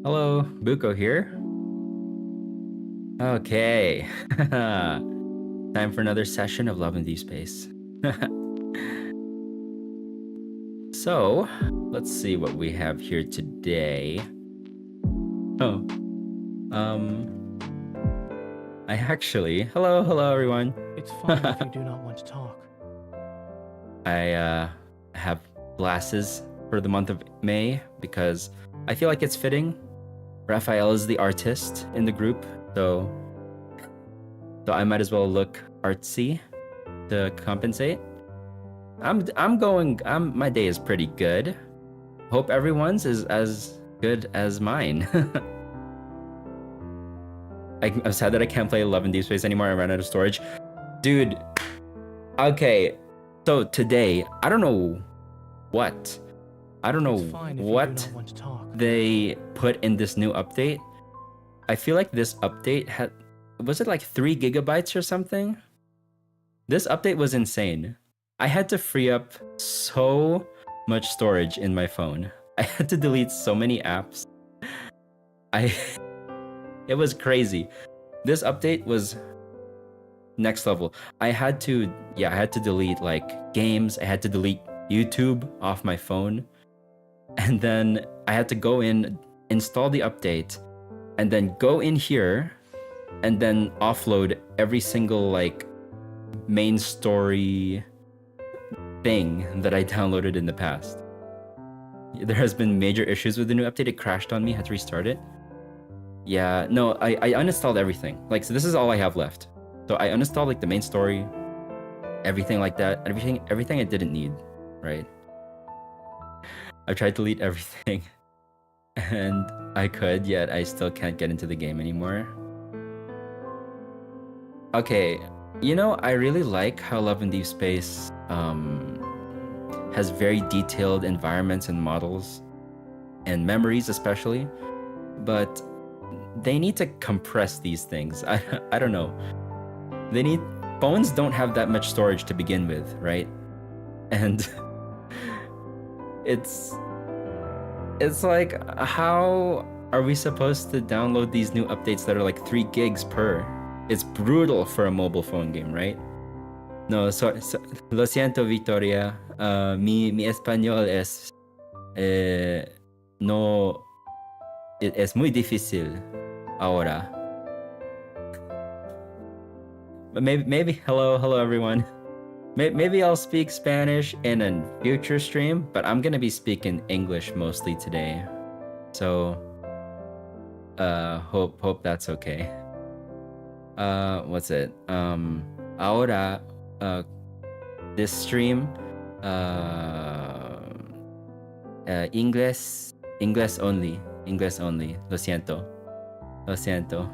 Hello, Buko here. Okay. Time for another session of Love and Deepspace. So, let's see what we have here today. Oh, I actually... Hello everyone. It's fine if you do not want to talk. I have glasses for the month of May because I feel like it's fitting. Raphael is the artist in the group, so I might as well look artsy to compensate. My day is pretty good. Hope everyone's is as good as mine. I'm sad that I can't play Love and Deepspace anymore. I ran out of storage. Dude, okay. So today, I don't know what they put in this new update. I feel like this update had, was it like 3 gigabytes or something? This update was insane. I had to free up so much storage in my phone. I had to delete so many apps. It was crazy. This update was next level. I had to delete like games. I had to delete YouTube off my phone. And then I had to go in, install the update, and then go in here and then offload every single like main story thing that I downloaded in the past. There has been major issues with the new update. It crashed on me, had to restart it. Yeah, no, I uninstalled everything. Like, so this is all I have left. So I uninstalled like the main story, everything like that, everything I didn't need, right? I tried to delete everything and I could, yet I still can't get into the game anymore. Okay, you know, I really like how Love and Deepspace has very detailed environments and models and memories especially, but they need to compress these things. I don't know. Phones don't have that much storage to begin with, right? And it's like, how are we supposed to download these new updates that are like 3 gigs per? It's brutal for a mobile phone game, right? No, so lo siento, Victoria. Mi español es no es muy difícil ahora. But maybe hello everyone. Maybe I'll speak Spanish in a future stream, but I'm gonna be speaking English mostly today. So hope that's okay. What's it? Ahora this stream English only. Lo siento.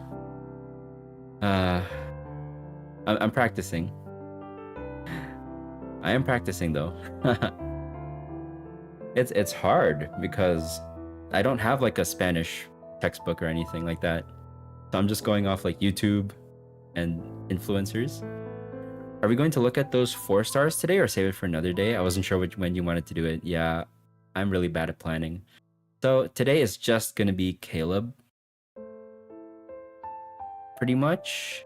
I'm practicing. I am practicing though. It's hard because I don't have like a Spanish textbook or anything like that. So I'm just going off like YouTube and influencers. Are we going to look at those 4 stars today or save it for another day? I wasn't sure when you wanted to do it. Yeah, I'm really bad at planning. So today is just gonna be Caleb. Pretty much.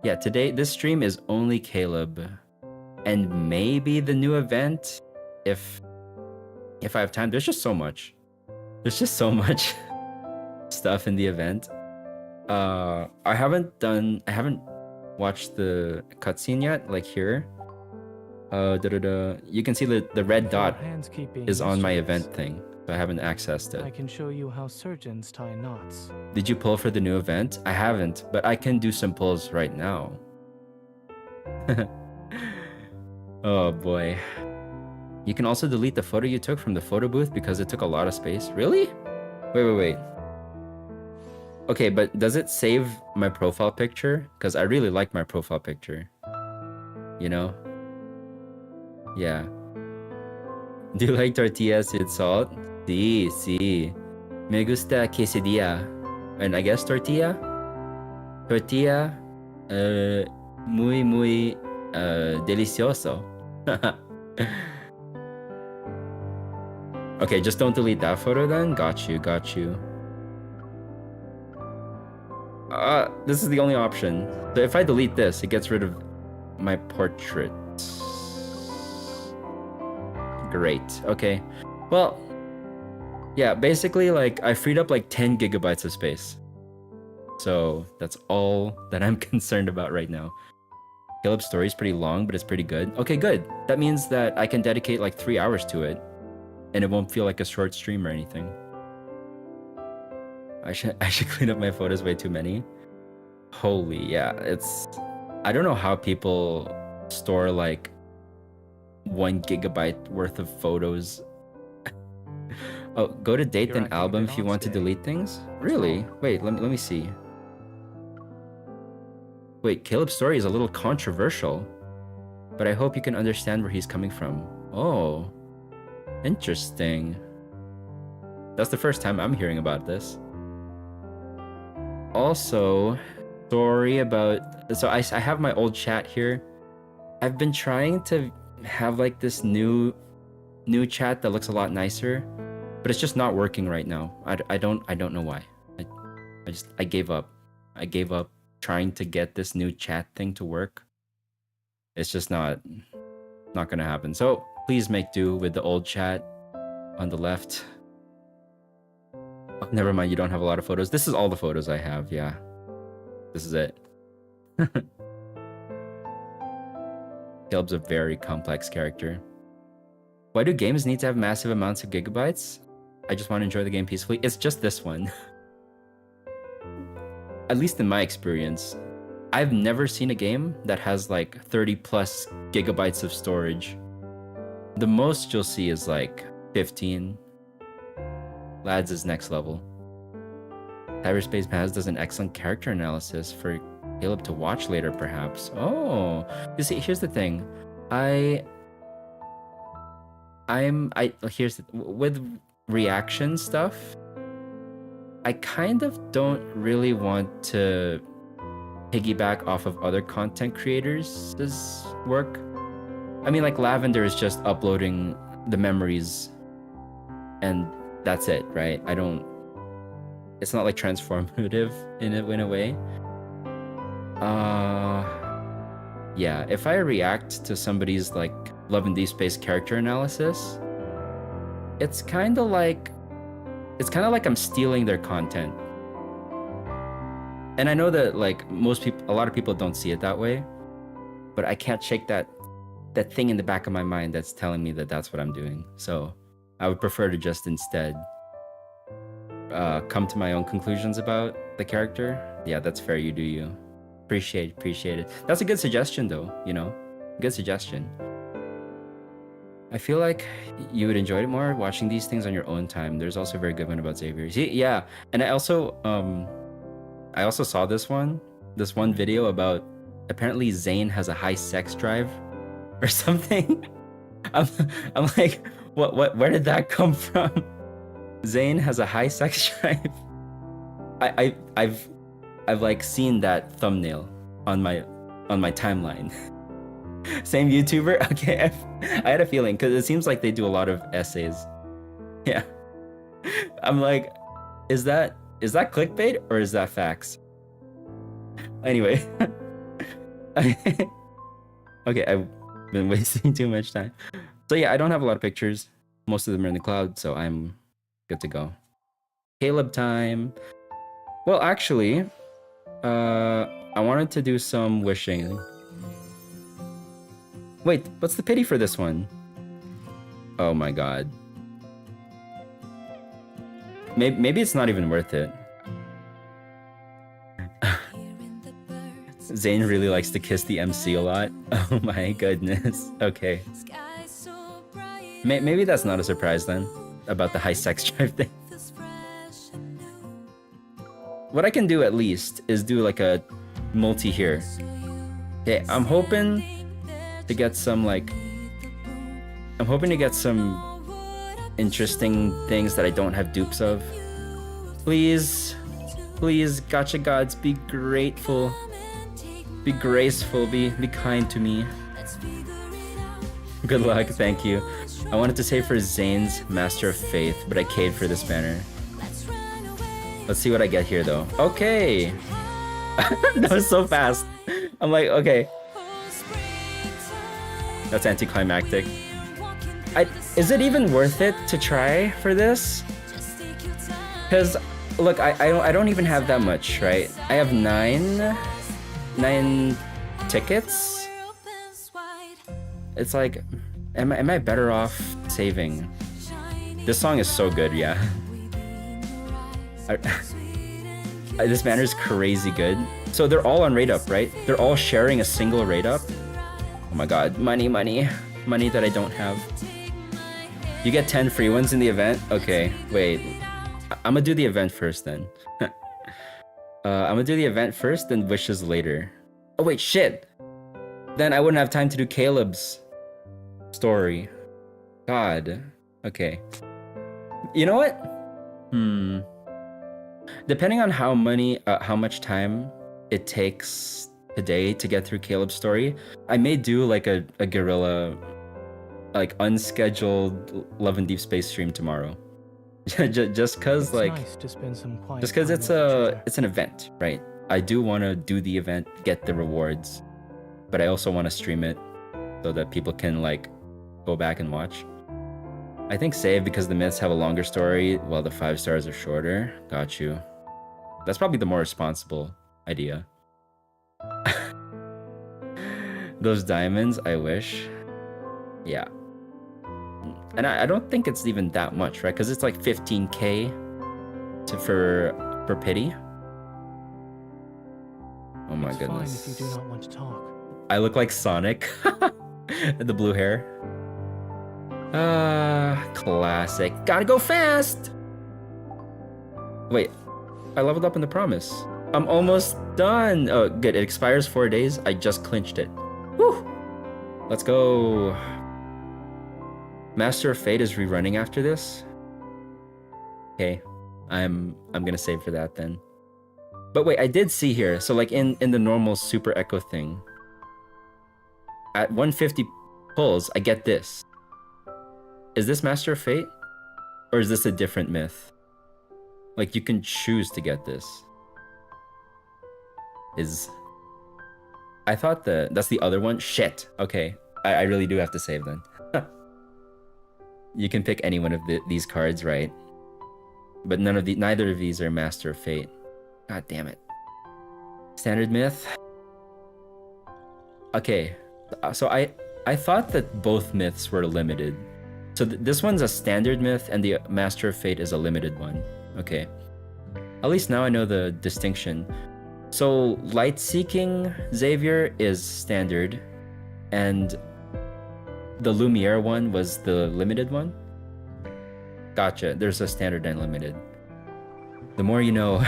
Yeah, today, this stream is only Caleb. And maybe the new event, if I have time. There's just so much. There's just so much stuff in the event. I haven't watched the cutscene yet, like here. You can see the red dot is on my event thing, so I haven't accessed it. I can show you how surgeons tie knots. Did you pull for the new event? I haven't, but I can do some pulls right now. Oh boy. You can also delete the photo you took from the photo booth because it took a lot of space. Really? Wait. Okay, but does it save my profile picture? Because I really like my profile picture. You know? Yeah. Do you like tortillas with salt? Sí. Me gusta quesadilla. And I guess tortilla? Tortilla, muy delicioso. Okay, just don't delete that photo then. Got you. this is the only option. So if I delete this, it gets rid of my portrait. Great. Okay. Well, yeah, basically, like, I freed up like 10 gigabytes of space. So that's all that I'm concerned about right now. Caleb's story is pretty long, but it's pretty good. Okay, good. That means that I can dedicate like 3 hours to it, and it won't feel like a short stream or anything. I should clean up my photos, way too many. Holy, yeah, I don't know how people store like 1 gigabyte worth of photos. Oh, go to date and album if you want to delete things? Really? Wait, let me see. Wait, Caleb's story is a little controversial, but I hope you can understand where he's coming from. Oh, interesting. That's the first time I'm hearing about this. Also, sorry about... So I have my old chat here. I've been trying to have like this new chat that looks a lot nicer, but it's just not working right now. I don't know why. I gave up. I gave up trying to get this new chat thing to work. It's just not gonna happen. So please make do with the old chat on the left. Oh, never mind, you don't have a lot of photos. This is all the photos I have, yeah. This is it. Caleb's a very complex character. Why do games need to have massive amounts of gigabytes? I just want to enjoy the game peacefully. It's just this one. At least in my experience, I've never seen a game that has like 30 plus gigabytes of storage. The most you'll see is like 15. Lads is next level. Cyberspace Paz does an excellent character analysis for Caleb to watch later, perhaps. Oh, you see, here's the thing. With reaction stuff, I kind of don't really want to piggyback off of other content creators' work. I mean, like Lavender is just uploading the memories and that's it, right? It's not like transformative in a way. Yeah, if I react to somebody's like Love and Deepspace character analysis, it's kind of like I'm stealing their content. And I know that like a lot of people don't see it that way, but I can't shake that thing in the back of my mind that's telling me that that's what I'm doing. So I would prefer to just instead come to my own conclusions about the character. Yeah, that's fair. You do you. Appreciate it. That's a good suggestion though, you know? Good suggestion. I feel like you would enjoy it more watching these things on your own time. There's also a very good one about Xavier. Yeah, and I also saw this one video about apparently Zane has a high sex drive or something. I'm like, what? Where did that come from? Zane has a high sex drive. I've like seen that thumbnail on my timeline. Same YouTuber? Okay, I had a feeling because it seems like they do a lot of essays. Yeah. I'm like, is that clickbait or is that facts? Anyway. Okay, I've been wasting too much time. So yeah, I don't have a lot of pictures. Most of them are in the cloud, so I'm good to go. Caleb time. Well, actually, I wanted to do some wishing. Wait, what's the pity for this one? Oh my god. Maybe it's not even worth it. Zane really likes to kiss the MC a lot. Oh my goodness. Okay. Maybe that's not a surprise then, about the high sex drive thing. What I can do at least is do like a multi here. Okay, I'm hoping to get some interesting things that I don't have dupes of. Please, gacha gods, be grateful. Be graceful, be kind to me. Good luck, thank you. I wanted to say for Zane's Master of Faith, but I caved for this banner. Let's see what I get here though. Okay! That was so fast. I'm like, okay. That's anticlimactic. Is it even worth it to try for this? Because look, I don't even have that much, right? I have nine tickets. It's like, am I better off saving? This song is so good, yeah. This banner is crazy good. So they're all on rate up, right? They're all sharing a single rate up. Oh my god, money that I don't have. You get 10 free ones in the event? Okay, wait. I'm gonna do the event first then. I'm gonna do the event first, then wishes later. Oh wait, shit! Then I wouldn't have time to do Caleb's story. God. Okay. You know what? Depending on how much time it takes today to get through Caleb's story, I may do like a guerrilla, like unscheduled Love and Deep Space stream tomorrow. just cause like, nice to spend some quiet just cause time it's with an event, right? I do want to do the event, get the rewards, but I also want to stream it so that people can like go back and watch. I think save because the myths have a longer story while the 5 stars are shorter. Got you. That's probably the more responsible idea. Those diamonds, I wish. Yeah. And I don't think it's even that much, right? Because it's like 15k for pity. Oh my It's goodness. fine if you do not want to talk. I look like Sonic. The blue hair. Classic. Gotta go fast! Wait, I leveled up in the promise. I'm almost done. Oh, good. It expires 4 days. I just clinched it. Whew! Let's go. Master of Fate is rerunning after this. Okay, I'm gonna save for that then. But wait, I did see here. So like in the normal Super Echo thing, at 150 pulls, I get this. Is this Master of Fate? Or is this a different myth? Like you can choose to get this. I thought that's the other one? Shit. Okay, I really do have to save then. You can pick any one of these cards, right? But neither of these are Master of Fate. God damn it. Standard myth. Okay, so I thought that both myths were limited. So this one's a standard myth and the Master of Fate is a limited one. Okay. At least now I know the distinction. So Light-Seeking Xavier is standard and the Lumiere one was the limited one? Gotcha. There's a standard and limited. The more you know.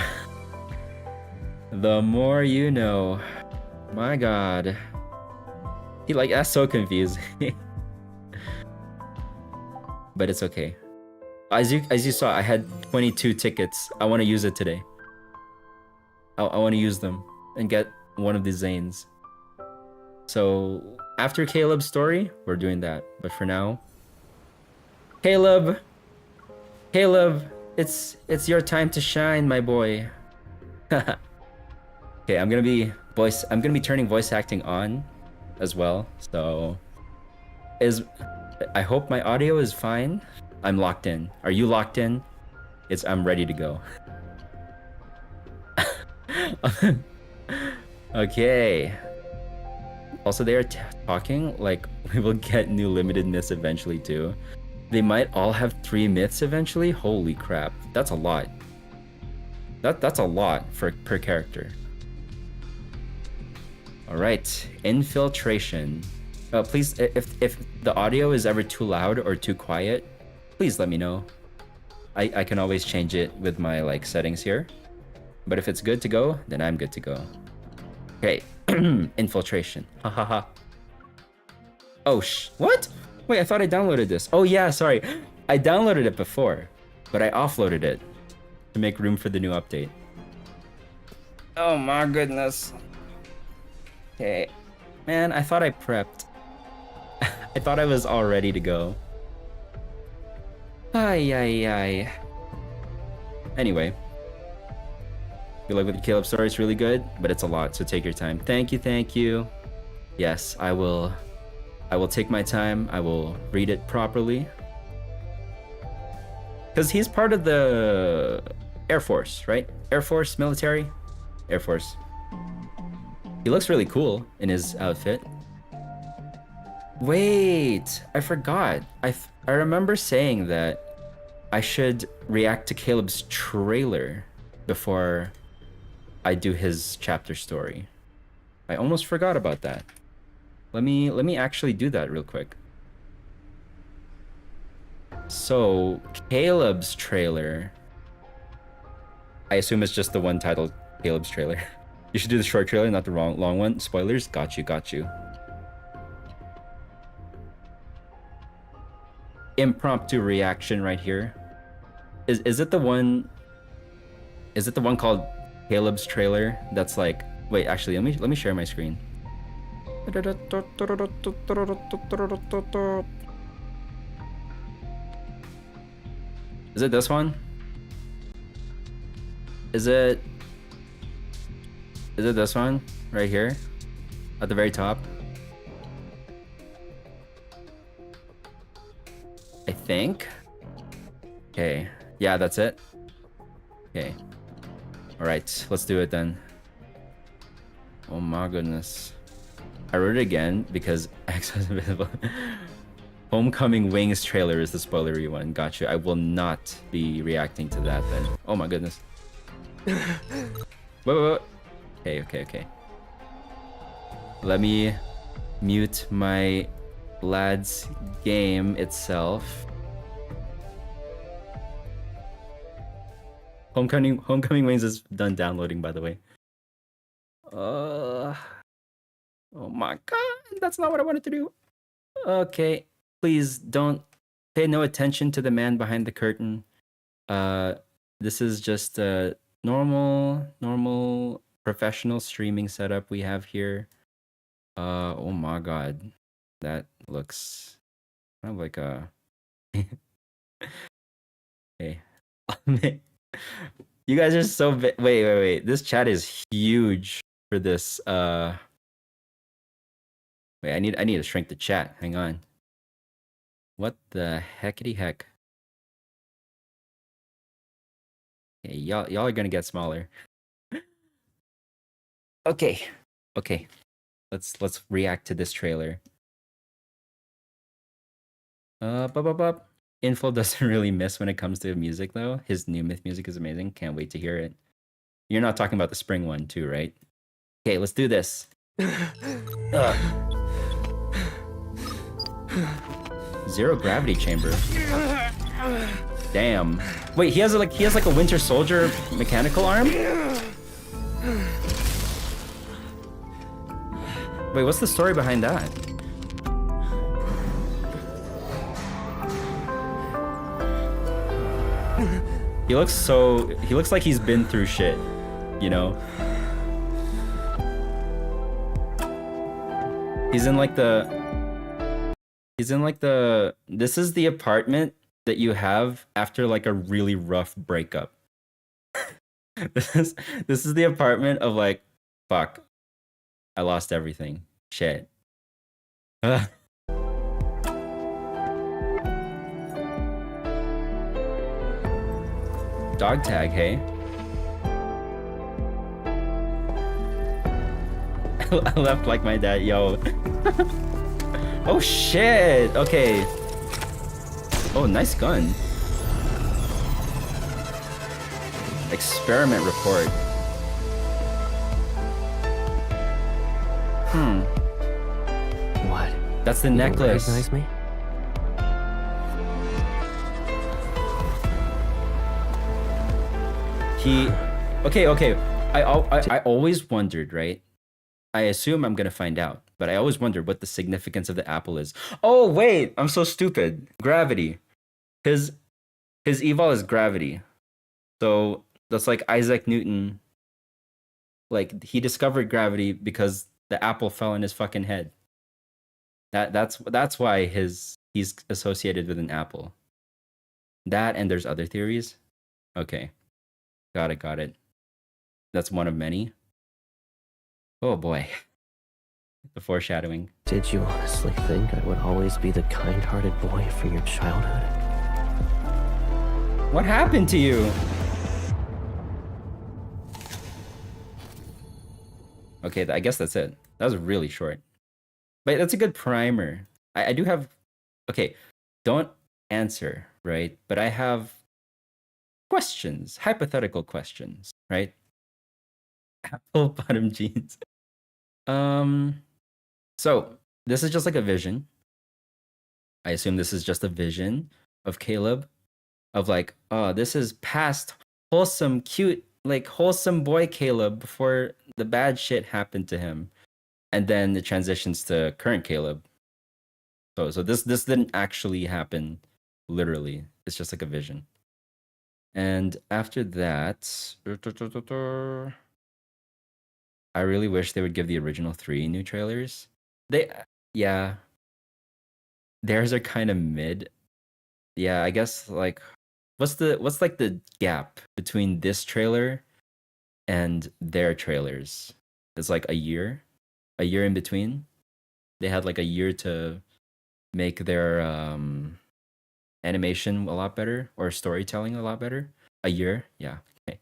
The more you know. My god. That's so confusing. But it's okay. As you saw, I had 22 tickets. I want to use it today. I want to use them and get one of the Zanes. So after Caleb's story, we're doing that. But for now, Caleb, it's your time to shine, my boy. Okay, I'm gonna be turning voice acting on as well. So I hope my audio is fine. I'm locked in. Are you locked in? I'm ready to go. Okay. Also, they are talking like we will get new limited myths eventually too. They might all have 3 myths eventually. Holy crap, that's a lot. That's a lot per character. All right, infiltration. Please, if the audio is ever too loud or too quiet, please let me know. I can always change it with my like settings here. But if it's good to go, then I'm good to go. Okay, infiltration. Ha ha ha. Oh what? Wait, I thought I downloaded this. Oh yeah, sorry. I downloaded it before, but I offloaded it to make room for the new update. Oh my goodness. Okay. Man, I thought I prepped. I thought I was all ready to go. Ay. Anyway. Good luck with the Caleb story. It's really good, but it's a lot, so take your time. Thank you, thank you. Yes, I will take my time. I will read it properly. Because he's part of the Air Force, right? Air Force, military? Air Force. He looks really cool in his outfit. Wait, I forgot. I remember saying that I should react to Caleb's trailer before I do his chapter story. I almost forgot about that. Let me actually do that real quick. So, Caleb's trailer, I assume it's just the one titled Caleb's trailer. You should do the short trailer, not the long one. Spoilers, got you. Impromptu reaction right here. Is it the one? Is it the one called Caleb's trailer? That's like, wait, actually, let me share my screen. Is it this one? Is it this one right here at the very top? I think. Okay. Yeah, that's it. Okay. All right, let's do it then. Oh my goodness. I wrote it again because access available. Homecoming Wings trailer is the spoilery one. Gotcha. I will not be reacting to that then. Oh my goodness. Wait. Okay. Let me mute my lad's game itself. Homecoming Wings is done downloading, by the way. Oh my god, that's not what I wanted to do. Okay, please don't pay no attention to the man behind the curtain. This is just a normal professional streaming setup we have here. Oh my god, that looks kind of like a. Hey, you guys are so wait. This chat is huge for this. Wait, I need to shrink the chat. Hang on. What the heckity heck? Okay, y'all are gonna get smaller. Okay. Let's react to this trailer. Infold doesn't really miss when it comes to music though. His new myth music is amazing. Can't wait to hear it. You're not talking about the spring one too, right? Okay, let's do this. Zero gravity chamber. Damn. Wait, he has like a Winter Soldier mechanical arm? Wait, what's the story behind that? He looks like he's been through shit, you know? He's in like the this is the apartment that you have after like a really rough breakup. This is the apartment of like, fuck, I lost everything. Shit. Dog tag, hey? I left like my dad, yo. Oh shit, okay. Oh, nice gun. Experiment report. What? That's the You necklace. Recognize me? Okay. I always wondered, right? I assume I'm gonna find out, but I always wondered what the significance of the apple is. Oh wait, I'm so stupid. Gravity. His eval is gravity. So that's like Isaac Newton. Like he discovered gravity because the apple fell in his fucking head. That's why he's associated with an apple. That and there's other theories. Okay. Got it. That's one of many. Oh boy. The foreshadowing. Did you honestly think I would always be the kind-hearted boy from your childhood? What happened to you? Okay, I guess that's it. That was really short. But that's a good primer. I do have... Okay, don't answer, right? But I have questions, hypothetical questions, right? Apple bottom jeans. So this is just like a vision. I assume this is just a vision of Caleb, of like, oh, this is past wholesome, cute, like wholesome boy Caleb before the bad shit happened to him, and then it transitions to current Caleb. So this didn't actually happen, literally. It's just like a vision. And after that, I really wish they would give the original 3 new trailers. Yeah, theirs are kind of mid. Yeah, I guess like what's like the gap between this trailer and their trailers? It's like a year in between. They had like a year to make their animation a lot better or storytelling a lot better. A year, yeah. Okay.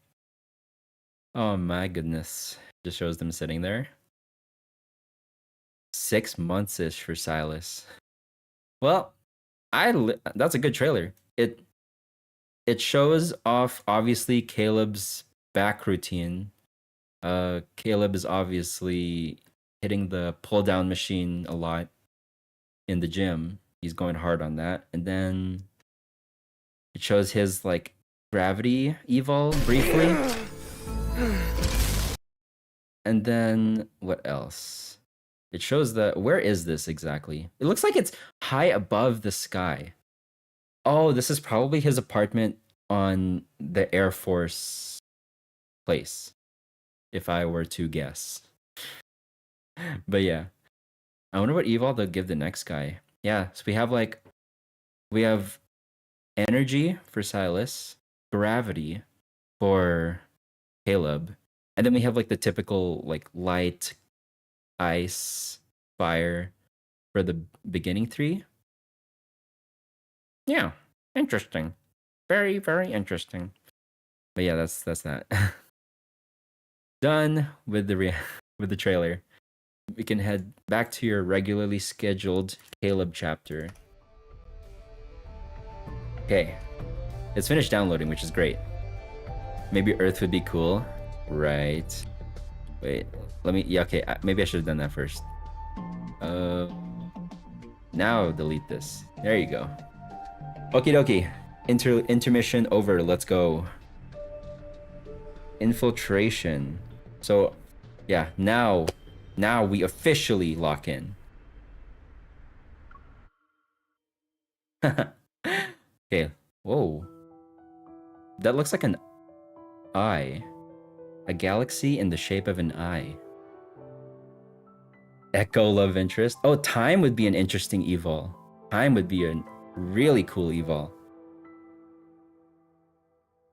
Oh my goodness, just shows them sitting there. 6 months ish for Silas. Well, that's a good trailer. It shows off obviously Caleb's back routine. Caleb is obviously hitting the pull down machine a lot in the gym. He's going hard on that. And then it shows his like gravity evol briefly. And then what else? It shows where is this exactly? It looks like it's high above the sky. Oh, this is probably his apartment on the Air Force place, if I were to guess. But yeah, I wonder what evil they'll give the next guy. Yeah, so we have energy for Silas, gravity for Caleb, and then we have like the typical like light, ice, fire for the beginning 3. Yeah, interesting. Very, very interesting. But yeah, that's that. Done with with the trailer. We can head back to your regularly scheduled Caleb chapter. Okay. It's finished downloading, which is great. Maybe Earth would be cool. Right. Wait, let me... Yeah, okay. Maybe I should have done that first. Now delete this. There you go. Okie dokie. Intermission over. Let's go. Infiltration. So, yeah, now we officially lock in. Okay. Whoa. That looks like an eye. A galaxy in the shape of an eye. Echo love interest. Oh, time would be an interesting evol. Time would be a really cool evol.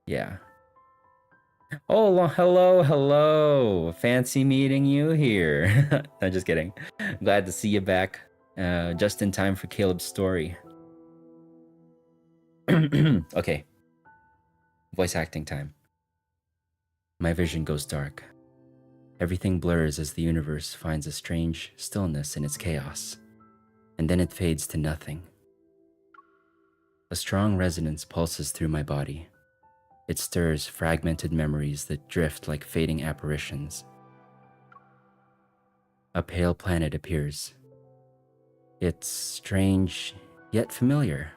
Yeah. Oh, hello. Fancy meeting you here. I'm just kidding. Glad to see you back. Just in time for Caleb's story. Okay. Voice acting time. My vision goes dark. Everything blurs as the universe finds a strange stillness in its chaos, and then it fades to nothing. A strong resonance pulses through my body. It stirs fragmented memories that drift like fading apparitions. A pale planet appears. It's strange, yet familiar.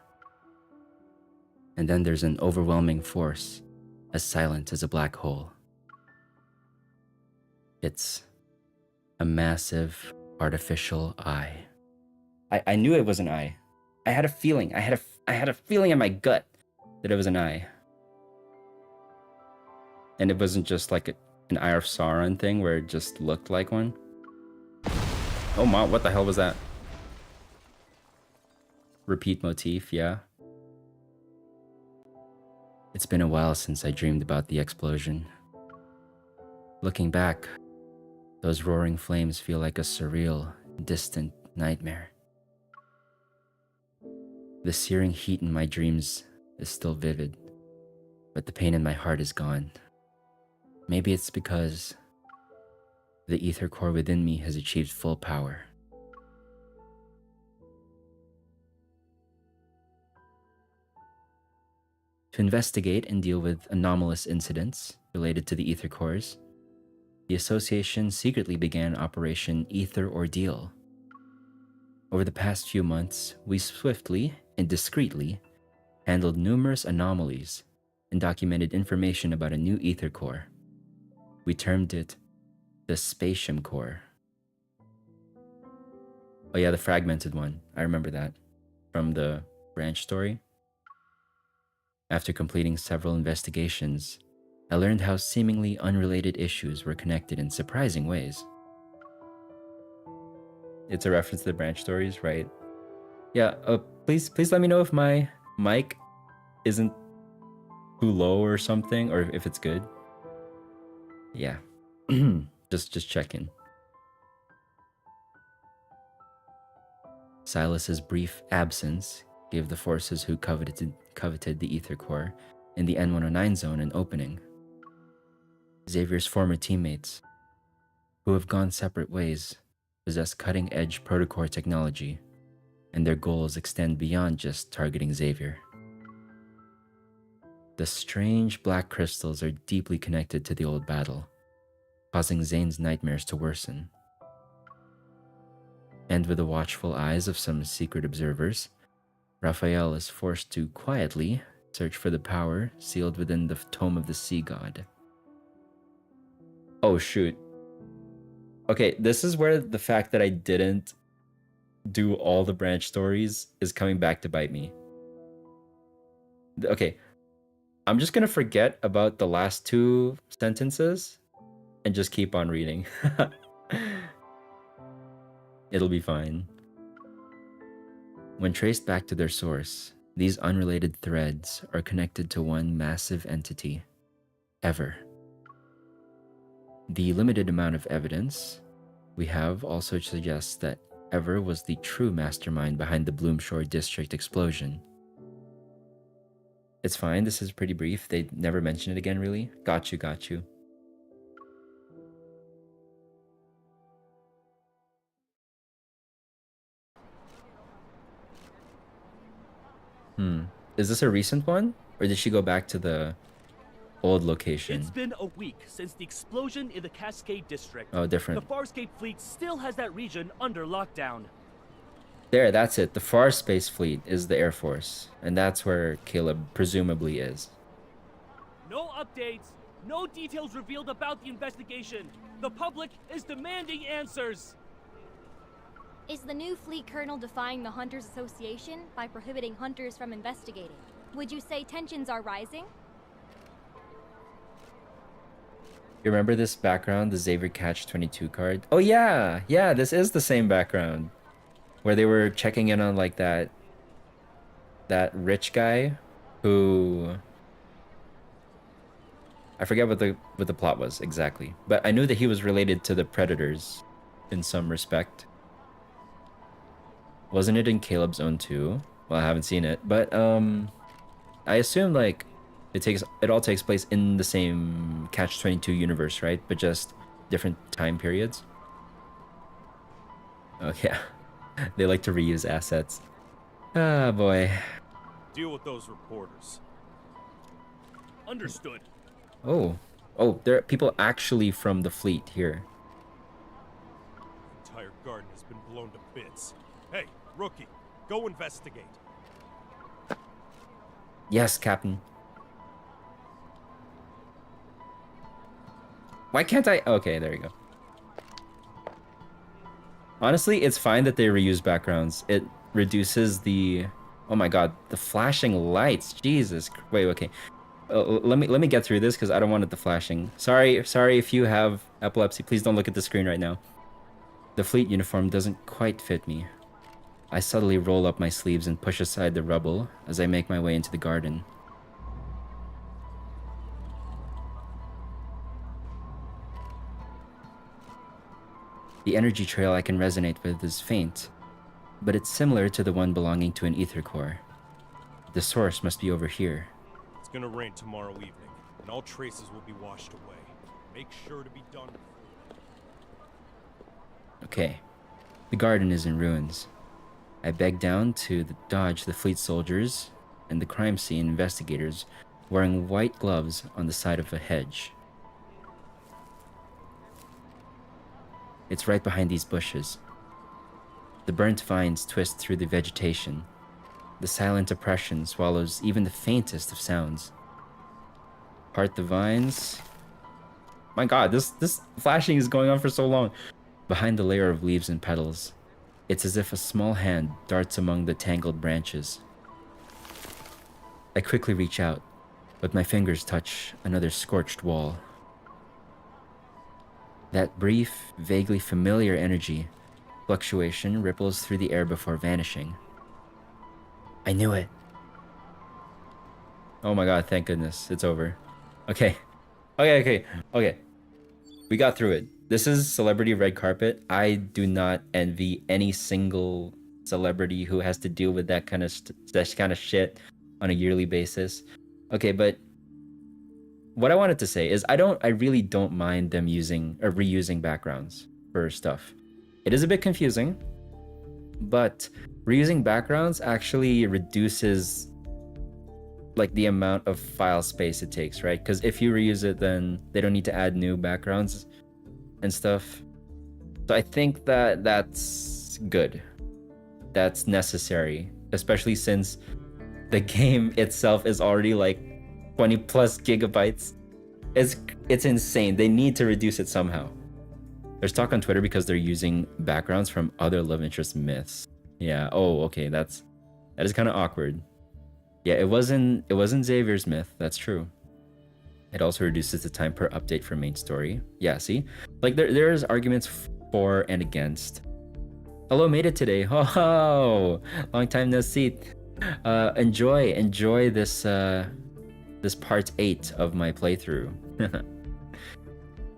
And then there's an overwhelming force, as silent as a black hole. It's a massive, artificial eye. I knew it was an eye. I had a feeling. I had a feeling in my gut that it was an eye. And it wasn't just like an Eye of Sauron thing where it just looked like one. Oh my, what the hell was that? Repeat motif, yeah. It's been a while since I dreamed about the explosion. Looking back, those roaring flames feel like a surreal, distant nightmare. The searing heat in my dreams is still vivid, but the pain in my heart is gone. Maybe it's because the ether core within me has achieved full power. To investigate and deal with anomalous incidents related to the ether cores, the association secretly began Operation Ether Ordeal. Over the past few months, we swiftly and discreetly handled numerous anomalies and documented information about a new ether core. We termed it the Spatium Core. Oh yeah, the fragmented one. I remember that from the branch story. After completing several investigations, I learned how seemingly unrelated issues were connected in surprising ways. It's a reference to the branch stories, right? Yeah, please let me know if my mic isn't too low or something, or if it's good. Yeah, just checking. Silas's brief absence gave the forces who coveted the ether core in the N109 zone an opening. Xavier's former teammates, who have gone separate ways, possess cutting-edge protocore technology, and their goals extend beyond just targeting Xavier. The strange black crystals are deeply connected to the old battle, causing Zane's nightmares to worsen. And with the watchful eyes of some secret observers, Raphael is forced to quietly search for the power sealed within the tome of the sea god. Oh shoot. Okay, this is where the fact that I didn't do all the branch stories is coming back to bite me. Okay, I'm just gonna forget about the last two sentences and just keep on reading. It'll be fine. When traced back to their source, these unrelated threads are connected to one massive entity, Ever. The limited amount of evidence we have also suggests that Ever was the true mastermind behind the Bloomshore District explosion. It's fine, this is pretty brief. They never mention it again, really. Got you. Is this a recent one? Or did she go back to the old location? It's been a week since the explosion in the Cascade District. Oh, different. The Farscape fleet still has that region under lockdown. There, that's it. The Far Space Fleet is the Air Force. And that's where Caleb presumably is. No updates, no details revealed about the investigation. The public is demanding answers. Is the new fleet colonel defying the Hunters Association by prohibiting hunters from investigating? Would you say tensions are rising? You remember this background, the Xavier Catch-22 card? Oh yeah, this is the same background. Where they were checking in on like that rich guy who... I forget what the plot was exactly. But I knew that he was related to the Predators in some respect. Wasn't it in Caleb's own too? Well, I haven't seen it, but I assume like it all takes place in the same Catch-22 universe, right? But just different time periods. Oh yeah, they like to reuse assets. Ah boy. Deal with those reporters. Understood. Oh, there are people actually from the fleet here. The entire garden has been blown to bits. Hey, rookie, go investigate. Yes, Captain. Why can't I? Okay, there you go. Honestly, it's fine that they reuse backgrounds. It reduces the... Oh my god, the flashing lights. Jesus. Wait, okay. Let me get through this because I don't want it the flashing. Sorry if you have epilepsy. Please don't look at the screen right now. The fleet uniform doesn't quite fit me. I subtly roll up my sleeves and push aside the rubble as I make my way into the garden. The energy trail I can resonate with is faint, but it's similar to the one belonging to an ether core. The source must be over here. It's gonna rain tomorrow evening, and all traces will be washed away. Make sure to be done. Okay. The garden is in ruins. I beg down to dodge the fleet soldiers and the crime scene investigators wearing white gloves on the side of a hedge. It's right behind these bushes. The burnt vines twist through the vegetation. The silent oppression swallows even the faintest of sounds. Part the vines. My god, this flashing is going on for so long. Behind the layer of leaves and petals, it's as if a small hand darts among the tangled branches. I quickly reach out, but my fingers touch another scorched wall. That brief, vaguely familiar energy fluctuation ripples through the air before vanishing. I knew it. Oh my god, thank goodness, it's over. Okay. We got through it. This is celebrity red carpet. I do not envy any single celebrity who has to deal with that kind of shit on a yearly basis. Okay, but what I wanted to say is I really don't mind them using or reusing backgrounds for stuff. It is a bit confusing, but reusing backgrounds actually reduces like the amount of file space it takes, right? Because if you reuse it, then they don't need to add new backgrounds and stuff. So I think that that's good. That's necessary, especially since the game itself is already like 20 plus gigabytes. It's insane. They need to reduce it somehow. There's talk on Twitter because they're using backgrounds from other love interest myths. Yeah. Oh, okay. That is kind of awkward. Yeah, it wasn't Xavier's myth. That's true. It also reduces the time per update for main story. Yeah, see? Like there's arguments for and against. Hello, made it today. Oh, long time no see. Enjoy this this part 8 of my playthrough.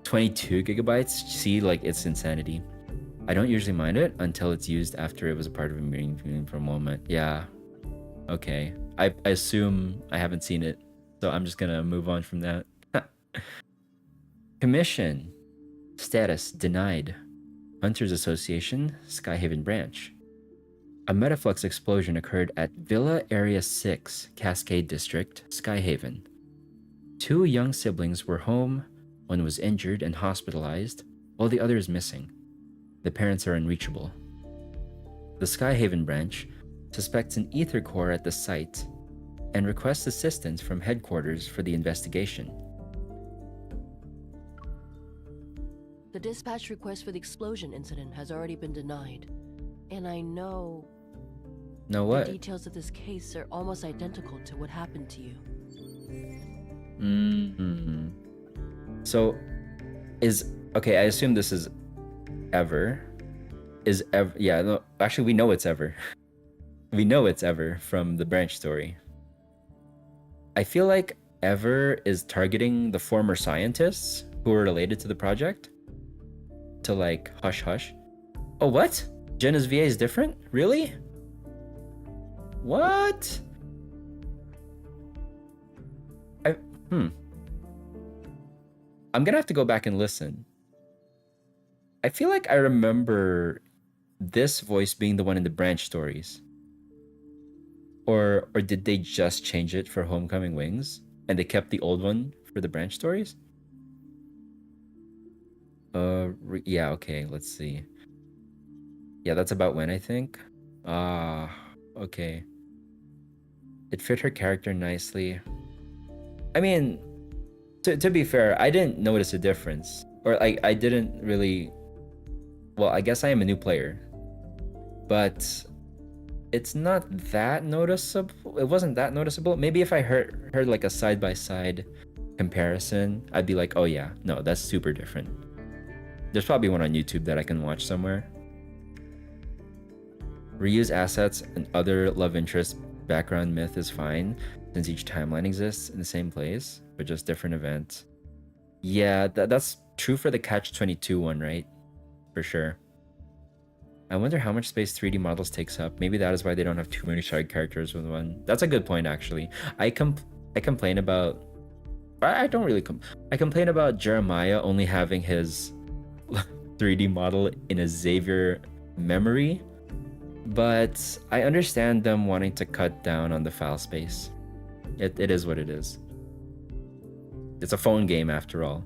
22 gigabytes. See, like it's insanity. I don't usually mind it until it's used after it was a part of a meeting for a moment. Yeah. Okay. I assume I haven't seen it, so I'm just gonna move on from that. Commission. Status denied. Hunters Association, Skyhaven Branch. A Metaflux explosion occurred at Villa Area 6, Cascade District, Skyhaven. 2 young siblings were home, one was injured and hospitalized, while the other is missing. The parents are unreachable. The Skyhaven Branch suspects an ether core at the site and requests assistance from headquarters for the investigation. The dispatch request for the explosion incident has already been denied. And I know Know what? the details of this case are almost identical to what happened to you. Mm-hmm. So, okay, I assume this is Ever. Yeah, no, actually we know it's Ever. We know it's Ever from the branch story. I feel like Ever is targeting the former scientists who were related to the project to like hush hush. Oh, what? Jenna's VA is different? Really? What? I'm gonna have to go back and listen. I feel like I remember this voice being the one in the branch stories. Or did they just change it for Homecoming Wings and they kept the old one for the branch stories? Yeah, okay, let's see. Yeah, that's about when, I think. Okay. It fit her character nicely. I mean, to be fair, I didn't notice a difference. Or I didn't really... Well, I guess I am a new player. But it's not that noticeable. It wasn't that noticeable. Maybe if I heard like a side-by-side comparison, I'd be like, oh yeah, no, that's super different. There's probably one on YouTube that I can watch somewhere. Reuse assets and other love interest background myth is fine, since each timeline exists in the same place, but just different events. Yeah, that's true for the Catch-22 one, right? for sure. I wonder how much space 3D models takes up. Maybe that is why they don't have too many side characters with one. That's a good point, actually. I complain about... I don't really... I complain about Jeremiah only having his 3D model in a Xavier memory. But I understand them wanting to cut down on the file space. It is what it is. It's a phone game, after all.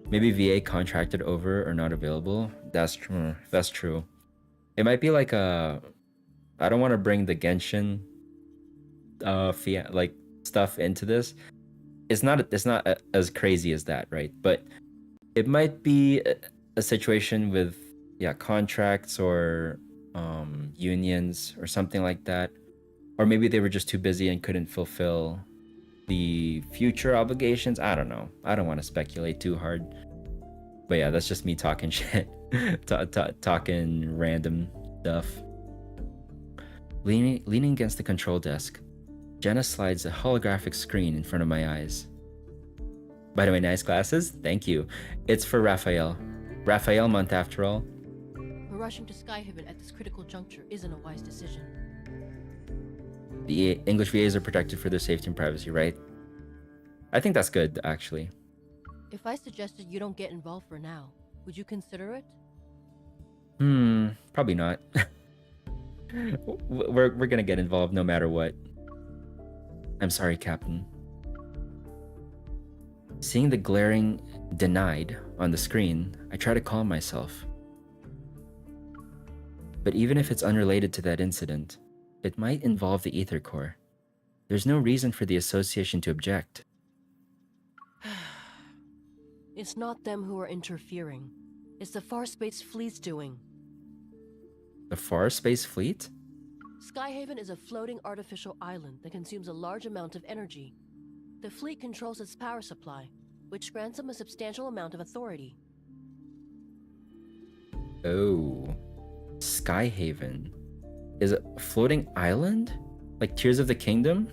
Maybe VA contracted over or not available. That's true. That's true. It might be like a... I don't want to bring the Genshin like stuff into this. It's not as crazy as that, right? But it might be a situation with contracts or unions or something like that. Or maybe they were just too busy and couldn't fulfill the future obligations. I don't know. I don't want to speculate too hard. But yeah, that's just me talking shit. Talking random stuff. Leaning against the control desk, Jenna slides a holographic screen in front of my eyes. By the way, nice glasses. Thank you. It's for Raphael. Raphael month after all. But rushing to Skyhaven at this critical juncture isn't a wise decision. The English VAs are protected for their safety and privacy, right? I think that's good, actually. If I suggested you don't get involved for now, would you consider it? Probably not. We're gonna get involved no matter what. I'm sorry, Captain. Seeing the glaring denied on the screen, I try to calm myself. But even if it's unrelated to that incident, it might involve the Ether Core. There's no reason for the association to object. It's not them who are interfering. It's the Far Space Fleet's doing. The Far Space Fleet? Skyhaven is a floating artificial island that consumes a large amount of energy. The fleet controls its power supply, which grants them a substantial amount of authority. Oh. Skyhaven. Is it a floating island? Like Tears of the Kingdom?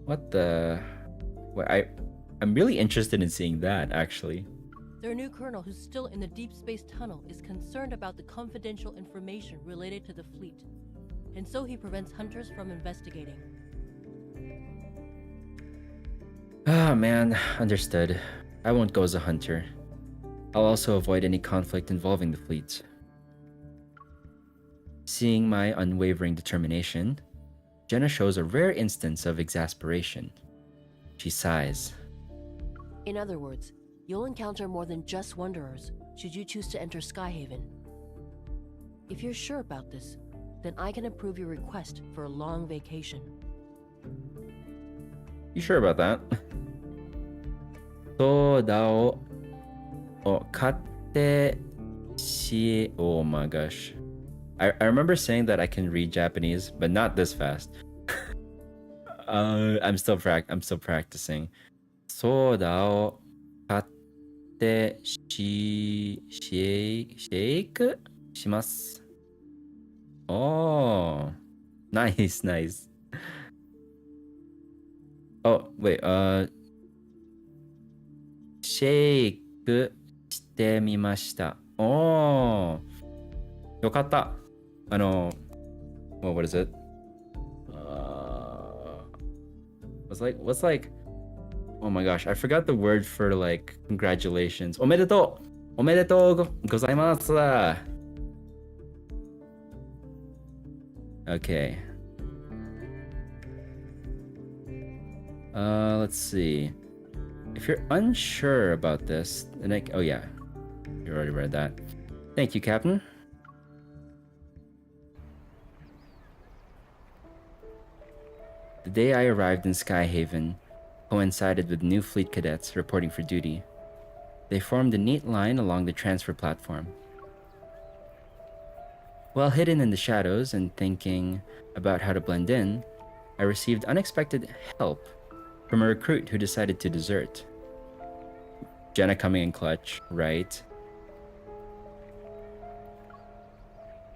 What the... I'm really interested in seeing that, actually. Their new colonel, who's still in the Deepspace tunnel, is concerned about the confidential information related to the fleet, and so he prevents hunters from investigating. Ah, man, understood. I won't go as a hunter. I'll also avoid any conflict involving the fleet. Seeing my unwavering determination, Jenna shows a rare instance of exasperation. She sighs. In other words, you'll encounter more than just Wanderers should you choose to enter Skyhaven. If you're sure about this, then I can approve your request for a long vacation. You sure about that? ソーダを買ってし... Oh my gosh. I remember saying that I can read Japanese, but not this fast. I'm still practicing. ソーダを買ってシェイクします。Oh, nice. Oh, wait, シェイクしてみました。Oh, よかった。what is it? What's like, oh my gosh, I forgot the word for like congratulations. おめでとうございます。Okay. Let's see. If you're unsure about this, then oh yeah, you already read that. Thank you, Captain. The day I arrived in Skyhaven coincided with new fleet cadets reporting for duty. They formed a neat line along the transfer platform. While hidden in the shadows and thinking about how to blend in, I received unexpected help from a recruit who decided to desert. Jenna coming in clutch, right?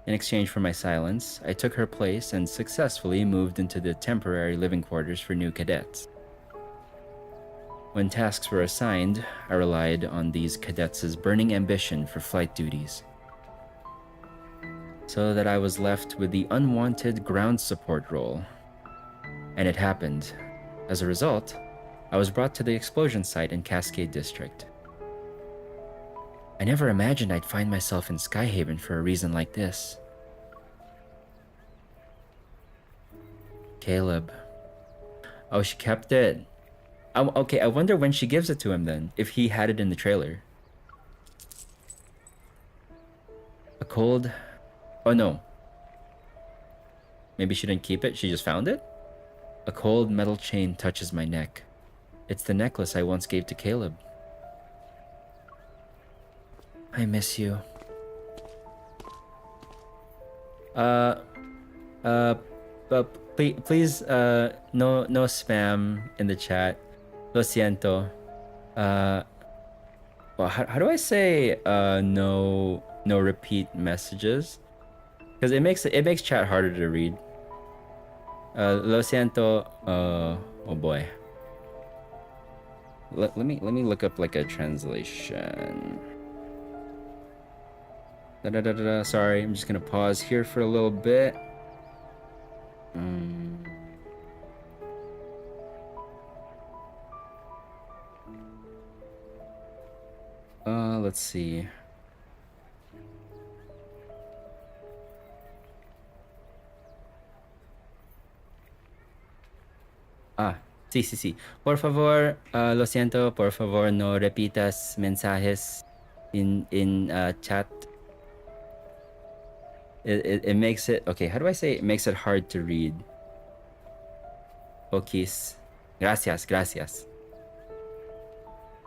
In exchange for my silence, I took her place and successfully moved into the temporary living quarters for new cadets. When tasks were assigned, I relied on these cadets' burning ambition for flight duties, so that I was left with the unwanted ground support role. And it happened. As a result, I was brought to the explosion site in Cascade District. I never imagined I'd find myself in Skyhaven for a reason like this. Caleb. Oh, she kept it. Okay, I wonder when she gives it to him then, if he had it in the trailer. A cold... Oh no. Maybe she didn't keep it, she just found it? A cold metal chain touches my neck. It's the necklace I once gave to Caleb. I miss you. Please, no spam in the chat. Lo siento. Well, how do I say no repeat messages? Because it makes chat harder to read. Lo siento. Oh boy. Let me look up like a translation. Sorry, I'm just gonna pause here for a little bit. Let's see. Sí. Por favor, lo siento, por favor, no repitas mensajes in chat. It makes it... Okay, how do I say it makes it hard to read? Okis. Gracias.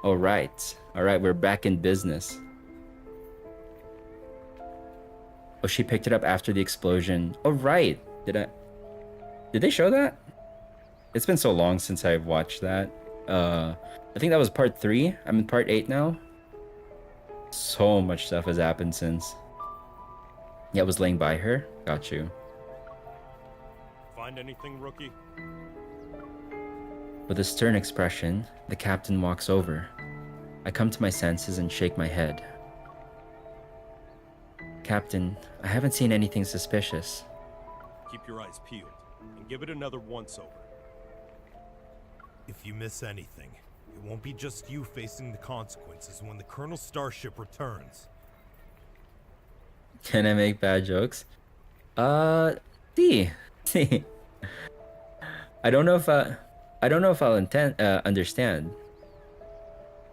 Alright, we're back in business. Oh, she picked it up after the explosion. Oh, right. Did they show that? It's been so long since I've watched that. I think that was part 3. I'm in part 8 now. So much stuff has happened since. Yeah, it was laying by her. Got you. Find anything, rookie? With a stern expression, the captain walks over. I come to my senses and shake my head. Captain, I haven't seen anything suspicious. Keep your eyes peeled and give it another once-over. If you miss anything, it won't be just you facing the consequences when the Colonel's starship returns. Can I make bad jokes? See. I don't know if I'll understand.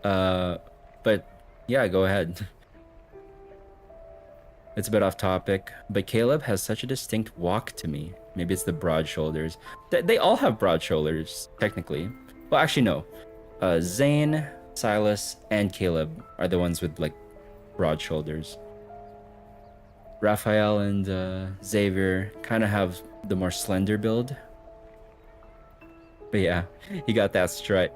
But yeah, go ahead. It's a bit off topic, but Caleb has such a distinct walk to me. Maybe it's the broad shoulders. They all have broad shoulders, technically. Well, actually, no. Zane, Silas, and Caleb are the ones with, like, broad shoulders. Raphael and Xavier kind of have the more slender build. But yeah, he got that strut.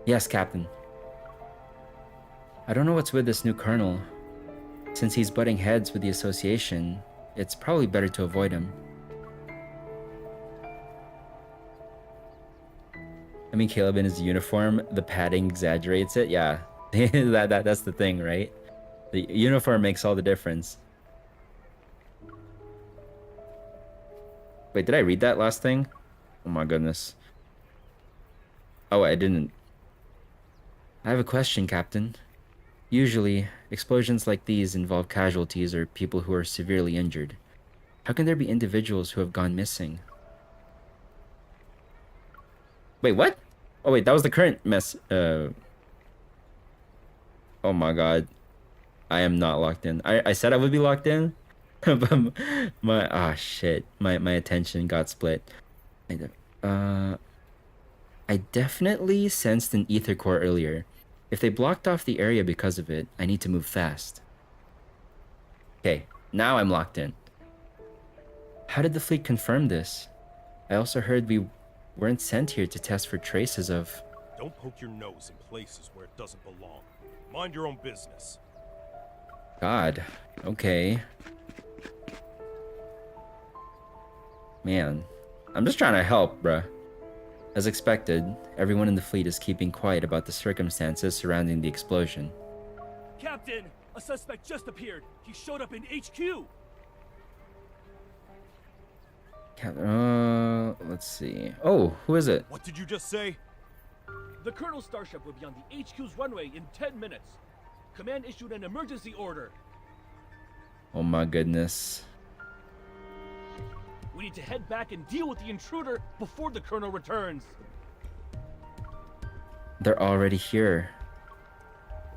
Yes, Captain. I don't know what's with this new colonel. Since he's butting heads with the association, it's probably better to avoid him. I mean, Caleb in his uniform, the padding exaggerates it. Yeah, that's the thing, right? The uniform makes all the difference. Wait, did I read that last thing? Oh my goodness. Oh, I didn't. I have a question, Captain. Usually, explosions like these involve casualties or people who are severely injured. How can there be individuals who have gone missing? Wait, what? Oh wait, that was the current mess. Oh my god. I am not locked in. I said I would be locked in, but shit. My attention got split. I definitely sensed an ether core earlier. If they blocked off the area because of it, I need to move fast. Okay, now I'm locked in. How did the fleet confirm this? I also heard we weren't sent here to test for traces of... Don't poke your nose in places where it doesn't belong. Mind your own business. God, okay. Man, I'm just trying to help, bruh. As expected, everyone in the fleet is keeping quiet about the circumstances surrounding the explosion. Captain, a suspect just appeared. He showed up in HQ. Let's see. Oh, who is it? What did you just say? The Colonel's starship will be on the HQ's runway in 10 minutes. Command issued an emergency order. Oh my goodness. We need to head back and deal with the intruder before the Colonel returns. They're already here.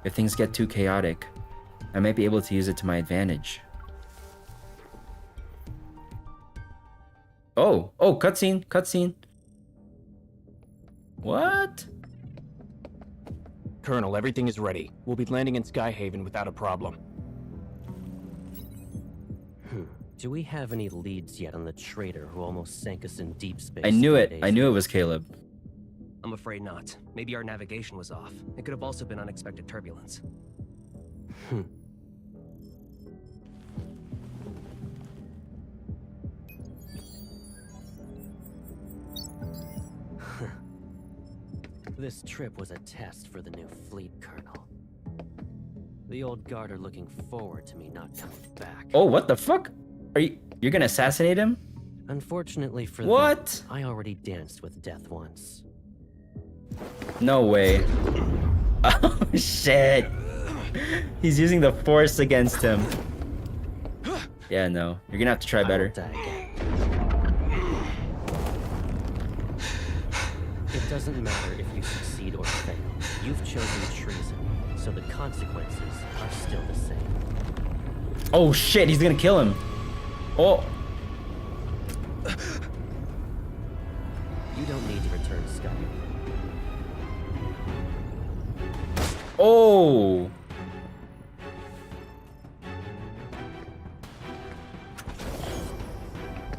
If things get too chaotic, I might be able to use it to my advantage. Oh, cutscene, cutscene. What? Colonel, everything is ready. We'll be landing in Skyhaven without a problem. Do we have any leads yet on the traitor who almost sank us in deep space? I knew 3 it. days I knew it ago? was Caleb. I'm afraid not. Maybe our navigation was off. It could have also been unexpected turbulence. This trip was a test for the new fleet, Colonel. The old guard are looking forward to me not coming back. Oh, what the fuck? You're gonna assassinate him? Unfortunately for What? them, I already danced with death once. No way. Oh shit. He's using the force against him. Yeah, no. You're gonna have to try better. I will die again. It doesn't matter if you succeed or fail. You've chosen treason, so the consequences are still the same. Oh shit, he's gonna kill him. Oh. You don't need to return Sky. Oh.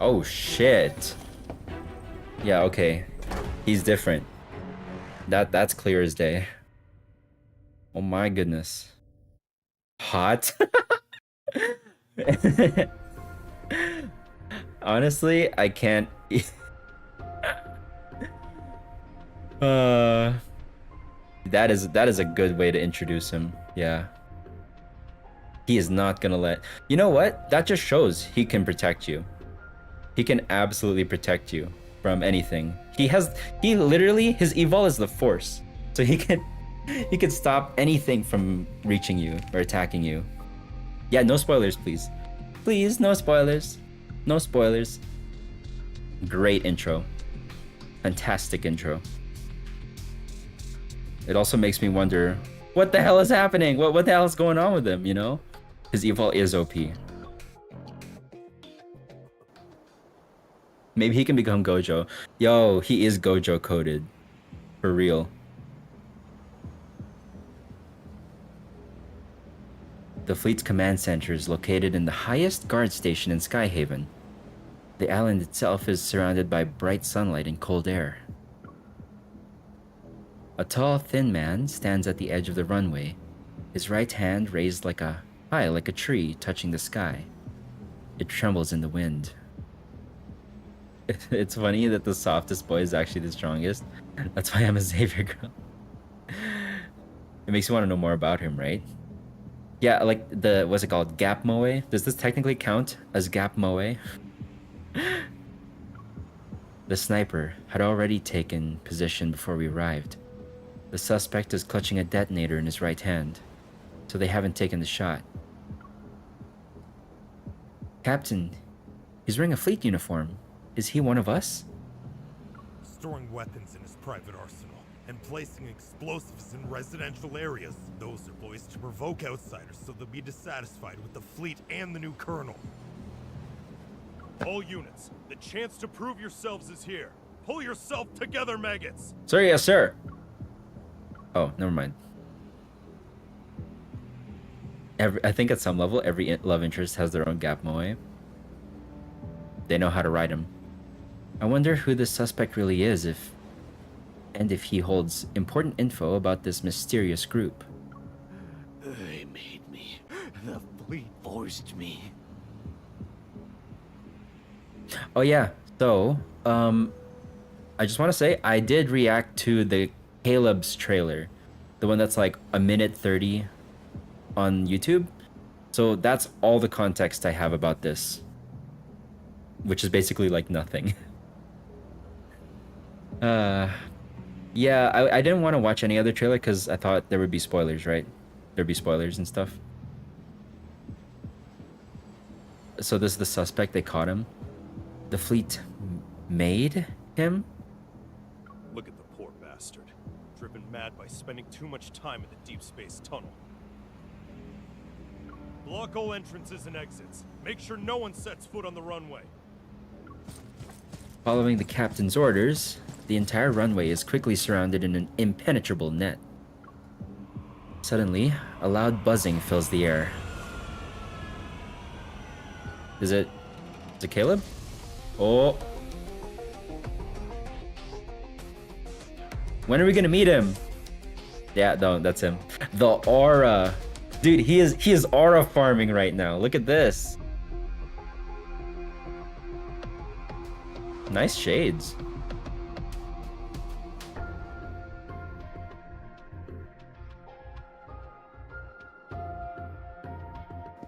Oh shit. Yeah, okay. He's different. That's clear as day. Oh my goodness. Hot. Honestly, I can't. That is a good way to introduce him. Yeah. He is not gonna let. You know what? That just shows he can protect you. He can absolutely protect you from anything. He literally, his evol is the force. So he can stop anything from reaching you or attacking you. Yeah, no spoilers, please. Please, no spoilers. No spoilers. Great intro. Fantastic intro. It also makes me wonder, what the hell is happening? What the hell is going on with him, you know? His evol is OP. Maybe he can become Gojo. Yo, he is Gojo coded. For real. The fleet's command center is located in the highest guard station in Skyhaven. The island itself is surrounded by bright sunlight and cold air. A tall, thin man stands at the edge of the runway, his right hand raised high like a tree touching the sky. It trembles in the wind. It's funny that the softest boy is actually the strongest. That's why I'm a Xavier girl. It makes you want to know more about him, right? Yeah, like what's it called? Gap Moe? Does this technically count as Gap Moe? The sniper had already taken position before we arrived. The suspect is clutching a detonator in his right hand, so they haven't taken the shot. Captain, he's wearing a fleet uniform. Is he one of us? Storing weapons in his private arsenal and placing explosives in residential areas. Those are boys to provoke outsiders so they'll be dissatisfied with the fleet and the new colonel. All units, the chance to prove yourselves is here. Pull yourself together, maggots! Sir, yes, sir. Oh, never mind. I think at some level, every love interest has their own Gap Moe. They know how to ride him. I wonder who this suspect really is, if he holds important info about this mysterious group. They made me. The fleet forced me. Oh yeah, so, I just want to say I did react to the Caleb's trailer, the one that's like a minute 30 on YouTube. So that's all the context I have about this, which is basically like nothing. Yeah, I didn't want to watch any other trailer because I thought there would be spoilers, right? There'd be spoilers and stuff. So this is the suspect, they caught him. The fleet made him? Look at the poor bastard. Driven mad by spending too much time in the deep space tunnel. Block all entrances and exits. Make sure no one sets foot on the runway. Following the captain's orders, the entire runway is quickly surrounded in an impenetrable net. Suddenly, a loud buzzing fills the air. Is it Caleb? Oh. When are we gonna meet him? Yeah, no, that's him. The aura. Dude, he is aura farming right now. Look at this. Nice shades.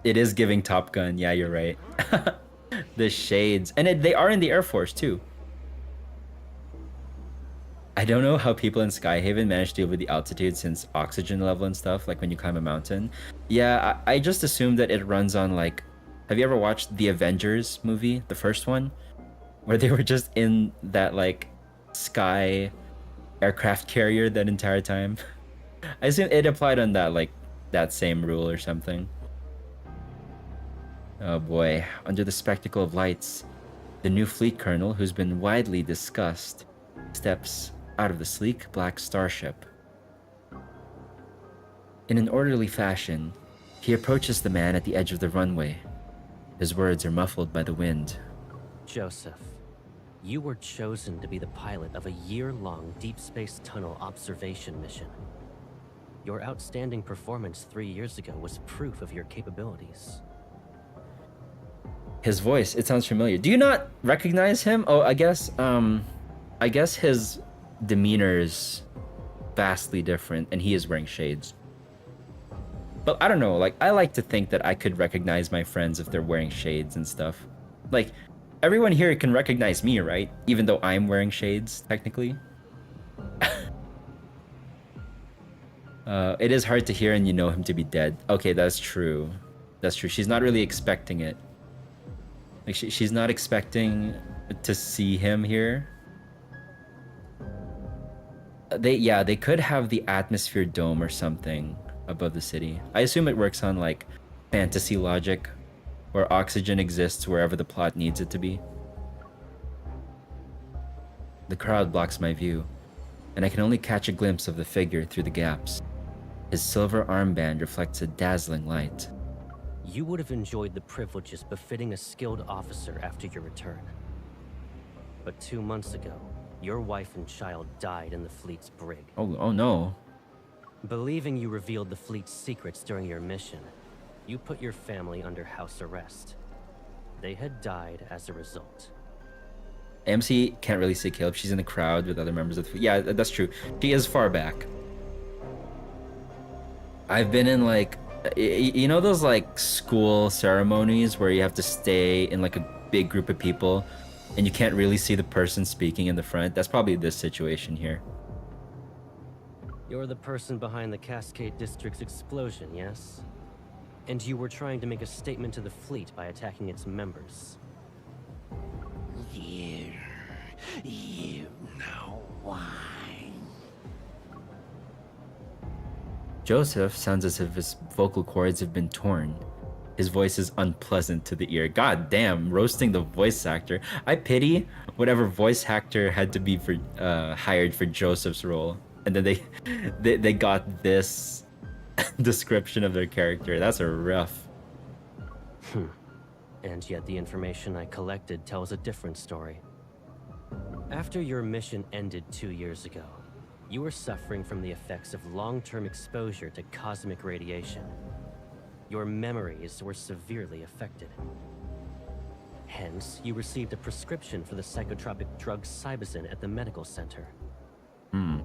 It is giving Top Gun. Yeah, you're right. The shades. And they are in the Air Force too. I don't know how people in Skyhaven manage to deal with the altitude since oxygen level and stuff, like when you climb a mountain. Yeah, I just assumed that it runs on like... Have you ever watched the Avengers movie, the first one? Where they were just in that like sky aircraft carrier that entire time. I assume it applied on that, like that same rule or something. Oh boy, under the spectacle of lights, the new fleet colonel, who's been widely discussed, steps out of the sleek black starship. In an orderly fashion, he approaches the man at the edge of the runway. His words are muffled by the wind. Joseph, you were chosen to be the pilot of a year-long deep space tunnel observation mission. Your outstanding performance 3 years ago was proof of your capabilities. His voice, it sounds familiar. Do you not recognize him? Oh, I guess his demeanor is vastly different and he is wearing shades. But I don't know, like I like to think that I could recognize my friends if they're wearing shades and stuff. Like everyone here can recognize me, right? Even though I'm wearing shades, technically. It is hard to hear and you know him to be dead. Okay, that's true. That's true. She's not really expecting it. Like she's not expecting to see him here. They could have the atmosphere dome or something above the city. I assume it works on like fantasy logic, where oxygen exists wherever the plot needs it to be. The crowd blocks my view, and I can only catch a glimpse of the figure through the gaps. His silver armband reflects a dazzling light. You would have enjoyed the privileges befitting a skilled officer after your return. But 2 months ago, your wife and child died in the fleet's brig. Oh no. Believing you revealed the fleet's secrets during your mission, you put your family under house arrest. They had died as a result. MC can't really see Caleb. She's in the crowd with other members of the fleet. Yeah, that's true. She is far back. I've been in like, you know those like school ceremonies where you have to stay in like a big group of people and you can't really see the person speaking in the front? That's probably this situation here. You're the person behind the Cascade District's explosion, yes? And you were trying to make a statement to the fleet by attacking its members. You know why. Joseph sounds as if his vocal cords have been torn. His voice is unpleasant to the ear. God damn, roasting the voice actor. I pity whatever voice actor had to be hired for Joseph's role. And then they got this description of their character. That's a rough. And yet the information I collected tells a different story. After your mission ended 2 years ago, you were suffering from the effects of long-term exposure to cosmic radiation. Your memories were severely affected. Hence, you received a prescription for the psychotropic drug Cybazin at the medical center.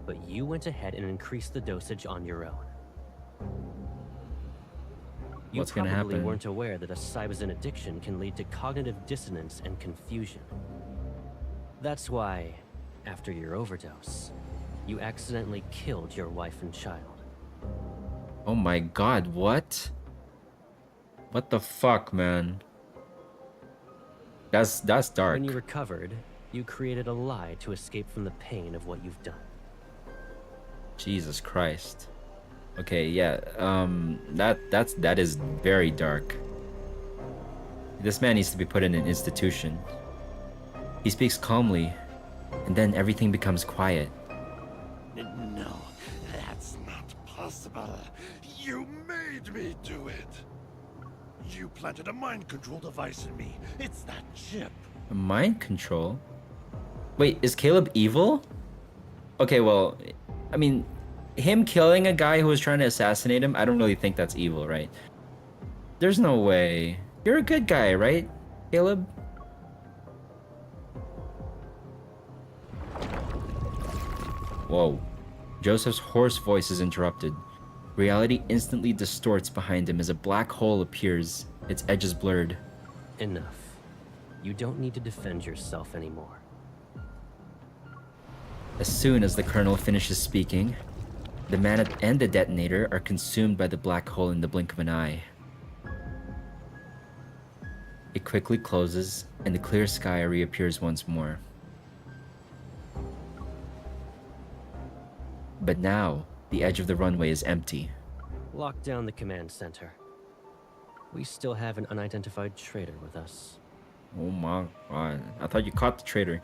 But you went ahead and increased the dosage on your own. You What's gonna probably happen? weren't aware that a Cybazin addiction can lead to cognitive dissonance and confusion. That's why, after your overdose, you accidentally killed your wife and child. Oh my god, what? What the fuck, man? That's dark. When you recovered, you created a lie to escape from the pain of what you've done. Jesus Christ. Okay, yeah. That is very dark. This man needs to be put in an institution. He speaks calmly, and then everything becomes quiet. No, that's not possible. You made me do it. You planted a mind control device in me. It's that chip. Mind control? Wait, is Caleb evil? Okay, well, I mean, him killing a guy who was trying to assassinate him, I don't really think that's evil, right? There's no way. You're a good guy, right, Caleb? Whoa. Joseph's hoarse voice is interrupted. Reality instantly distorts behind him as a black hole appears, its edges blurred. Enough. You don't need to defend yourself anymore. As soon as the colonel finishes speaking, the man and the detonator are consumed by the black hole in the blink of an eye. It quickly closes, and the clear sky reappears once more. But now, the edge of the runway is empty. Lock down the command center. We still have an unidentified traitor with us. Oh my god, I thought you caught the traitor.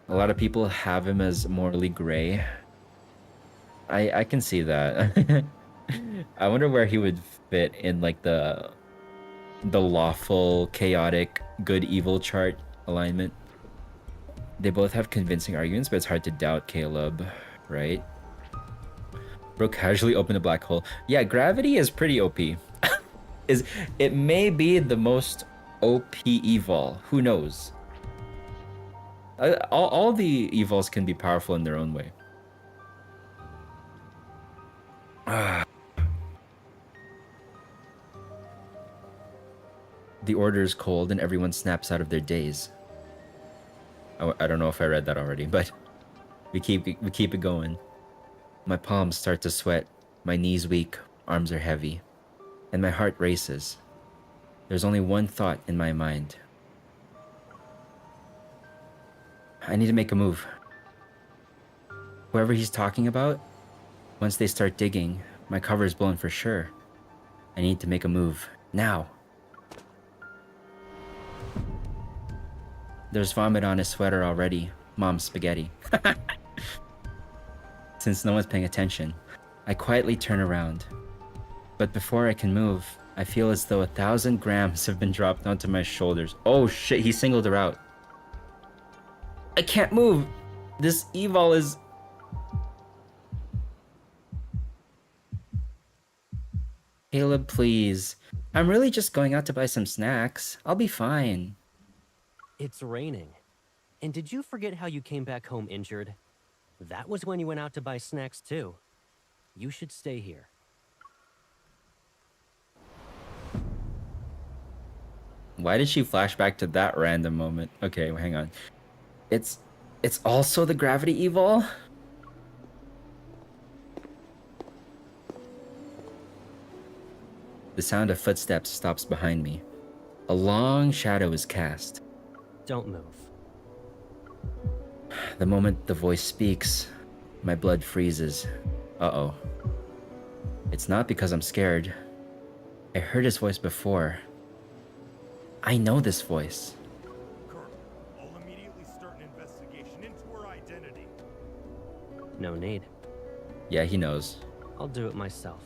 A lot of people have him as morally gray. I can see that. I wonder where he would fit in like the lawful, chaotic, good, evil chart alignment. They both have convincing arguments, but it's hard to doubt Caleb, right? Bro casually opened a black hole. Yeah, gravity is pretty OP. It may be the most OP evol. Who knows? All the evils can be powerful in their own way. The order is cold and everyone snaps out of their daze. I don't know if I read that already, but we keep it going. My palms start to sweat, my knees weak, arms are heavy, and my heart races. There's only one thought in my mind. I need to make a move. Whoever he's talking about, once they start digging, my cover is blown for sure. I need to make a move, now. There's vomit on his sweater already. Mom's spaghetti. Since no one's paying attention, I quietly turn around. But before I can move, I feel as though 1,000 grams have been dropped onto my shoulders. Oh shit, he singled her out. I can't move. This evil is... Caleb, please. I'm really just going out to buy some snacks. I'll be fine. It's raining. And did you forget how you came back home injured? That was when you went out to buy snacks too. You should stay here. Why did she flash back to that random moment? Okay, hang on. It's also the gravity evil? The sound of footsteps stops behind me. A long shadow is cast. Don't move. The moment the voice speaks, my blood freezes. Uh-oh. It's not because I'm scared. I heard his voice before. I know this voice. Colonel, I'll immediately start an investigation into her identity. No need. Yeah, he knows. I'll do it myself.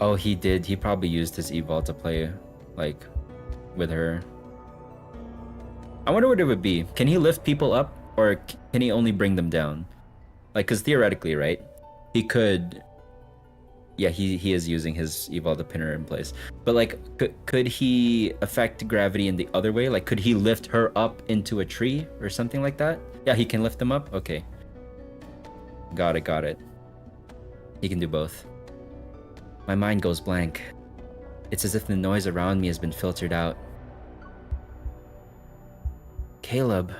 Oh, he did. He probably used his evil to play, like, with her. I wonder what it would be. Can he lift people up, or can he only bring them down? Like, because theoretically, right? He could Yeah, he is using his Evolve the Pinner in place. But like, could he affect gravity in the other way? Like, could he lift her up into a tree or something like that? Yeah, he can lift them up? Okay. Got it. He can do both. My mind goes blank. It's as if the noise around me has been filtered out. Caleb.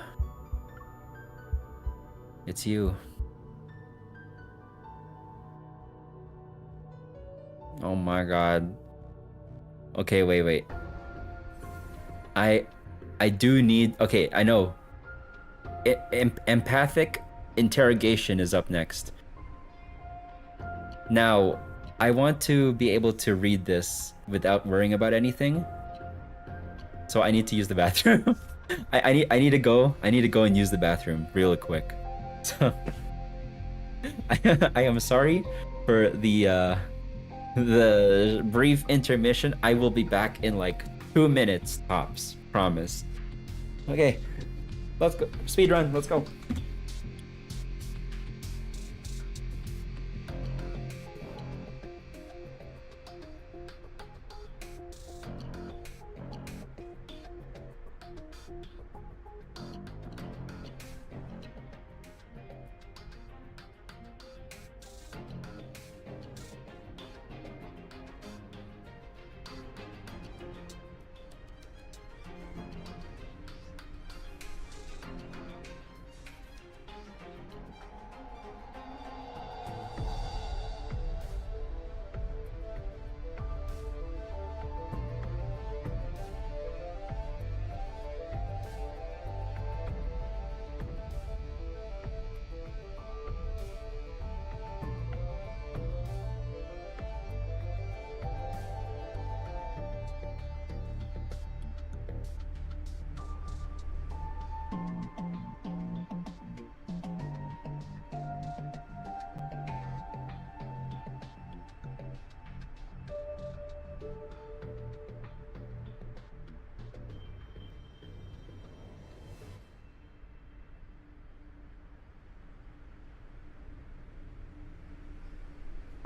It's you. Oh my god. Okay, wait. I do need... Okay, I know. Empathic interrogation is up next. Now, I want to be able to read this without worrying about anything. So I need to use the bathroom. I need to go. I need to go and use the bathroom real quick. So I am sorry for the brief intermission. I will be back in like 2 minutes tops. Promise. Okay, let's go. Speed run. Let's go.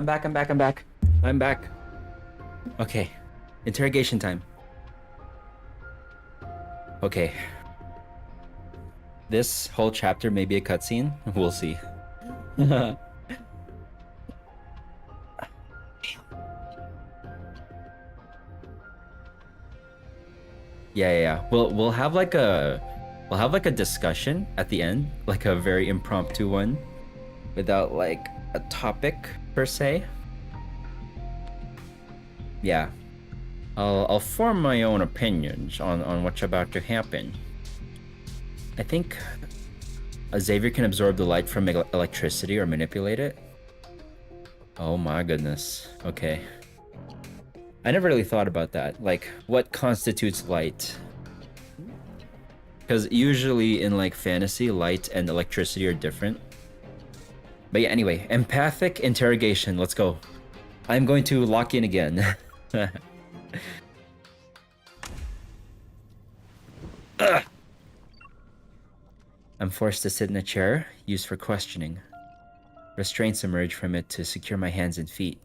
I'm back. Okay. Interrogation time. Okay. This whole chapter may be a cutscene. We'll see. Yeah. We'll have like a discussion at the end, like a very impromptu one, without like a topic per se. Yeah. I'll form my own opinions on what's about to happen. I think Xavier can absorb the light from electricity or manipulate it. Oh my goodness. Okay. I never really thought about that. Like, what constitutes light? Because usually in like fantasy, light and electricity are different. But yeah, anyway, empathic interrogation. Let's go. I'm going to lock in again. I'm forced to sit in a chair, used for questioning. Restraints emerge from it to secure my hands and feet.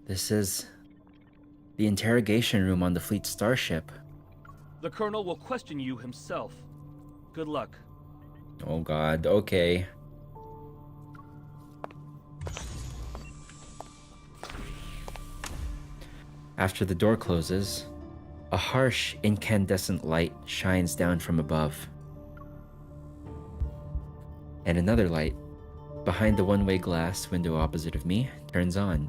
This is the interrogation room on the fleet starship. The Colonel will question you himself. Good luck. Oh god, okay. After the door closes, a harsh, incandescent light shines down from above. And another light, behind the one-way glass window opposite of me, turns on.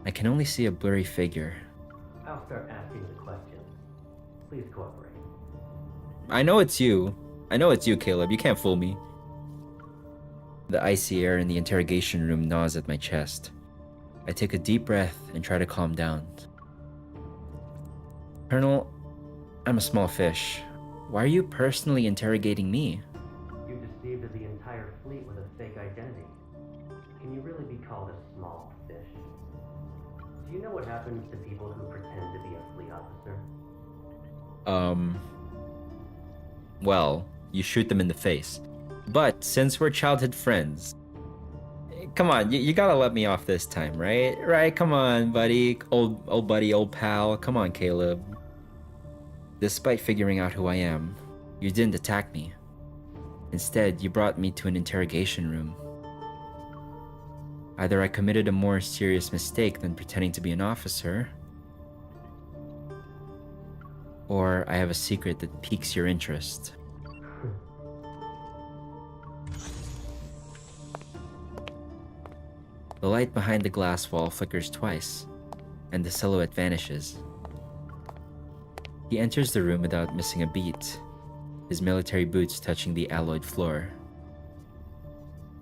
I can only see a blurry figure. I'll start asking the questions. Please cooperate. I know it's you. I know it's you, Caleb. You can't fool me. The icy air in the interrogation room gnaws at my chest. I take a deep breath and try to calm down. Colonel, I'm a small fish. Why are you personally interrogating me? You deceived the entire fleet with a fake identity. Can you really be called a small fish? Do you know what happens to people who pretend to be a fleet officer? Well, you shoot them in the face. But since we're childhood friends, come on, you gotta let me off this time, right? Right? Come on, buddy, old buddy, old pal. Come on, Caleb. Despite figuring out who I am, you didn't attack me. Instead, you brought me to an interrogation room. Either I committed a more serious mistake than pretending to be an officer, or I have a secret that piques your interest. The light behind the glass wall flickers twice, and the silhouette vanishes. He enters the room without missing a beat, his military boots touching the alloyed floor.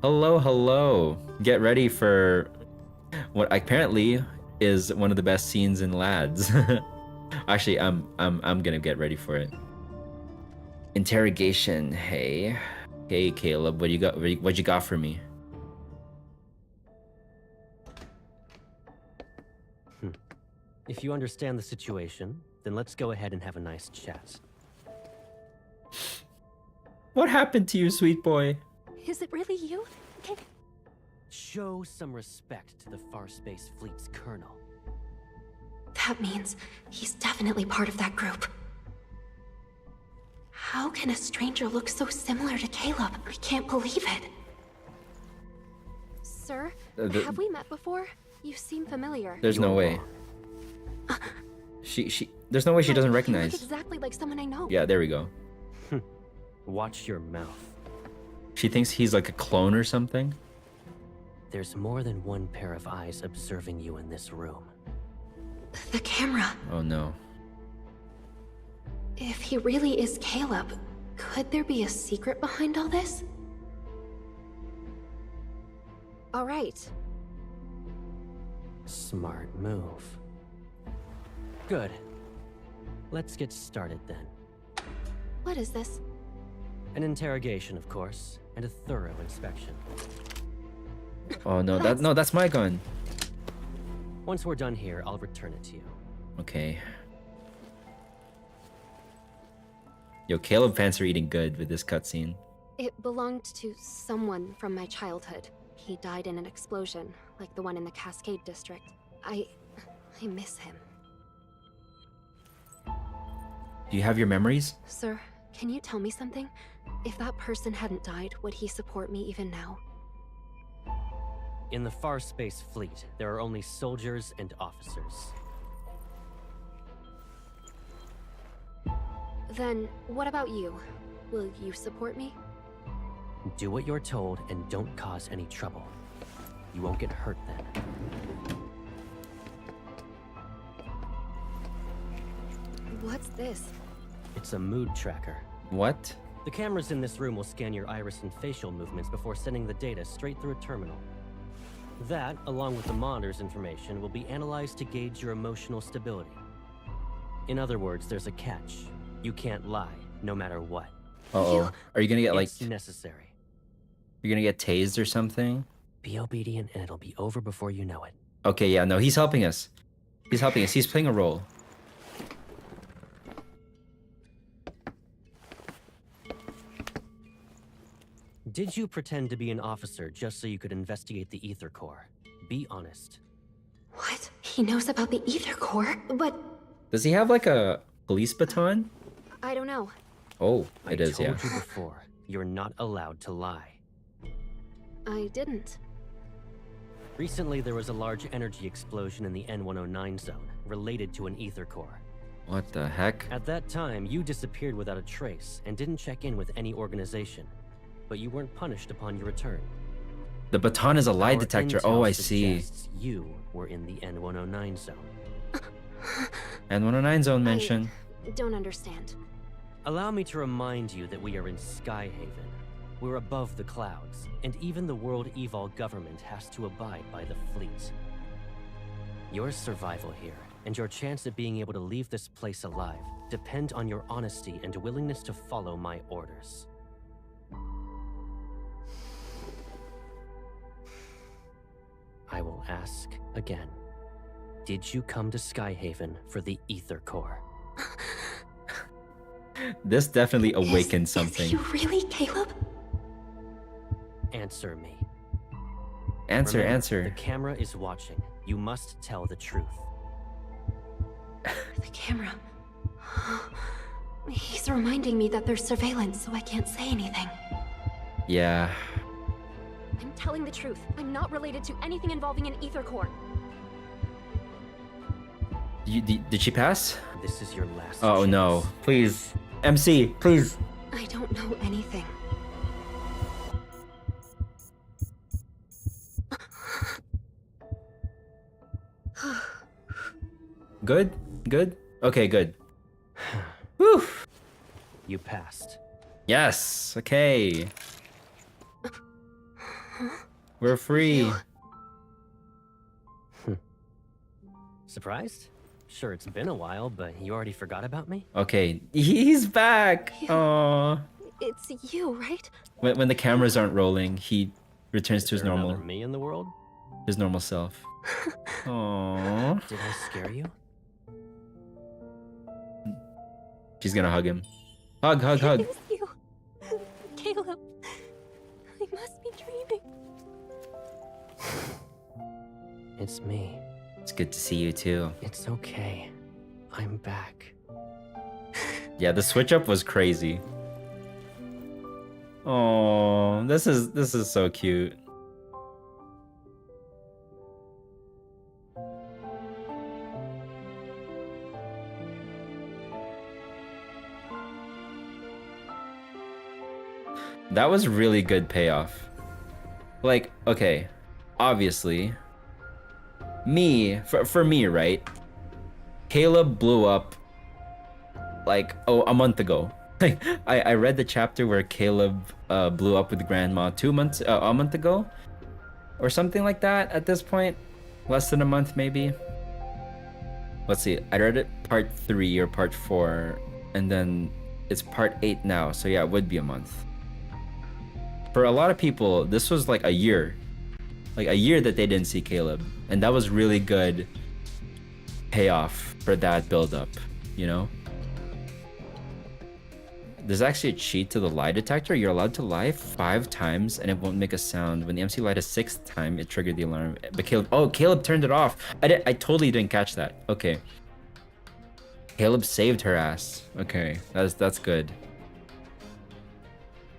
Hello, hello. Get ready for what apparently is one of the best scenes in Lads. Actually, I'm gonna get ready for it. Interrogation. Hey, Caleb. What you got? What you got for me? If you understand the situation, then let's go ahead and have a nice chat. What happened to you, sweet boy? Is it really you? Show some respect to the Far Space Fleet's colonel. That means he's definitely part of that group. How can a stranger look so similar to Caleb? I can't believe it. Sir, have we met before? You seem familiar. There's no way. There's no way she doesn't You look recognize. exactly like someone I know. Yeah, there we go. Watch your mouth. She thinks he's like a clone or something. There's more than one pair of eyes observing you in this room. The camera. Oh no. If he really is Caleb, could there be a secret behind all this? All right. Smart move. Good. Let's get started then. What is this? An interrogation, of course, and a thorough inspection. Oh no, that's my gun. Once we're done here, I'll return it to you. Okay. Yo, Caleb fans are eating good with this cutscene. It belonged to someone from my childhood. He died in an explosion, like the one in the Cascade District. I miss him. Do you have your memories? Sir, can you tell me something? If that person hadn't died, would he support me even now? In the Far Space Fleet, there are only soldiers and officers. Then, what about you? Will you support me? Do what you're told and don't cause any trouble. You won't get hurt then. What's this? It's a mood tracker. What? The cameras in this room will scan your iris and facial movements before sending the data straight through a terminal. That, along with the monitor's information, will be analyzed to gauge your emotional stability. In other words, there's a catch. You can't lie, no matter what. Uh-oh. Are you gonna get like... It's necessary. You're gonna get tased or something? Be obedient and it'll be over before you know it. Okay, yeah, no, he's helping us. He's helping us. He's playing a role. Did you pretend to be an officer just so you could investigate the Ether Core? Be honest. What? He knows about the Ether Core? But... Does he have like a police baton? I don't know. Oh, it is, yeah. I told you before, you're not allowed to lie. I didn't. Recently, there was a large energy explosion in the N109 zone, related to an Ether Core. What the heck? At that time, you disappeared without a trace and didn't check in with any organization. But you weren't punished upon your return. The baton is a lie Our detector. intel Oh, I see. suggests you were in the N109 zone. N109 zone mention. Don't understand. Allow me to remind you that we are in Skyhaven. We're above the clouds, and even the World Evol government has to abide by the fleet. Your survival here, and your chance at being able to leave this place alive, depend on your honesty and willingness to follow my orders. I will ask again. Did you come to Skyhaven for the Ether Core? This definitely awakened something. Is he really Caleb? Answer me. Answer, Remember, answer. The camera is watching. You must tell the truth. The camera. He's reminding me that there's surveillance, so I can't say anything. Yeah. I'm telling the truth. I'm not related to anything involving an ether core. Did she pass? This is your last Oh chance. no. Please. MC, please. I don't know anything. Good? Good? Okay, good. Whew. You passed. Yes. Okay. We're free. Surprised? Sure, it's been a while, but you already forgot about me? Okay. He's back. Aww. It's you, right? When the cameras aren't rolling, he returns to his Is there normal another me in the world? self. Aww. Did I scare you? She's gonna hug him. Hug, hug, hug. It's you. Caleb. I must be dreaming. It's me. It's good to see you too. It's okay. I'm back. Yeah, the switch up was crazy. Oh, this is so cute. That was really good payoff. Like, okay, obviously, for me, right? Caleb blew up like a month ago. I read the chapter where Caleb blew up with Grandma a month ago, or something like that. At this point, less than a month maybe. Let's see. I read it part 3 or part 4, and then it's part 8 now. So yeah, it would be a month. For a lot of people, this was like a year that they didn't see Caleb, and that was really good payoff for that build-up, you know? There's actually a cheat to the lie detector. You're allowed to lie 5 times and it won't make a sound. When the MC lied a 6th time, it triggered the alarm. But Caleb turned it off. I totally didn't catch that. Okay. Caleb saved her ass. Okay, that's good.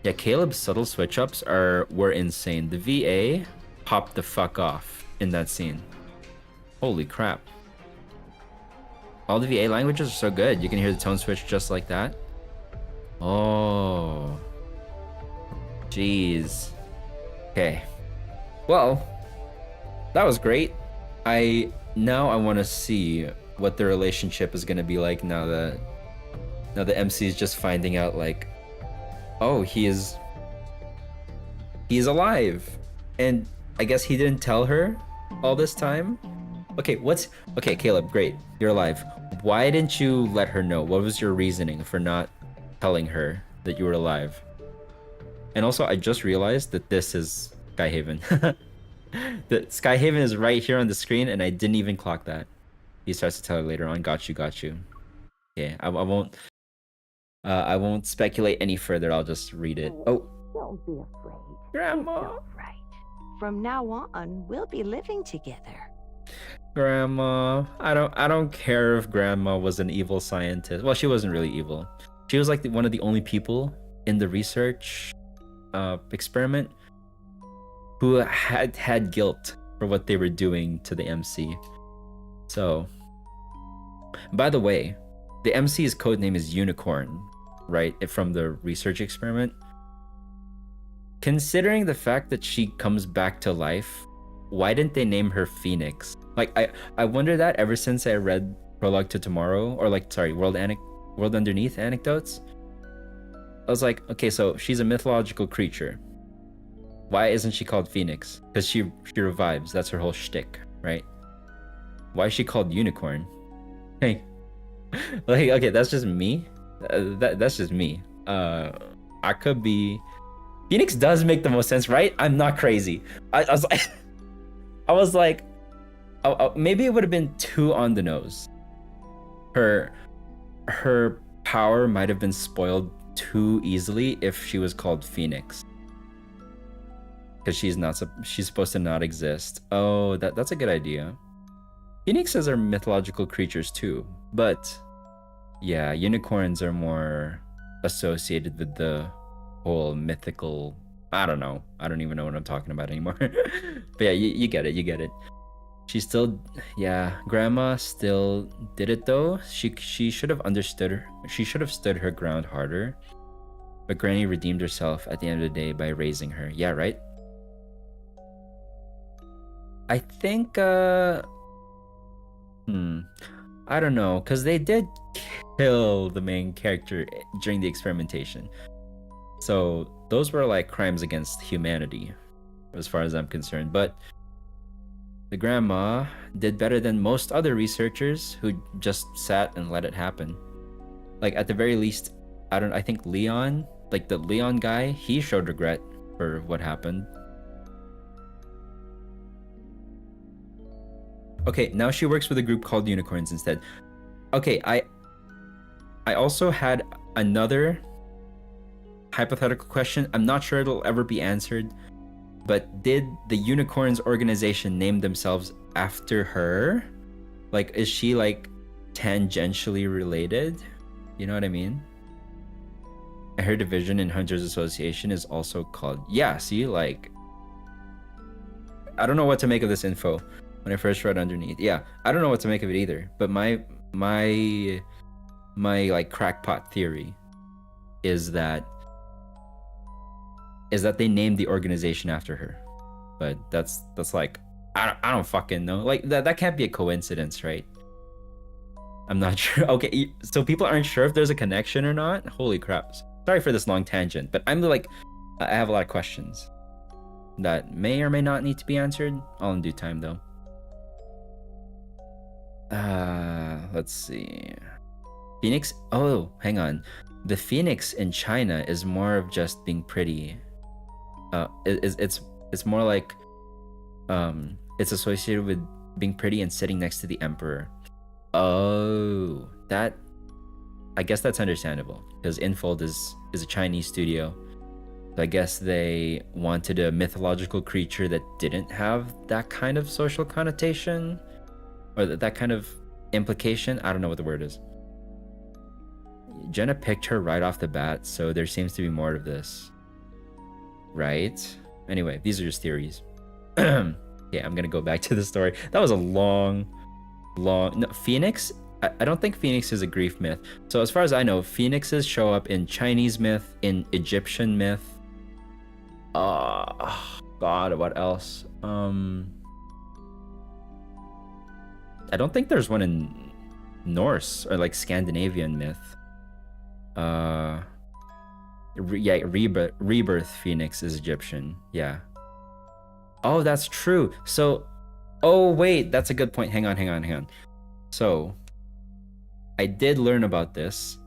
Yeah, Caleb's subtle switch ups were insane. The VA popped the fuck off in that scene. Holy crap. All the VA languages are so good. You can hear the tone switch just like that. Oh. Jeez. Okay. Well, that was great. Now I want to see what the relationship is going to be like now the MC is just finding out like, oh, he is alive. And I guess he didn't tell her all this time. Okay, Caleb, great. You're alive. Why didn't you let her know? What was your reasoning for not telling her that you were alive? And also, I just realized that this is Skyhaven. That Skyhaven is right here on the screen, and I didn't even clock that. He starts to tell her later on, got you. Yeah, I won't speculate any further. I'll just read it. Oh. Don't be afraid. Grandma. It's all right. From now on, we'll be living together. Grandma. I don't care if Grandma was an evil scientist. Well, she wasn't really evil. She was like one of the only people in the research experiment who had guilt for what they were doing to the MC. So, by the way, the MC's codename is Unicorn, right? From the research experiment. Considering the fact that she comes back to life, why didn't they name her Phoenix? Like, I wonder that ever since I read Prologue to Tomorrow, or World Underneath Anecdotes. I was like, okay, so she's a mythological creature. Why isn't she called Phoenix? Because she revives. That's her whole shtick, right? Why is she called Unicorn? Hey, like, okay, that's just me. That's just me. I could be. Phoenix does make the most sense, right? I'm not crazy. I was like, maybe it would have been too on the nose. Her power might have been spoiled too easily if she was called Phoenix. Because she's supposed to not exist. Oh, that's a good idea. Phoenixes are mythological creatures too, but yeah, unicorns are more associated with the whole mythical. I don't know. I don't even know what I'm talking about anymore. But yeah, you get it. You get it. She still, yeah, Grandma still did it though. She should have understood her. She should have stood her ground harder. But Granny redeemed herself at the end of the day by raising her. Yeah, right? I think, I don't know, because they did kill the main character during the experimentation. So those were like crimes against humanity, as far as I'm concerned. But the grandma did better than most other researchers who just sat and let it happen. Like at the very least, I think Leon, like the Leon guy, he showed regret for what happened. Okay, now she works with a group called Unicorns instead. Okay, I also had another hypothetical question. I'm not sure it'll ever be answered, but did the Unicorns organization name themselves after her? Like, is she like tangentially related? You know what I mean? Her division in Hunters Association is also called, yeah, see, like, I don't know what to make of this info when I first read underneath. Yeah, I don't know what to make of it either, but my like crackpot theory is that they named the organization after her. But that's like, I don't fucking know. Like that can't be a coincidence, right? I'm not sure. Okay, so people aren't sure if there's a connection or not. Holy crap. Sorry for this long tangent, but I have a lot of questions that may or may not need to be answered. All in due time though. Let's see. Phoenix? Oh, hang on. The phoenix in China is more of just being pretty. It's more like it's associated with being pretty and sitting next to the emperor. Oh, I guess that's understandable because Infold is a Chinese studio. So I guess they wanted a mythological creature that didn't have that kind of social connotation or that kind of implication. I don't know what the word is. Jenna picked her right off the bat, so there seems to be more to this. Right? Anyway, these are just theories. Yeah, I'm gonna go back to the story. That was a long... No, Phoenix? I don't think Phoenix is a Greek myth. So as far as I know, phoenixes show up in Chinese myth, in Egyptian myth. God, what else? I don't think there's one in Norse or like Scandinavian myth. Yeah, rebirth phoenix is Egyptian. Yeah. Oh, that's true. So, oh wait, that's a good point. Hang on. So, I did learn about this.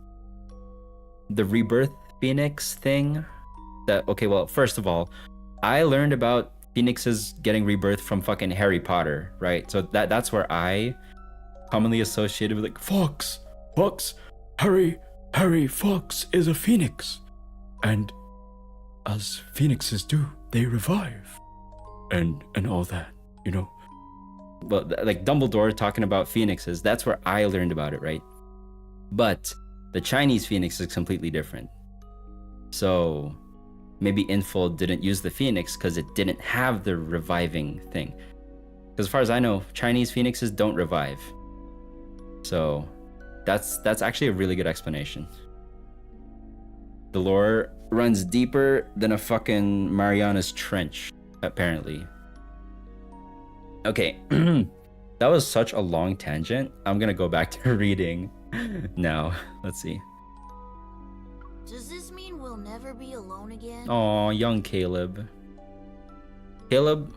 The rebirth phoenix thing. Okay, well, first of all, I learned about phoenixes getting rebirth from fucking Harry Potter, right? So that's where I commonly associated with like Fox, Harry Fox is a phoenix, and as phoenixes do, they revive, and all that, you know. Well, like Dumbledore talking about phoenixes, that's where I learned about it, right? But the Chinese phoenix is completely different. So maybe Infold didn't use the phoenix because it didn't have the reviving thing. Because as far as I know, Chinese phoenixes don't revive. So that's actually a really good explanation. The lore runs deeper than a fucking Mariana's Trench, apparently. Okay, that was such a long tangent. I'm gonna go back to reading now. Let's see. Does this mean we'll never be alone again? Aw, young Caleb. Caleb,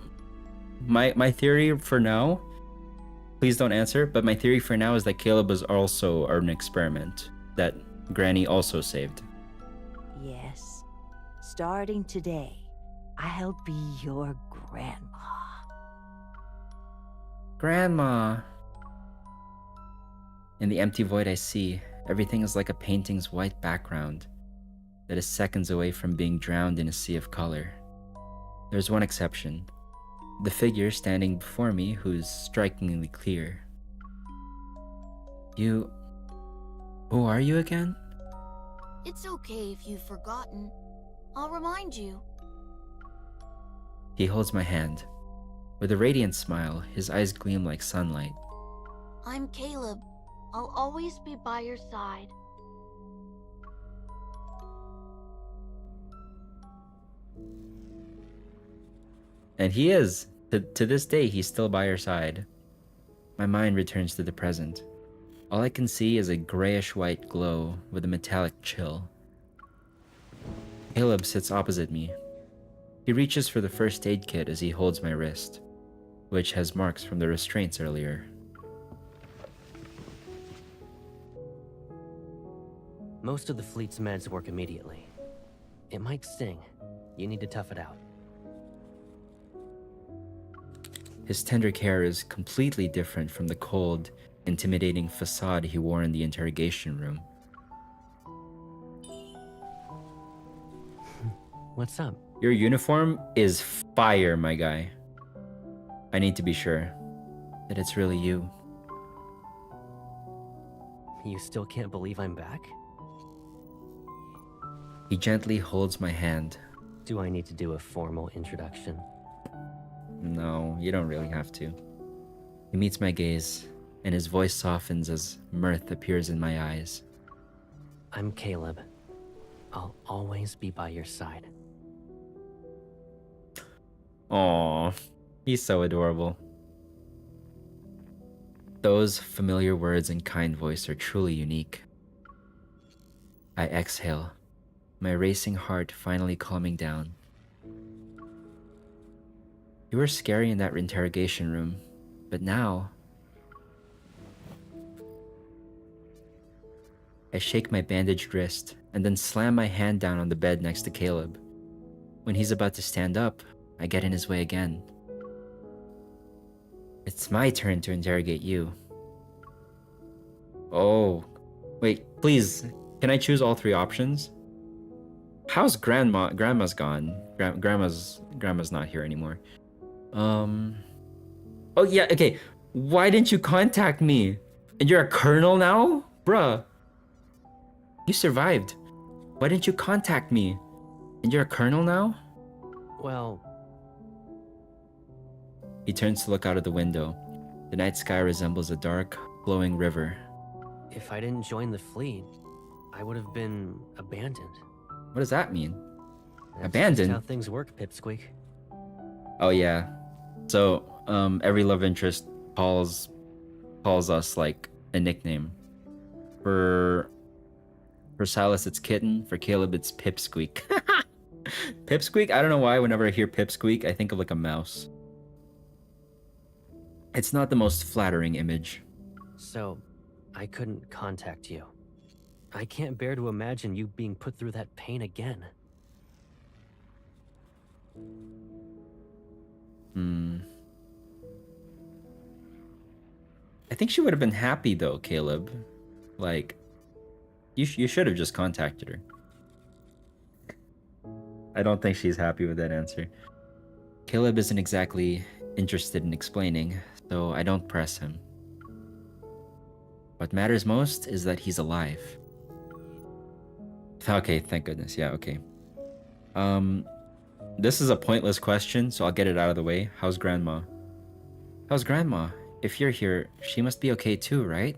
my theory for now, please don't answer, but my theory for now is that Caleb was also an experiment that Granny also saved. Yes. Starting today, I'll be your grandma. Grandma. In the empty void I see, everything is like a painting's white background that is seconds away from being drowned in a sea of color. There's one exception. The figure standing before me who's strikingly clear. You... Who are you again? It's okay if you've forgotten. I'll remind you. He holds my hand. With a radiant smile, his eyes gleam like sunlight. I'm Caleb. I'll always be by your side. And he is. To this day, he's still by your side. My mind returns to the present. All I can see is a grayish-white glow with a metallic chill. Caleb sits opposite me. He reaches for the first aid kit as he holds my wrist, which has marks from the restraints earlier. Most of the fleet's meds work immediately. It might sting. You need to tough it out. His tender care is completely different from the cold, intimidating facade he wore in the interrogation room. What's up? Your uniform is fire, my guy. I need to be sure that it's really you. You still can't believe I'm back? He gently holds my hand. Do I need to do a formal introduction? No, you don't really have to. He meets my gaze, and his voice softens as mirth appears in my eyes. I'm Caleb. I'll always be by your side. Aww, he's so adorable. Those familiar words and kind voice are truly unique. I exhale, my racing heart finally calming down. You were scary in that interrogation room, but now... I shake my bandaged wrist and then slam my hand down on the bed next to Caleb. When he's about to stand up, I get in his way again. It's my turn to interrogate you. Oh, wait, please, can I choose all three options? How's Grandma? Grandma's gone. Grandma's not here anymore. Oh yeah, okay. Why didn't you contact me? And you're a colonel now? Bruh. You survived. Why didn't you contact me? And you're a colonel now? Well... He turns to look out of the window. The night sky resembles a dark, flowing river. If I didn't join the fleet, I would have been abandoned. What does that mean? That's Abandoned? just how things work, Pipsqueak. Oh yeah. So, every love interest calls us like a nickname. For Silas, it's Kitten. For Caleb, it's Pipsqueak. Pipsqueak? I don't know why whenever I hear Pipsqueak, I think of like a mouse. It's not the most flattering image. So, I couldn't contact you. I can't bear to imagine you being put through that pain again. I think she would have been happy though, Caleb. Like, you should have just contacted her. I don't think she's happy with that answer. Caleb isn't exactly interested in explaining, so I don't press him. What matters most is that he's alive. Okay, thank goodness. Yeah, okay. This is a pointless question, so I'll get it out of the way. How's Grandma? How's Grandma? If you're here, she must be okay too, right?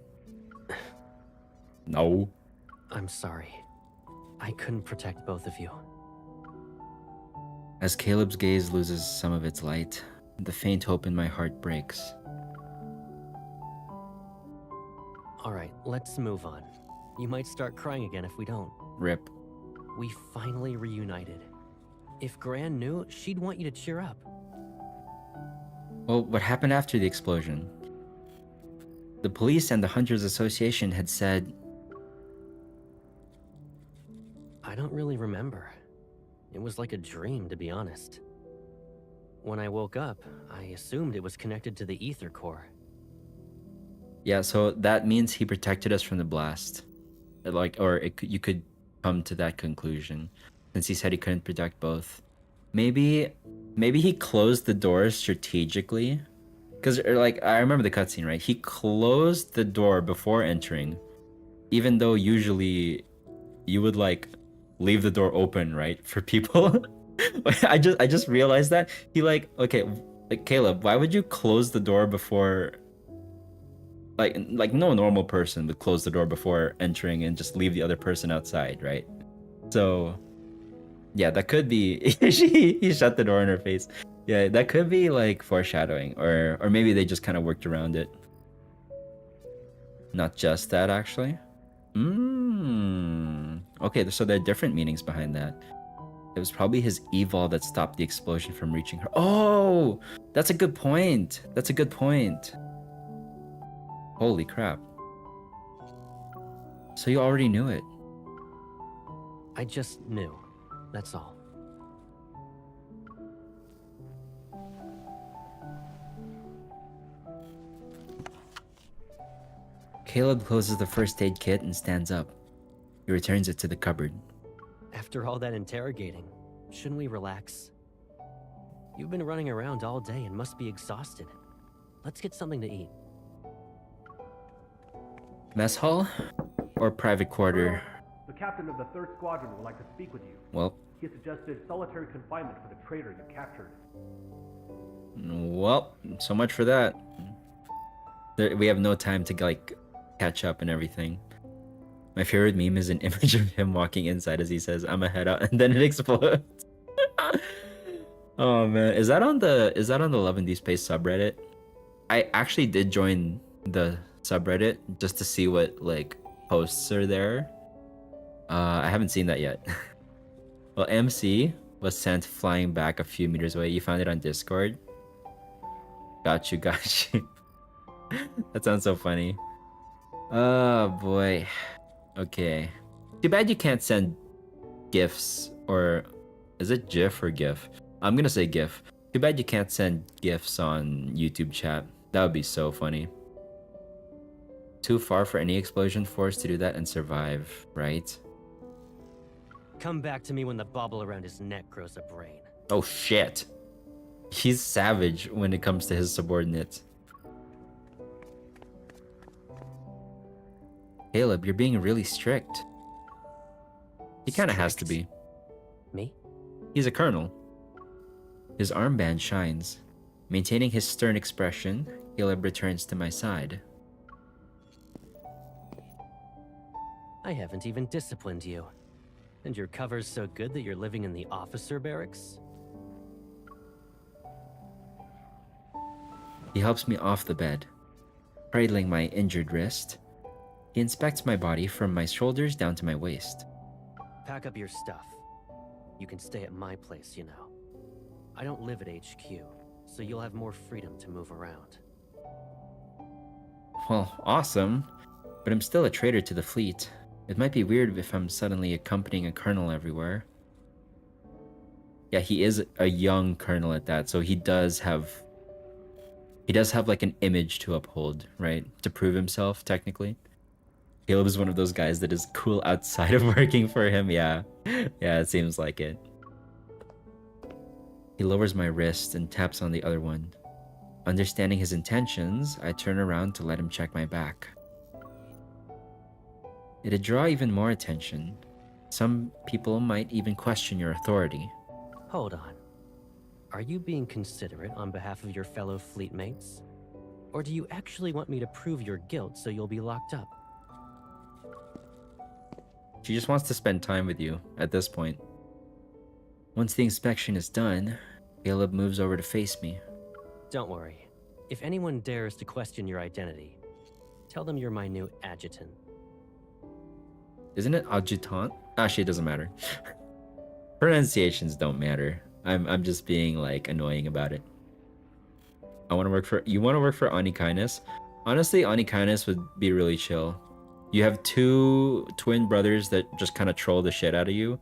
No. I'm sorry. I couldn't protect both of you. As Caleb's gaze loses some of its light, the faint hope in my heart breaks. Alright, let's move on. You might start crying again if we don't. Rip. We finally reunited. If Gran knew, she'd want you to cheer up. Well, what happened after the explosion? The police and the Hunters Association had said... I don't really remember. It was like a dream, to be honest. When I woke up, I assumed it was connected to the ether core. Yeah, so that means he protected us from the blast. like, or you could come to that conclusion, since he said he couldn't protect both. Maybe he closed the door strategically, because like I remember the cutscene, right? He closed the door before entering, even though usually you would like leave the door open, right, for people. I just realized that he like, okay, like Caleb, why would you close the door before? Like no normal person would close the door before entering and just leave the other person outside, right? So yeah, that could be he shut the door in her face. Yeah, that could be like foreshadowing, or maybe they just kind of worked around it. Not just that, actually. Okay, so there are different meanings behind that. It was probably his evil that stopped the explosion from reaching her. Oh, that's a good point. That's a good point. Holy crap. So you already knew it. I just knew. That's all. Caleb closes the first aid kit and stands up. He returns it to the cupboard. After all that interrogating, shouldn't we relax? You've been running around all day and must be exhausted. Let's get something to eat. Mess hall or private quarter? The captain of the 3rd Squadron would like to speak with you. Well, He suggested solitary confinement for the traitor you captured. well, so much for that. We have no time to like catch up and everything. My favorite meme is an image of him walking inside as he says, "I'm a head out," and then it explodes. Oh man, is that on the Love and Deepspace subreddit? I actually did join the subreddit just to see what like posts are there. I haven't seen that yet. Well, MC was sent flying back a few meters away. You found it on Discord? Got you. That sounds so funny. Oh boy. Okay. Too bad you can't send GIFs, or is it GIF or GIF? I'm gonna say GIF. Too bad you can't send GIFs on YouTube chat. That would be so funny. Too far for any explosion force to do that and survive, right? Come back to me when the bubble around his neck grows a brain. Oh shit. He's savage when it comes to his subordinates. Caleb, you're being really strict. He kind of has to be. Me? He's a colonel. His armband shines. Maintaining his stern expression, Caleb returns to my side. I haven't even disciplined you. And your cover's so good that you're living in the officer barracks? He helps me off the bed, cradling my injured wrist. He inspects my body from my shoulders down to my waist. Pack up your stuff. You can stay at my place, you know. I don't live at HQ, so you'll have more freedom to move around. Well, awesome. But I'm still a traitor to the fleet. It might be weird if I'm suddenly accompanying a colonel everywhere. Yeah, he is a young colonel at that, so he does have like an image to uphold, right? To prove himself, technically. Caleb is one of those guys that is cool outside of working for him, yeah. Yeah, it seems like it. He lowers my wrist and taps on the other one. Understanding his intentions, I turn around to let him check my back. It'd draw even more attention. Some people might even question your authority. Hold on. Are you being considerate on behalf of your fellow fleet mates? Or do you actually want me to prove your guilt so you'll be locked up? She just wants to spend time with you at this point. Once the inspection is done, Caleb moves over to face me. Don't worry. If anyone dares to question your identity, tell them you're my new adjutant. Isn't it adjutant? Actually, it doesn't matter. Pronunciations don't matter. I'm just being like annoying about it. You want to work for Anikainis? Honestly, Anikainis would be really chill. You have two twin brothers that just kind of troll the shit out of you.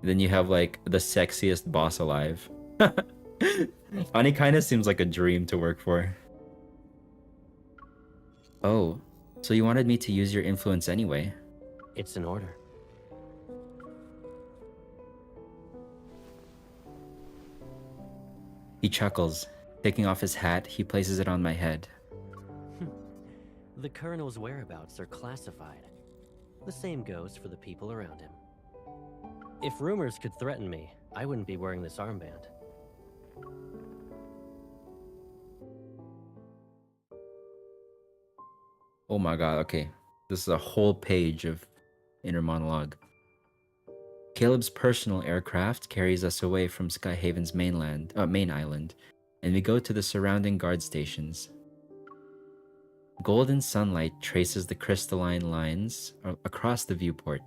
Then you have like the sexiest boss alive. Anikainis seems like a dream to work for. Oh, so you wanted me to use your influence anyway? It's in order. He chuckles. Taking off his hat, he places it on my head. The Colonel's whereabouts are classified. The same goes for the people around him. If rumors could threaten me, I wouldn't be wearing this armband. Oh my god, okay. This is a whole page of inner monologue. Caleb's personal aircraft carries us away from Skyhaven's main island, and we go to the surrounding guard stations. Golden sunlight traces the crystalline lines across the viewport.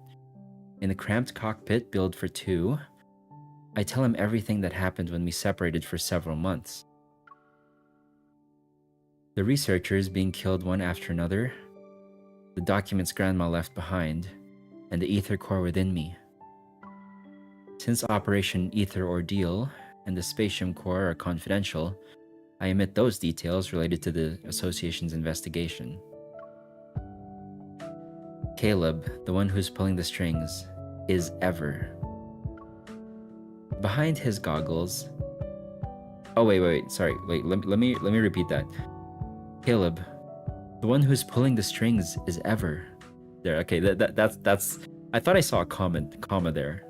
In the cramped cockpit built for two, I tell him everything that happened when we separated for several months. The researchers being killed one after another, the documents Grandma left behind, and the ether core within me. Since Operation Ether Ordeal and the Spatium Core are confidential, I omit those details related to the Association's investigation. Caleb, the one who's pulling the strings, is ever. Behind his goggles... Oh, wait, sorry. Wait, let me repeat that. Caleb, the one who's pulling the strings is ever. There, okay, that's... I thought I saw a comma there.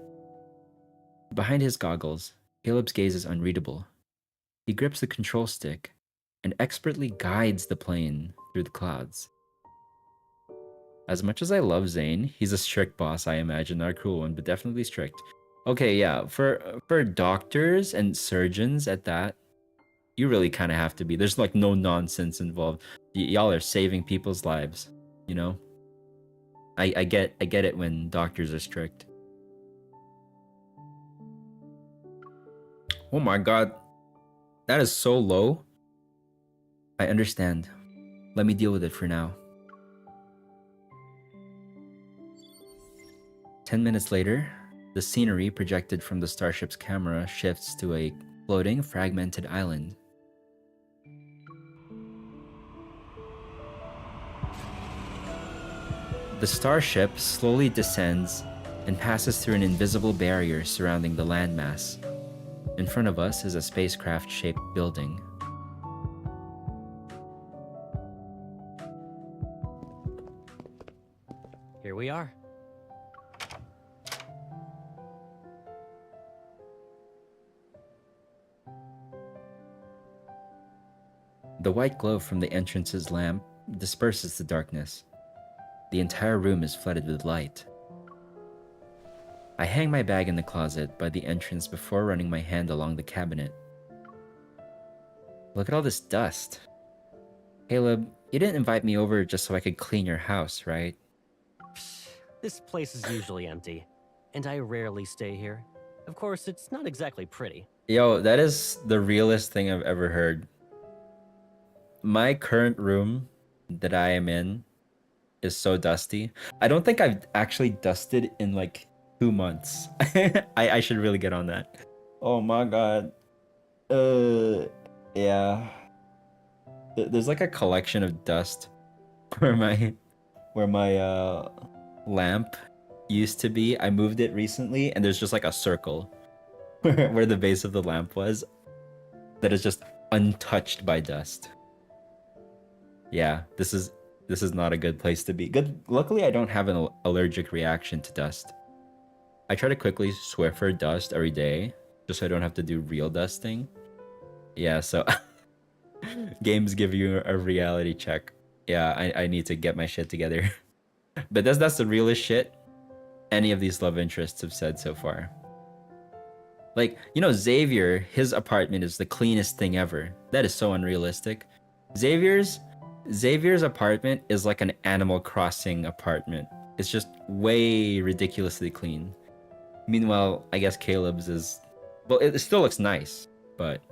Behind his goggles, Caleb's gaze is unreadable. He grips the control stick and expertly guides the plane through the clouds. As much as I love Zane, he's a strict boss, I imagine. Not a cruel one, but definitely strict. Okay, yeah, for doctors and surgeons at that, you really kind of have to be. There's like no nonsense involved. Y'all are saving people's lives, you know? I get it when doctors are strict. Oh my god. That is so low. I understand. Let me deal with it for now. 10 minutes later, the scenery projected from the starship's camera shifts to a floating, fragmented island. The starship slowly descends and passes through an invisible barrier surrounding the landmass. In front of us is a spacecraft-shaped building. Here we are. The white glow from the entrance's lamp disperses the darkness. The entire room is flooded with light. I hang my bag in the closet by the entrance before running my hand along the cabinet. Look at all this dust. Caleb, you didn't invite me over just so I could clean your house, right? This place is usually empty, and I rarely stay here. Of course, it's not exactly pretty. Yo, that is the realest thing I've ever heard. My current room that I am in is so dusty. I don't think I've actually dusted in like 2 months. I should really get on that. Oh my god. Yeah. There's like a collection of dust where my lamp used to be. I moved it recently and there's just like a circle where the base of the lamp was that is just untouched by dust. Yeah, this is not a good place to be. Luckily I don't have an allergic reaction to dust. I try to quickly Swiffer dust every day just so I don't have to do real dusting. Yeah, so games give you a reality check. Yeah, I need to get my shit together. But that's the realest shit any of these love interests have said so far. Like, you know, Xavier, his apartment is the cleanest thing ever. That is so unrealistic. Xavier's apartment is like an Animal Crossing apartment. It's just way ridiculously clean. Meanwhile, I guess Caleb's is... Well, it still looks nice, but...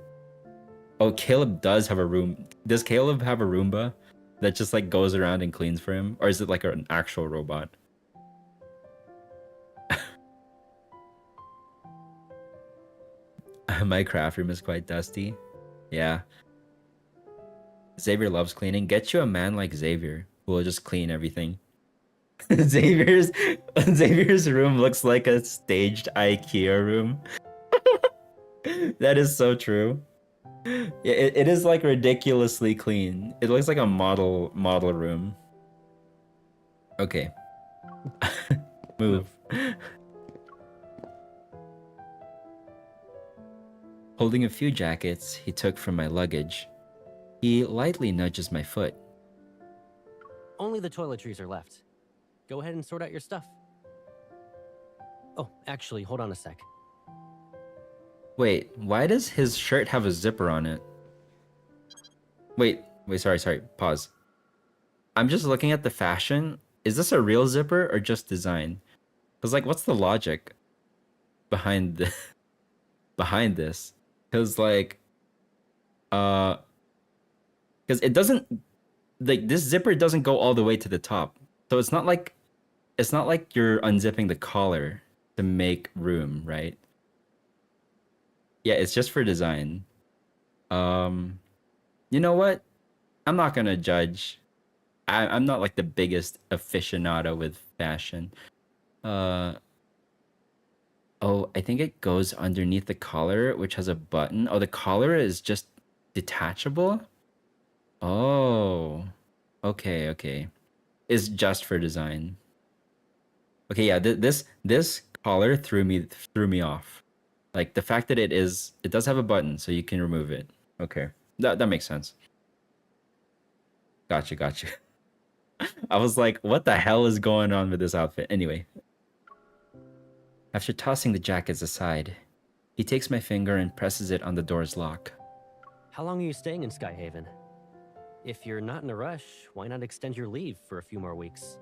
Oh, Caleb does have a room. Does Caleb have a Roomba that just like goes around and cleans for him? Or is it like an actual robot? My craft room is quite dusty. Yeah. Xavier loves cleaning. Get you a man like Xavier who will just clean everything. Xavier's Xavier's room looks like a staged IKEA room. That is so true. It is like ridiculously clean. It looks like a model room. Okay. Move. Holding a few jackets he took from my luggage, he lightly nudges my foot. Only the toiletries are left. Go ahead and sort out your stuff. Oh, actually, hold on a sec. Wait, why does his shirt have a zipper on it? Wait, sorry, pause. I'm just looking at the fashion. Is this a real zipper or just design? Because, like, what's the logic behind this? Because, like, because it doesn't, like, this zipper doesn't go all the way to the top. So it's not like you're unzipping the collar to make room, right? Yeah, it's just for design. You know what? I'm not gonna judge. I'm not like the biggest aficionado with fashion. Oh, I think it goes underneath the collar, which has a button. Oh, the collar is just detachable? Oh. Okay. It's just for design. Okay, yeah, this collar threw me off. Like the fact that it does have a button so you can remove it. Okay. That makes sense. Gotcha. I was like, what the hell is going on with this outfit? Anyway. After tossing the jackets aside, he takes my finger and presses it on the door's lock. How long are you staying in Skyhaven? If you're not in a rush, why not extend your leave for a few more weeks?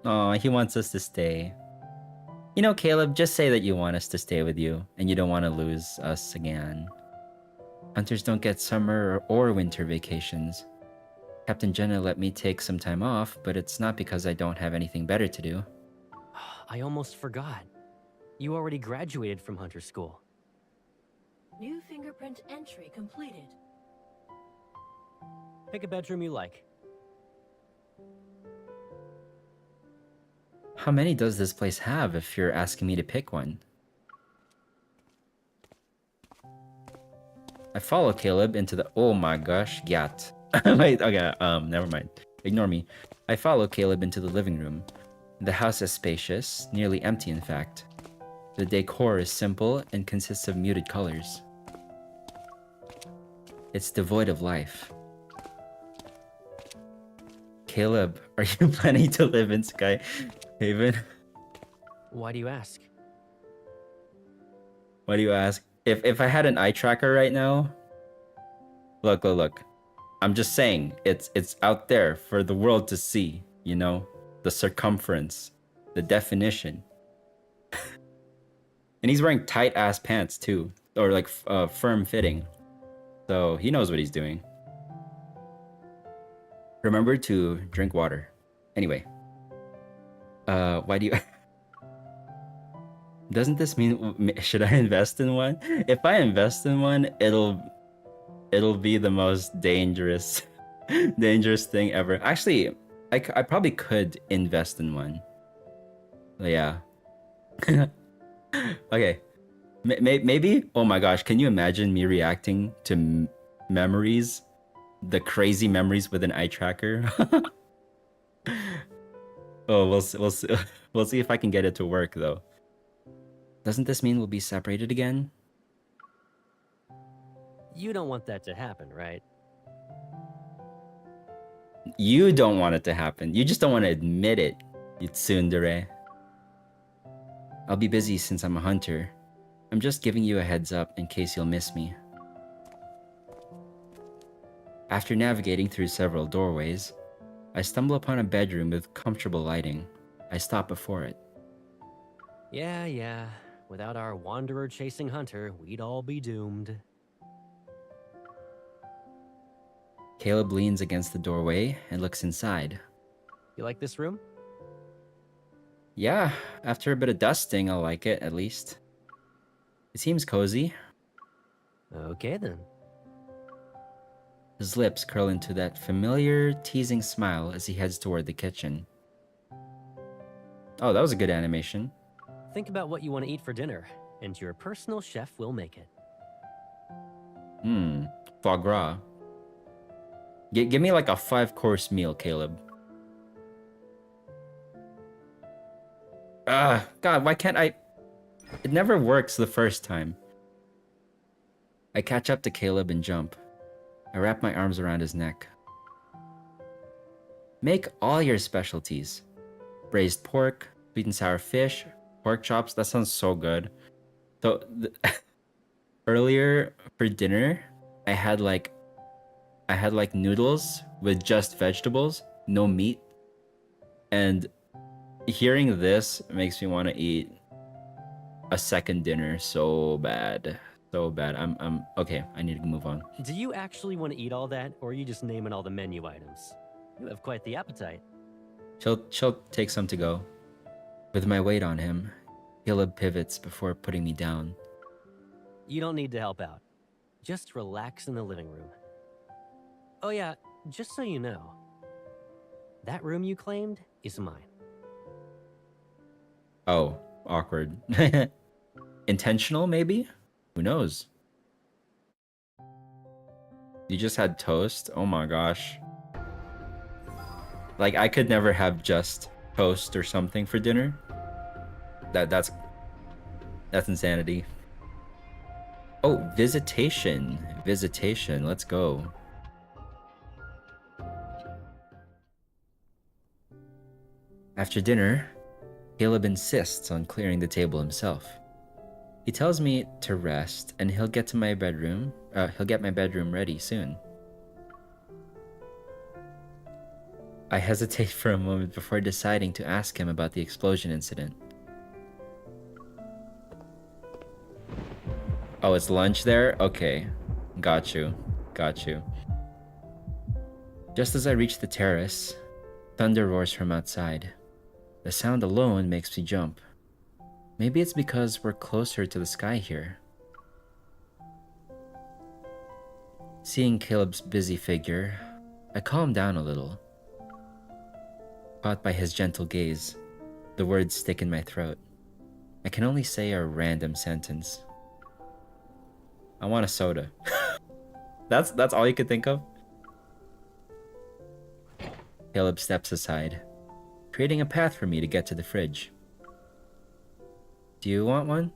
Aw, he wants us to stay. You know, Caleb, just say that you want us to stay with you, and you don't want to lose us again. Hunters don't get summer or winter vacations. Captain Jenna let me take some time off, but it's not because I don't have anything better to do. I almost forgot. You already graduated from Hunter School. New fingerprint entry completed. Pick a bedroom you like. How many does this place have if you're asking me to pick one? I follow Caleb into the— oh my gosh, Gat. Wait, okay, never mind. Ignore me. I follow Caleb into the living room. The house is spacious, nearly empty in fact. The decor is simple and consists of muted colors. It's devoid of life. Caleb, are you planning to live in Skyhaven? Why do you ask? Why do you ask? If I had an eye tracker right now, look. I'm just saying, it's out there for the world to see, you know? The circumference, the definition. And he's wearing tight-ass pants too, or like firm fitting. So he knows what he's doing. Remember to drink water. Anyway. Why do you... Doesn't this mean... should I invest in one? If I invest in one, it'll be the most dangerous thing ever. Actually, I probably could invest in one. But yeah. Okay. Maybe... oh my gosh, can you imagine me reacting to memories? The crazy memories with an eye tracker? Oh, we'll see if I can get it to work though. Doesn't this mean we'll be separated again? You don't want that to happen, right? You don't want it to happen. You just don't want to admit it, you tsundere. I'll be busy since I'm a hunter. I'm just giving you a heads up in case you'll miss me. After navigating through several doorways, I stumble upon a bedroom with comfortable lighting. I stop before it. Yeah. Without our wanderer-chasing hunter, we'd all be doomed. Caleb leans against the doorway and looks inside. You like this room? Yeah, after a bit of dusting, I'll like it, at least. It seems cozy. Okay then. His lips curl into that familiar, teasing smile as he heads toward the kitchen. Oh, that was a good animation. Think about what you want to eat for dinner, and your personal chef will make it. Foie gras. Give me like a 5-course meal, Caleb. God, why can't I? It never works the first time. I catch up to Caleb and jump. I wrap my arms around his neck. Make all your specialties. Braised pork, sweet and sour fish, pork chops. That sounds so good. So earlier for dinner, I had like noodles with just vegetables, no meat. And hearing this makes me want to eat a second dinner so bad. So bad. I'm okay. I need to move on. Do you actually want to eat all that, or are you just naming all the menu items? You have quite the appetite. She'll take some to go. With my weight on him, Caleb pivots before putting me down. You don't need to help out. Just relax in the living room. Oh yeah, just so you know, that room you claimed is mine. Oh, awkward. Intentional, maybe? Who knows? You just had toast? Oh my gosh. Like, I could never have just toast or something for dinner. That's insanity. Oh, visitation. Visitation. Let's go. After dinner, Caleb insists on clearing the table himself. He tells me to rest and he'll get my bedroom ready soon. I hesitate for a moment before deciding to ask him about the explosion incident. Oh, it's lunch there? Okay. Got you. Got you. Just as I reach the terrace, thunder roars from outside. The sound alone makes me jump. Maybe it's because we're closer to the sky here. Seeing Caleb's busy figure, I calm down a little. Caught by his gentle gaze, the words stick in my throat. I can only say a random sentence. I want a soda. That's all you could think of? Caleb steps aside, creating a path for me to get to the fridge. Do you want one?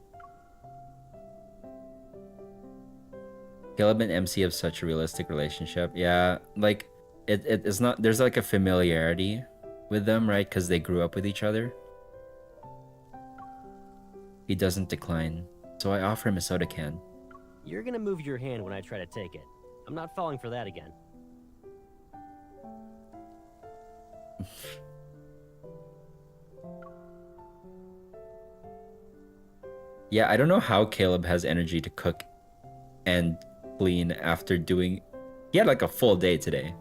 Caleb and MC have such a realistic relationship. Yeah, like, it's not, there's like a familiarity with them, right? Because they grew up with each other. He doesn't decline, so I offer him a soda can. You're gonna move your hand when I try to take it. I'm not falling for that again. Yeah, I don't know how Caleb has energy to cook and clean after doing... He had like a full day today.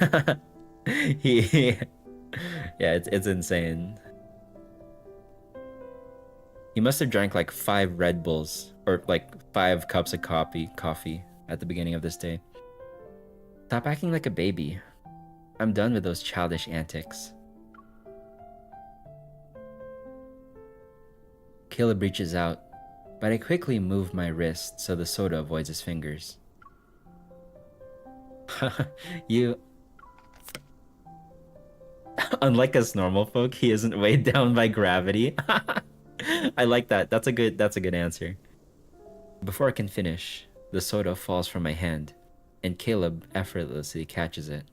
Yeah, it's insane. He must have drank like 5 Red Bulls or like 5 cups of coffee at the beginning of this day. Stop acting like a baby. I'm done with those childish antics. Caleb reaches out, but I quickly move my wrist so the soda avoids his fingers. You... Unlike us normal folk, he isn't weighed down by gravity. I like that. That's a good answer. Before I can finish, the soda falls from my hand, and Caleb effortlessly catches it.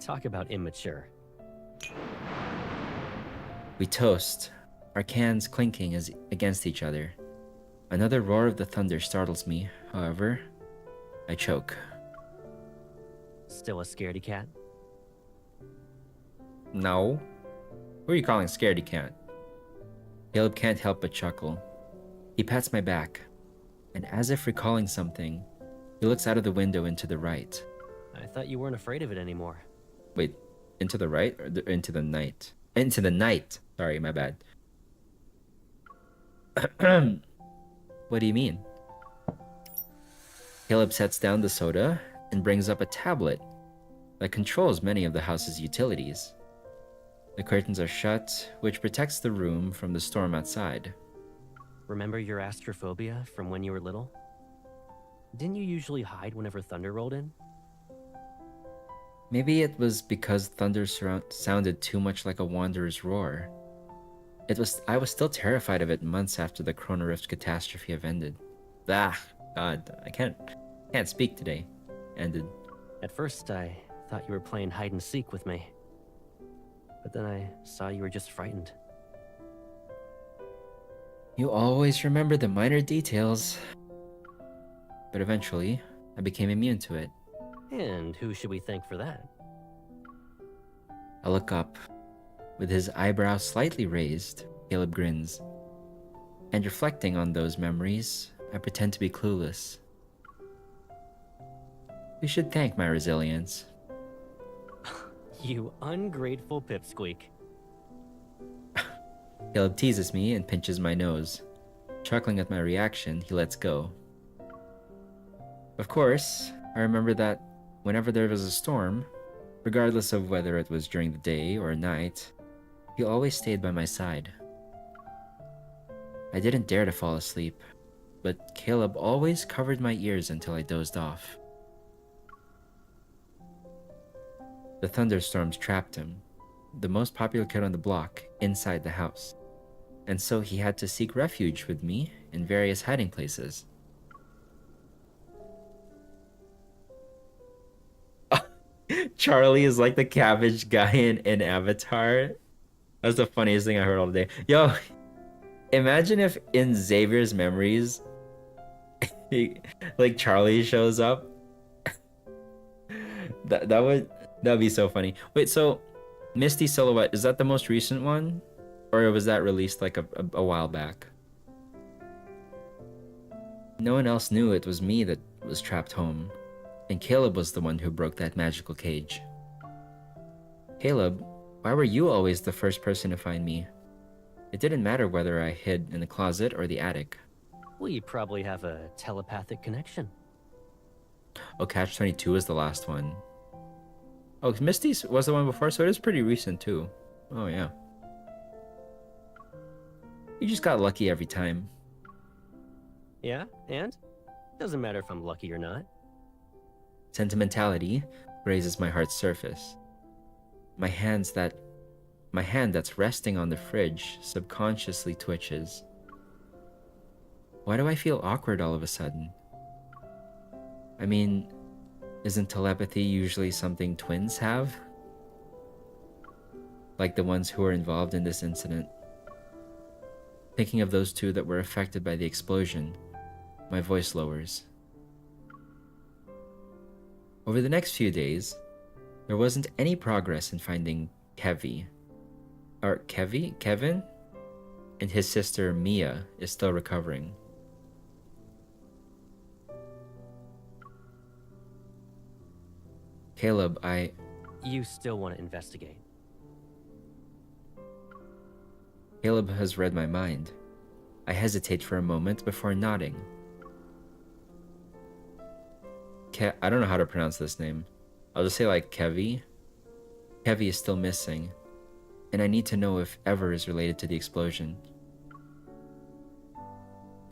Talk about immature. We toast, our cans clinking against each other. Another roar of the thunder startles me, however, I choke. Still a scaredy cat? No. Who are you calling scaredy cat? Caleb can't help but chuckle. He pats my back, and as if recalling something, he looks out of the window into the right. I thought you weren't afraid of it anymore. Wait, into the right or into the night? Into the night. Sorry, my bad. What do you mean? Caleb sets down the soda and brings up a tablet. that controls many of the house's utilities. The curtains are shut, which protects the room from the storm outside. Remember your astrophobia from when you were little? Didn't you usually hide whenever thunder rolled in? Maybe it was because thunder sounded too much like a wanderer's roar. I was still terrified of it months after the Chrono Rift catastrophe have ended. Ah, God, I can't speak today. Ended. At first, I thought you were playing hide and seek with me. But then I saw you were just frightened. You always remember the minor details. But eventually, I became immune to it. And who should we thank for that? I look up. With his eyebrows slightly raised, Caleb grins. And reflecting on those memories, I pretend to be clueless. We should thank my resilience. You ungrateful pipsqueak. Caleb teases me and pinches my nose. Chuckling at my reaction, he lets go. Of course, I remember that whenever there was a storm, regardless of whether it was during the day or night, he always stayed by my side. I didn't dare to fall asleep, but Caleb always covered my ears until I dozed off. The thunderstorms trapped him, the most popular kid on the block, inside the house, and so he had to seek refuge with me in various hiding places. Charlie is like the cabbage guy in Avatar. That's the funniest thing I heard all day. Yo, imagine if in Xavier's memories, like Charlie shows up. That'd be so funny. Wait, so Misty Silhouette, is that the most recent one, or was that released like a while back? No one else knew it was me that was trapped home, and Caleb was the one who broke that magical cage. Caleb, why were you always the first person to find me? It didn't matter whether I hid in the closet or the attic. We probably have a telepathic connection. Oh, Catch-22 is the last one. Oh, Misty was the one before, so it is pretty recent too. Oh, yeah. You just got lucky every time. Yeah, and? Doesn't matter if I'm lucky or not. Sentimentality grazes my heart's surface. My hand that's resting on the fridge subconsciously twitches. Why do I feel awkward all of a sudden? I mean, isn't telepathy usually something twins have? Like the ones who were involved in this incident. Thinking of those two that were affected by the explosion, my voice lowers. Over the next few days, there wasn't any progress in finding Kevin, and his sister Mia is still recovering. Caleb, You still want to investigate? Caleb has read my mind. I hesitate for a moment before nodding. I don't know how to pronounce this name. I'll just say like Kevi. Kevi is still missing, and I need to know if Ever is related to the explosion.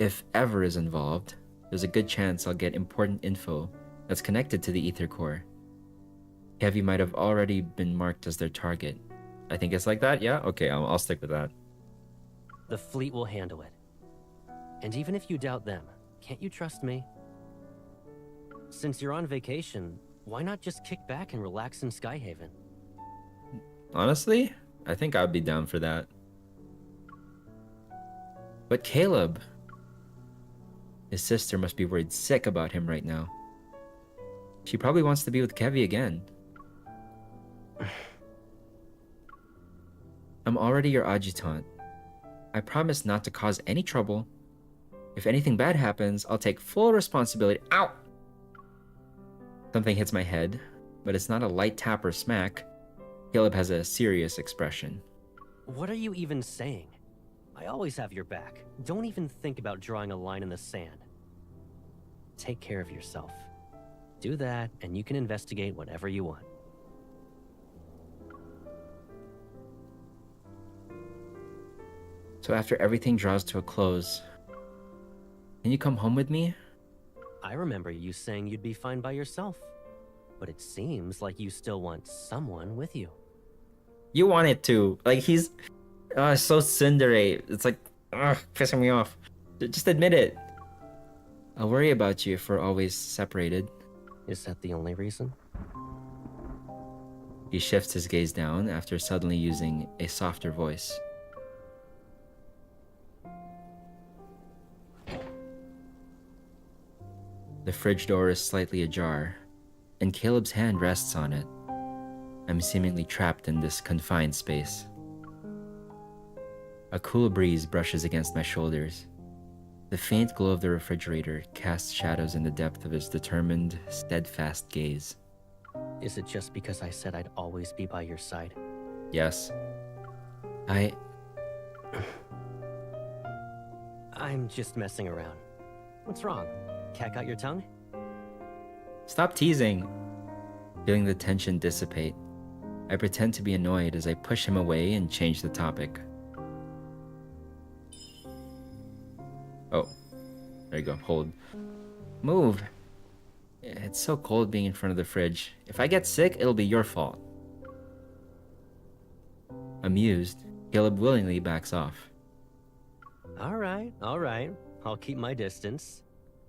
If Ever is involved, there's a good chance I'll get important info that's connected to the Ether Core. Kevi might have already been marked as their target. I think it's like that, yeah? Okay, I'll stick with that. The fleet will handle it. And even if you doubt them, can't you trust me? Since you're on vacation, why not just kick back and relax in Skyhaven? Honestly, I think I'd be down for that. But Caleb... His sister must be worried sick about him right now. She probably wants to be with Kevi again. I'm already your adjutant. I promise not to cause any trouble. If anything bad happens, I'll take full responsibility. Ow! Something hits my head, but it's not a light tap or smack. Caleb has a serious expression. What are you even saying? I always have your back. Don't even think about drawing a line in the sand. Take care of yourself. Do that, and you can investigate whatever you want. So after everything draws to a close, can you come home with me? I remember you saying you'd be fine by yourself. But it seems like you still want someone with you. You want it to. Like, he's so tsundere. It's like, pissing me off. Just admit it. I'll worry about you if we're always separated. Is that the only reason? He shifts his gaze down after suddenly using a softer voice. The fridge door is slightly ajar, and Caleb's hand rests on it. I'm seemingly trapped in this confined space. A cool breeze brushes against my shoulders. The faint glow of the refrigerator casts shadows in the depth of his determined, steadfast gaze. Is it just because I said I'd always be by your side? Yes. I'm just messing around. What's wrong? Cat got your tongue? Stop teasing. Feeling the tension dissipate, I pretend to be annoyed as I push him away and change the topic. Oh, there you go, hold. Move. It's so cold being in front of the fridge. If I get sick, it'll be your fault. Amused, Caleb willingly backs off. All right. I'll keep my distance.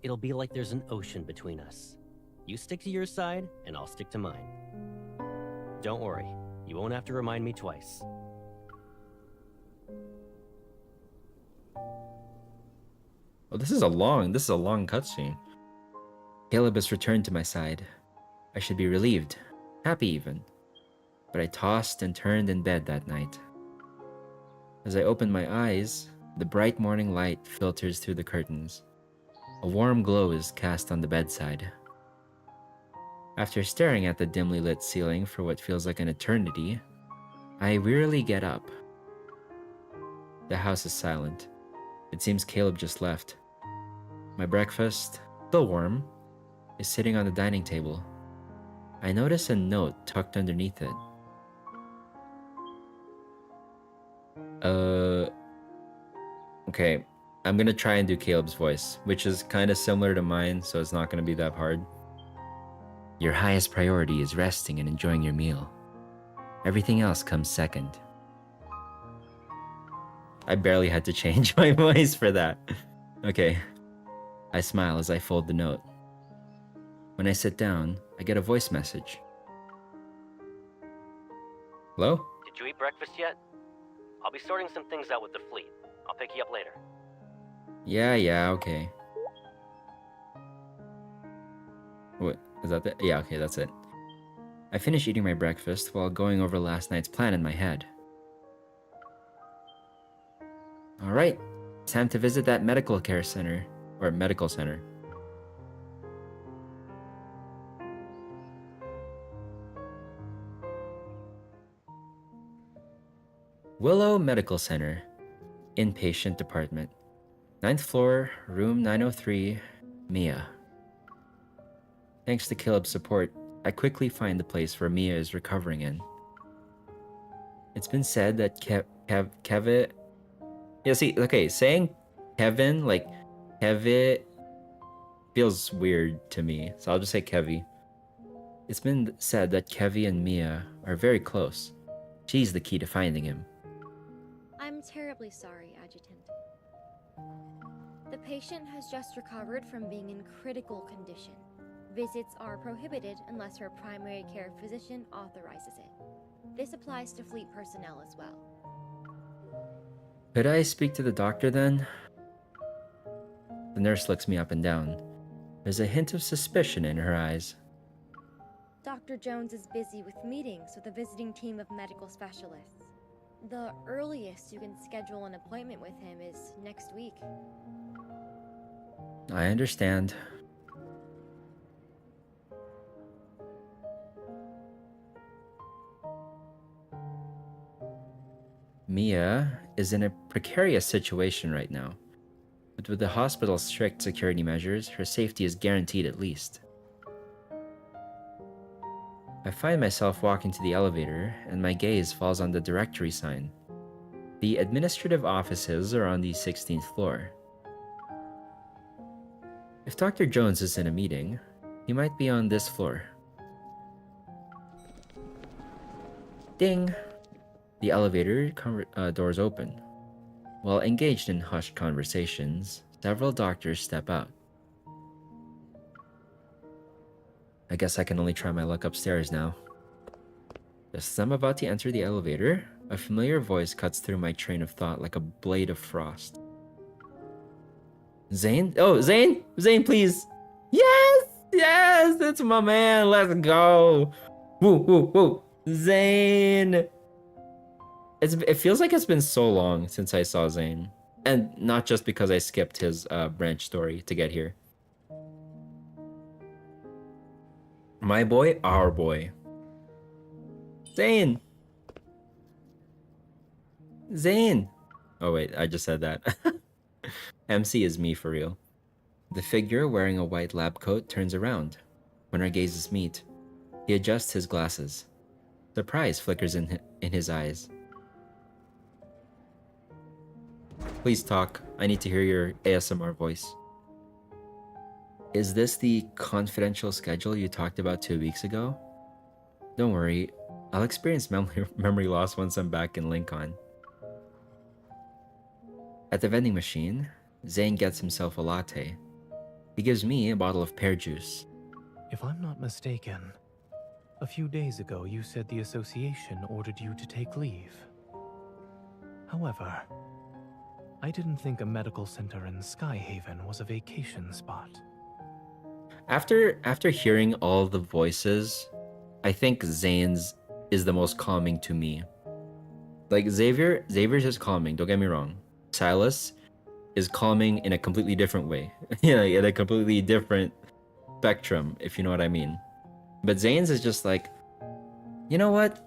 It'll be like there's an ocean between us. You stick to your side, and I'll stick to mine. Don't worry, you won't have to remind me twice. Oh, this is a long cutscene. Caleb has returned to my side. I should be relieved, happy even. But I tossed and turned in bed that night. As I opened my eyes, the bright morning light filters through the curtains. A warm glow is cast on the bedside. After staring at the dimly lit ceiling for what feels like an eternity, I wearily get up. The house is silent. It seems Caleb just left. My breakfast, still warm, is sitting on the dining table. I notice a note tucked underneath it. Okay, I'm gonna try and do Caleb's voice, which is kind of similar to mine, so it's not gonna be that hard. Your highest priority is resting and enjoying your meal. Everything else comes second. I barely had to change my voice for that. Okay. I smile as I fold the note. When I sit down, I get a voice message. Hello? Did you eat breakfast yet? I'll be sorting some things out with the fleet. I'll pick you up later. Yeah, okay. What, is that it? Yeah, okay, that's it. I finish eating my breakfast while going over last night's plan in my head. Alright, it's time to visit that medical center. Willow Medical Center, inpatient department. 9th floor, room 903, Mia. Thanks to Caleb's support, I quickly find the place where Mia is recovering in. It's been said that Kevin... Yeah, see, okay, saying Kevin, like, Kevin, feels weird to me, so I'll just say Kevy. It's been said that Kevy and Mia are very close. She's the key to finding him. I'm terribly sorry, Adjutant. The patient has just recovered from being in critical condition. Visits are prohibited unless her primary care physician authorizes it. This applies to fleet personnel as well. Could I speak to the doctor then? The nurse looks me up and down. There's a hint of suspicion in her eyes. Dr. Jones is busy with meetings with a visiting team of medical specialists. The earliest you can schedule an appointment with him is next week. I understand. Mia is in a precarious situation right now, but with the hospital's strict security measures, her safety is guaranteed at least. I find myself walking to the elevator, and my gaze falls on the directory sign. The administrative offices are on the 16th floor. If Dr. Jones is in a meeting, he might be on this floor. Ding! The elevator doors open. While engaged in hushed conversations, several doctors step out. I guess I can only try my luck upstairs now. Just as I'm about to enter the elevator, a familiar voice cuts through my train of thought like a blade of frost. Zane? Oh, Zane! Zane, please! Yes! Yes! That's my man! Let's go! Woo, woo, woo! Zane! It feels like it's been so long since I saw Zane. And not just because I skipped his branch story to get here. My boy, our boy. Zane! Zane! Oh wait, I just said that. MC is me for real. The figure wearing a white lab coat turns around. When our gazes meet, he adjusts his glasses. Surprise flickers in his eyes. Please talk. I need to hear your ASMR voice. Is this the confidential schedule you talked about 2 weeks ago? Don't worry, I'll experience memory loss once I'm back in Lincoln. At the vending machine, Zane gets himself a latte. He gives me a bottle of pear juice. If I'm not mistaken, a few days ago you said the association ordered you to take leave. However, I didn't think a medical center in Skyhaven was a vacation spot. After hearing all the voices, I think Zane's is the most calming to me. Like Xavier's is calming, don't get me wrong. Silas is calming in a completely different way. Yeah, in a completely different spectrum, if you know what I mean. But Zane's is just like, you know what?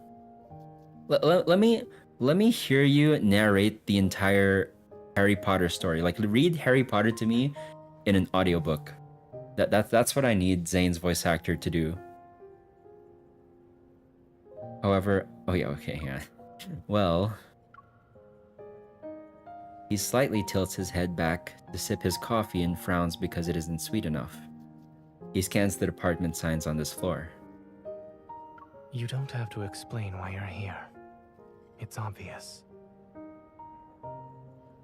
Let me hear you narrate the entire Harry Potter story. Like, read Harry Potter to me in an audiobook. That's what I need Zane's voice actor to do. However, oh yeah, okay, yeah. Well, he slightly tilts his head back to sip his coffee and frowns because it isn't sweet enough. He scans the department signs on this floor. You don't have to explain why you're here. It's obvious.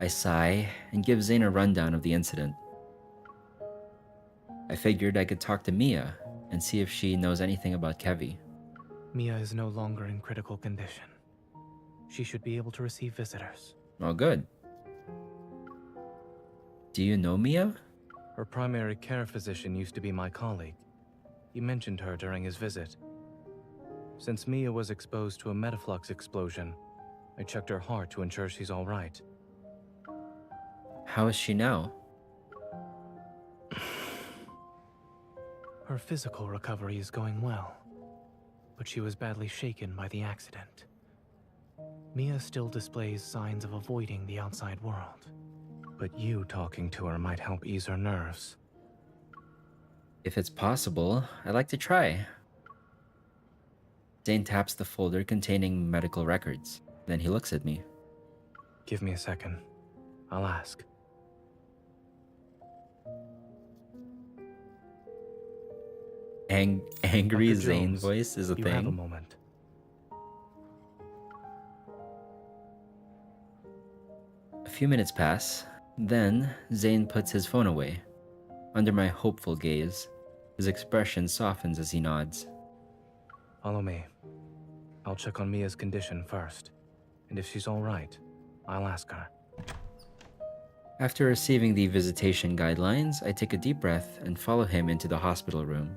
I sigh and give Zane a rundown of the incident. I figured I could talk to Mia and see if she knows anything about Kevy. Mia is no longer in critical condition. She should be able to receive visitors. Oh, good. Do you know Mia? Her primary care physician used to be my colleague. He mentioned her during his visit. Since Mia was exposed to a metaflux explosion, I checked her heart to ensure she's all right. How is she now? Her physical recovery is going well, but she was badly shaken by the accident. Mia still displays signs of avoiding the outside world, but you talking to her might help ease her nerves. If it's possible, I'd like to try. Zane taps the folder containing medical records. Then he looks at me. Give me a second. I'll ask. Angry Dr. Zane Jones, voice is a you thing. have a moment. A few minutes pass. Then Zane puts his phone away. Under my hopeful gaze, his expression softens as he nods. Follow me. I'll check on Mia's condition first, and if she's all right, I'll ask her. After receiving the visitation guidelines, I take a deep breath and follow him into the hospital room.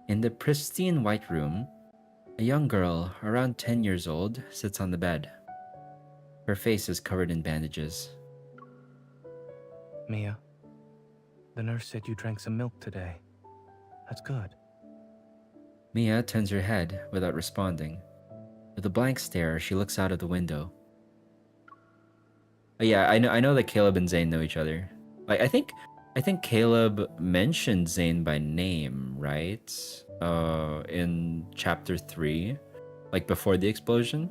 In the pristine white room, a young girl, around 10 years old, sits on the bed. Her face is covered in bandages. Mia, the nurse said you drank some milk today. That's good. Mia turns her head without responding. With a blank stare, she looks out of the window. Oh, yeah, I know that Caleb and Zane know each other. Like, I think I think Caleb mentioned Zane by name, right? In chapter 3, like before the explosion.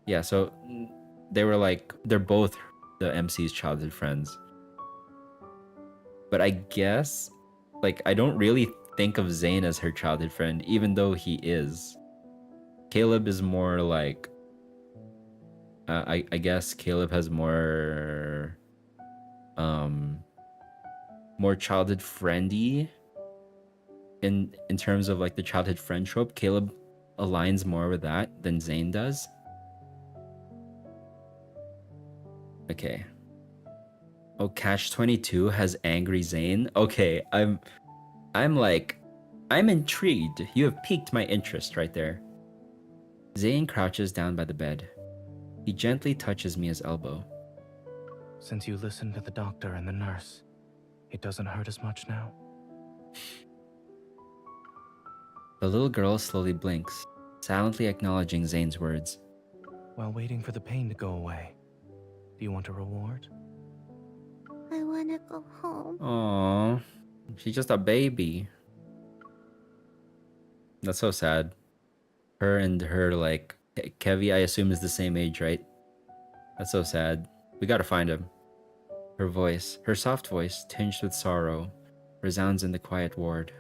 Yeah, so they were like, they're both the MC's childhood friends. But I guess, like, I don't really think of Zane as her childhood friend, even though he is. Caleb is more like, I guess Caleb has more childhood friendy in terms of like the childhood friend trope. Caleb aligns more with that than Zane does. Okay. Oh, Catch 22 has angry Zane. Okay, I'm intrigued. You have piqued my interest right there. Zane crouches down by the bed. He gently touches Mia's elbow. Since you listened to the doctor and the nurse, it doesn't hurt as much now? The little girl slowly blinks, silently acknowledging Zane's words. While waiting for the pain to go away, do you want a reward? I wanna go home. Aww, she's just a baby. That's so sad. Her and her, like, Kevi, I assume, is the same age, right? That's so sad. We gotta find him. Her voice, her soft voice, tinged with sorrow, resounds in the quiet ward.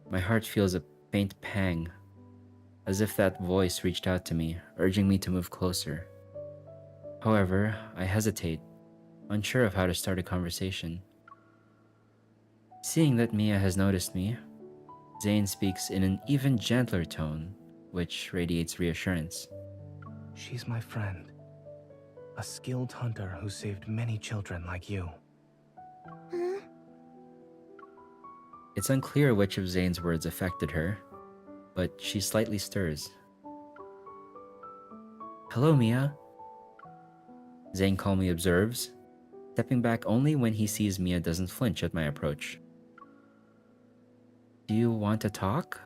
My heart feels a faint pang, as if that voice reached out to me, urging me to move closer. However, I hesitate, unsure of how to start a conversation. Seeing that Mia has noticed me, Zane speaks in an even gentler tone, which radiates reassurance. She's my friend. A skilled hunter who saved many children like you. Huh? It's unclear which of Zane's words affected her, but she slightly stirs. Hello, Mia. Zane calmly observes, stepping back only when he sees Mia doesn't flinch at my approach. Do you want to talk?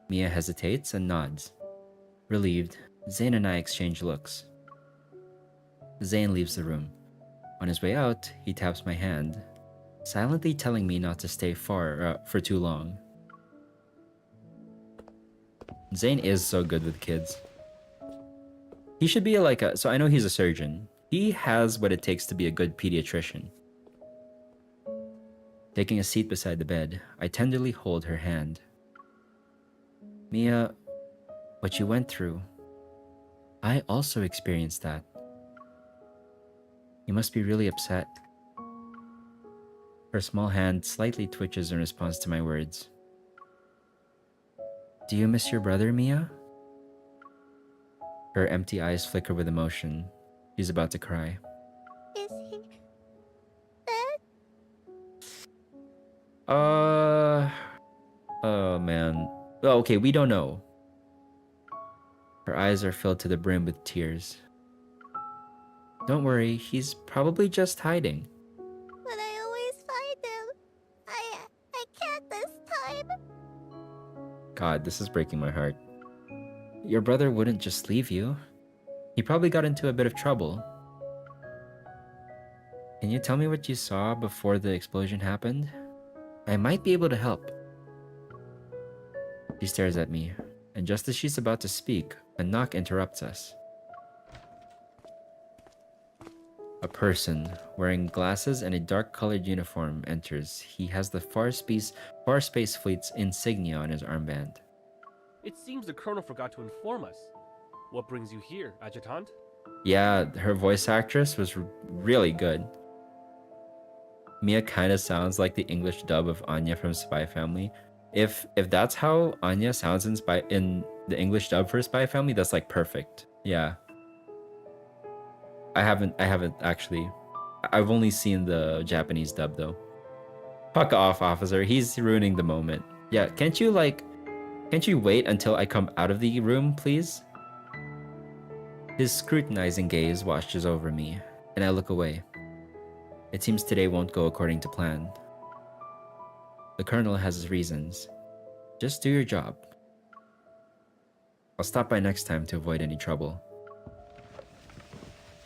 Mia hesitates and nods. Relieved, Zane and I exchange looks. Zane leaves the room. On his way out, he taps my hand, silently telling me not to stay for too long. Zane is so good with kids. He should be like so I know he's a surgeon. He has what it takes to be a good pediatrician. Taking a seat beside the bed, I tenderly hold her hand. Mia, what you went through, I also experienced that. You must be really upset. Her small hand slightly twitches in response to my words. Do you miss your brother, Mia? Her empty eyes flicker with emotion. She's about to cry. Is he dead? Oh man. Oh, okay, we don't know. Her eyes are filled to the brim with tears. Don't worry, he's probably just hiding. But I always find him. I can't this time. God, this is breaking my heart. Your brother wouldn't just leave you. He probably got into a bit of trouble. Can you tell me what you saw before the explosion happened? I might be able to help. She stares at me, and just as she's about to speak, a knock interrupts us. A person wearing glasses and a dark-colored uniform enters. He has the Far Space Fleet's insignia on his armband. It seems the Colonel forgot to inform us. What brings you here, Adjutant? Yeah, her voice actress was really good. Mia kind of sounds like the English dub of Anya from Spy Family. If that's how Anya sounds in the English dub for Spy Family, that's like perfect. Yeah. I haven't actually. I've only seen the Japanese dub though. Fuck off, officer. He's ruining the moment. Yeah, can't you wait until I come out of the room, please? His scrutinizing gaze washes over me, and I look away. It seems today won't go according to plan. The Colonel has his reasons. Just do your job. I'll stop by next time to avoid any trouble.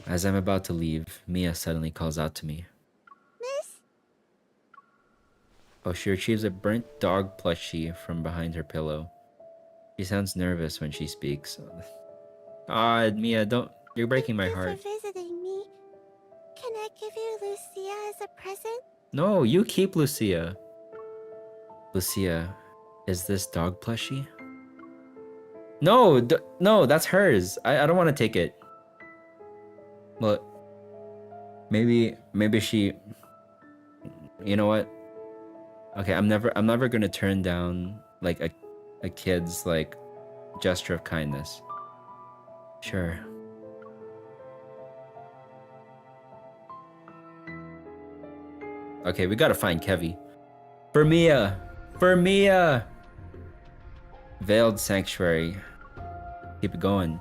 As I'm about to leave, Mia suddenly calls out to me. Miss? Oh, she retrieves a burnt dog plushie from behind her pillow. She sounds nervous when she speaks. Ah, Mia, don't... You're breaking my heart. Thank you for visiting me. Can I give you Lucia as a present? No, you keep Lucia. Lucia, is this dog plushie? No, no, that's hers. I don't want to take it. Well, maybe she... You know what? Okay, I'm never gonna turn down like a kid's like gesture of kindness. Sure. Okay, we gotta find Kevy. For Mia! For Mia! Veiled Sanctuary. Keep it going.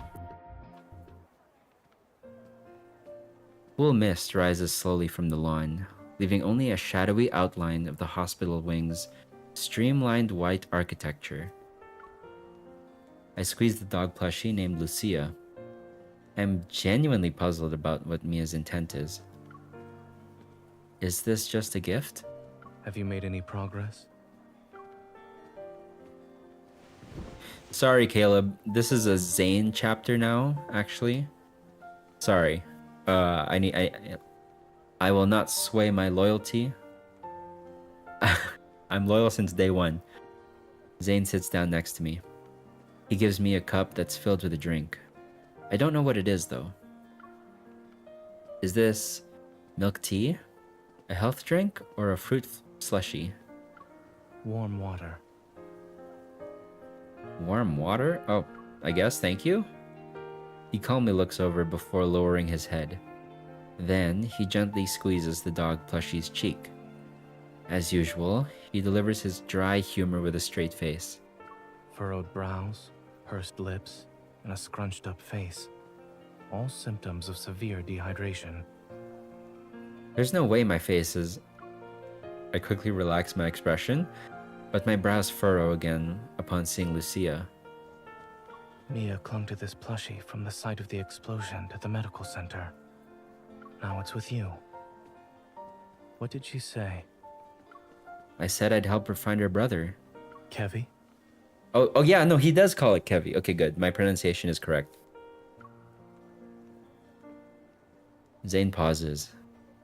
Cool mist rises slowly from the lawn, leaving only a shadowy outline of the hospital wing's streamlined white architecture. I squeeze the dog plushie named Lucia. I'm genuinely puzzled about what Mia's intent is. Is this just a gift? Have you made any progress? Sorry, Caleb. This is a Zane chapter now, actually. Sorry. I will not sway my loyalty. I'm loyal since day one. Zane sits down next to me. He gives me a cup that's filled with a drink. I don't know what it is, though. Is this milk tea, a health drink, or a fruit slushie? Warm water. Warm water? Oh, I guess, thank you. He calmly looks over before lowering his head. Then, he gently squeezes the dog plushie's cheek. As usual, he delivers his dry humor with a straight face. Furrowed brows, pursed lips, and a scrunched up face. All symptoms of severe dehydration. There's no way my face is... I quickly relax my expression, but my brows furrow again upon seeing Lucia. Mia clung to this plushie from the site of the explosion at the medical center. Now it's with you. What did she say? I said I'd help her find her brother. Kevy? Oh yeah, no, he does call it Kevy. Okay, good. My pronunciation is correct. Zane pauses,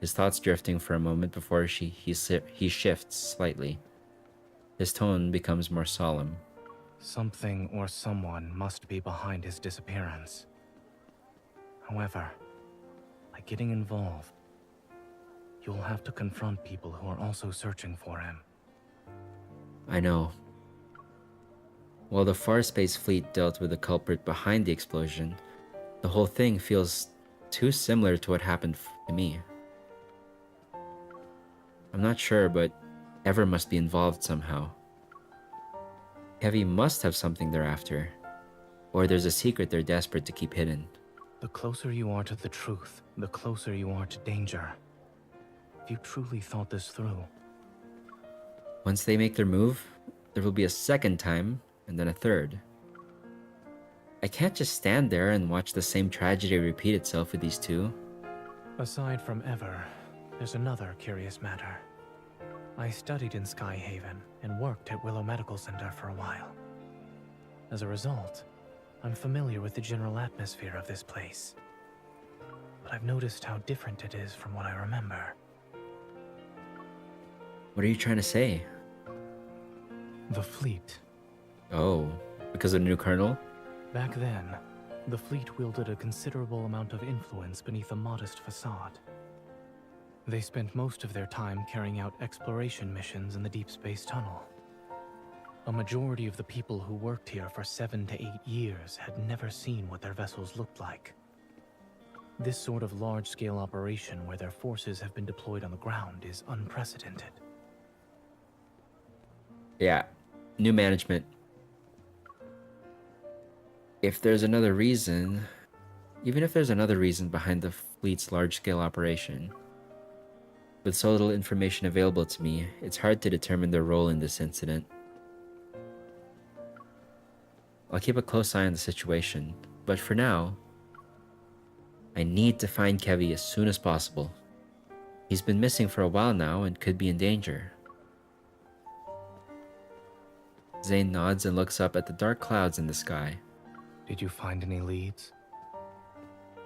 his thoughts drifting for a moment before he shifts slightly. His tone becomes more solemn. Something or someone must be behind his disappearance. However, by getting involved, you'll have to confront people who are also searching for him. I know. While the Far Space Fleet dealt with the culprit behind the explosion, the whole thing feels too similar to what happened to me. I'm not sure, but Ever must be involved somehow. Kevy must have something they're after, or there's a secret they're desperate to keep hidden. The closer you are to the truth, the closer you are to danger. If you truly thought this through. Once they make their move, there will be a second time, and then a third. I can't just stand there and watch the same tragedy repeat itself with these two. Aside from Ever, there's another curious matter. I studied in Skyhaven and worked at Willow Medical Center for a while. As a result, I'm familiar with the general atmosphere of this place. But I've noticed how different it is from what I remember. What are you trying to say? The fleet. Oh, because of the new colonel? Back then, the fleet wielded a considerable amount of influence beneath a modest facade. They spent most of their time carrying out exploration missions in the Deepspace tunnel. A majority of the people who worked here for 7 to 8 years had never seen what their vessels looked like. This sort of large-scale operation where their forces have been deployed on the ground is unprecedented. Yeah, new management. If there's another reason, even if there's another reason behind the fleet's large-scale operation, with so little information available to me, it's hard to determine their role in this incident. I'll keep a close eye on the situation, but for now, I need to find Kevy as soon as possible. He's been missing for a while now and could be in danger. Zane nods and looks up at the dark clouds in the sky. Did you find any leads?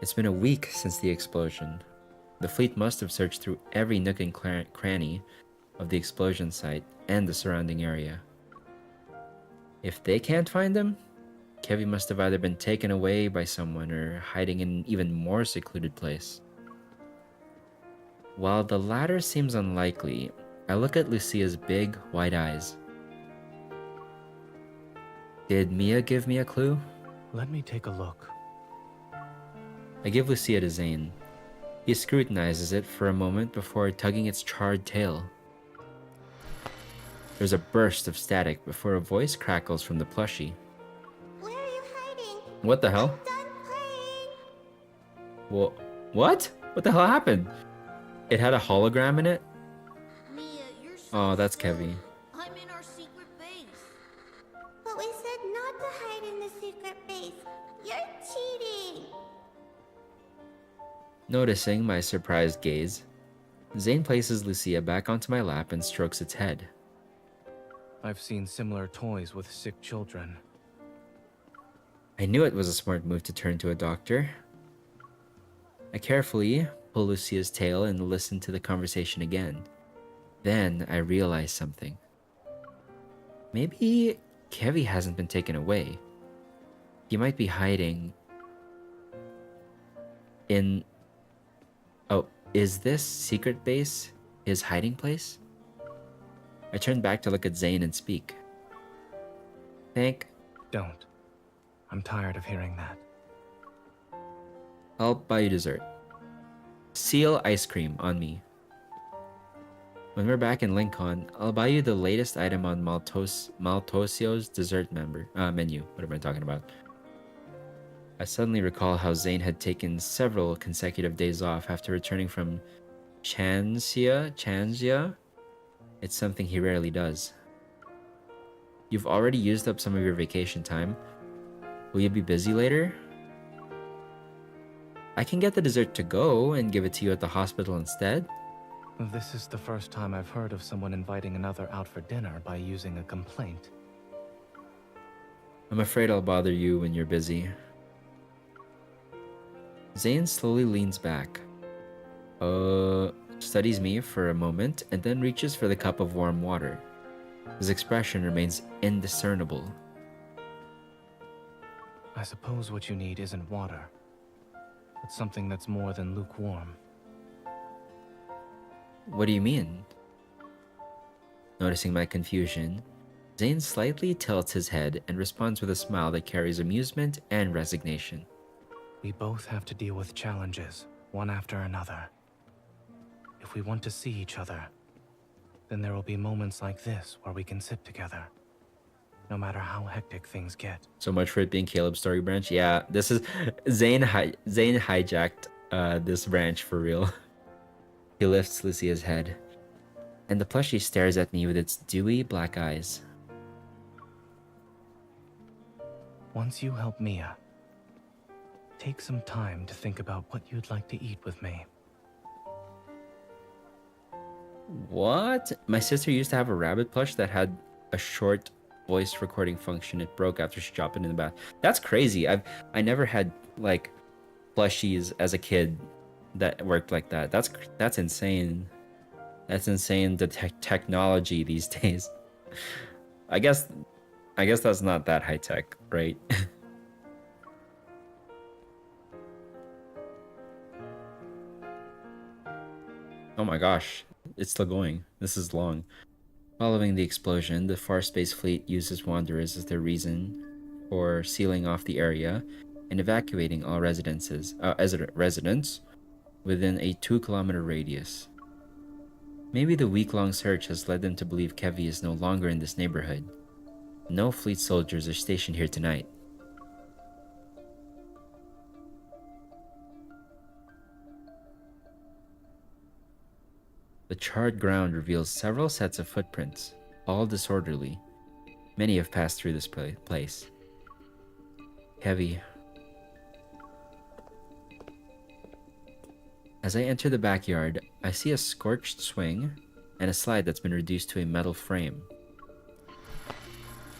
It's been a week since the explosion. The fleet must have searched through every nook and cranny of the explosion site and the surrounding area. If they can't find him, Kevy must have either been taken away by someone or hiding in an even more secluded place. While the latter seems unlikely, I look at Lucia's big, wide eyes. Did Mia give me a clue? Let me take a look. I give Lucia to Zane. He scrutinizes it for a moment before tugging its charred tail. There's a burst of static before a voice crackles from the plushie. Where are you hiding? What the hell? I'm done playing. Well, what? What the hell happened? It had a hologram in it? Mia, you're so Oh, that's silly. Kevy. I'm in our secret base. But we said not to hide in the secret base. You're cheating. Noticing my surprised gaze, Zane places Lucia back onto my lap and strokes its head. I've seen similar toys with sick children. I knew it was a smart move to turn to a doctor. I carefully pull Lucia's tail and listen to the conversation again. Then I realize something. Maybe Kevy hasn't been taken away. He might be hiding in... Oh, is this secret base his hiding place? I turn back to look at Zane and speak. Don't. I'm tired of hearing that. I'll buy you dessert. Seal ice cream on me. When we're back in Lincoln, I'll buy you the latest item on Maltosio's dessert menu. What am I talking about? I suddenly recall how Zane had taken several consecutive days off after returning from Chanxia. It's something he rarely does. You've already used up some of your vacation time. Will you be busy later? I can get the dessert to go and give it to you at the hospital instead. This is the first time I've heard of someone inviting another out for dinner by using a complaint. I'm afraid I'll bother you when you're busy. Zane slowly leans back, studies me for a moment, and then reaches for the cup of warm water. His expression remains indiscernible. I suppose what you need isn't water, but something that's more than lukewarm. What do you mean? Noticing my confusion, Zane slightly tilts his head and responds with a smile that carries amusement and resignation. We both have to deal with challenges, one after another. If we want to see each other, then there will be moments like this where we can sit together, no matter how hectic things get. So much for it being Caleb's story branch. Yeah, this is Zane hijacked this branch for real. He lifts Lucia's head, and the plushie stares at me with its dewy black eyes. Once you help Mia, take some time to think about what you'd like to eat with me. What? My sister used to have a rabbit plush that had a short voice recording function. It broke after she dropped it in the bath. That's crazy. I never had like plushies as a kid that worked like that. That's insane. That's insane. The technology these days. I guess that's not that high tech, right? Oh my gosh, it's still going. This is long. Following the explosion, the Far Space Fleet uses Wanderers as their reason for sealing off the area and evacuating all residents within a 2-kilometer radius. Maybe the week-long search has led them to believe Kevy is no longer in this neighborhood. No fleet soldiers are stationed here tonight. The charred ground reveals several sets of footprints, all disorderly. Many have passed through this place. Kevy. As I enter the backyard, I see a scorched swing and a slide that's been reduced to a metal frame.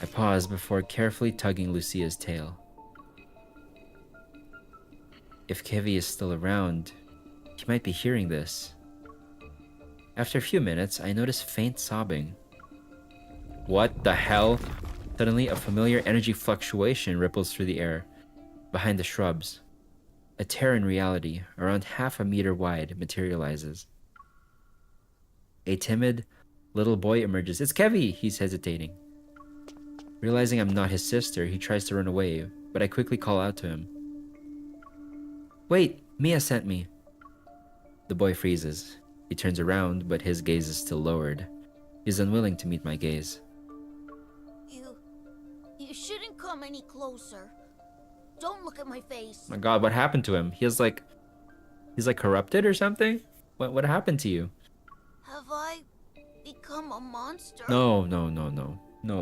I pause before carefully tugging Lucia's tail. If Kevy is still around, he might be hearing this. After a few minutes, I notice faint sobbing. What the hell? Suddenly, a familiar energy fluctuation ripples through the air, behind the shrubs. A tear in reality, around half a meter wide, materializes. A timid little boy emerges. It's Kevy! He's hesitating. Realizing I'm not his sister, he tries to run away, but I quickly call out to him. Wait, Mia sent me. The boy freezes. He turns around, but his gaze is still lowered. He's unwilling to meet my gaze. You shouldn't come any closer. Don't look at my face. My god, what happened to him? He's like corrupted or something? What happened to you? Have I become a monster? No,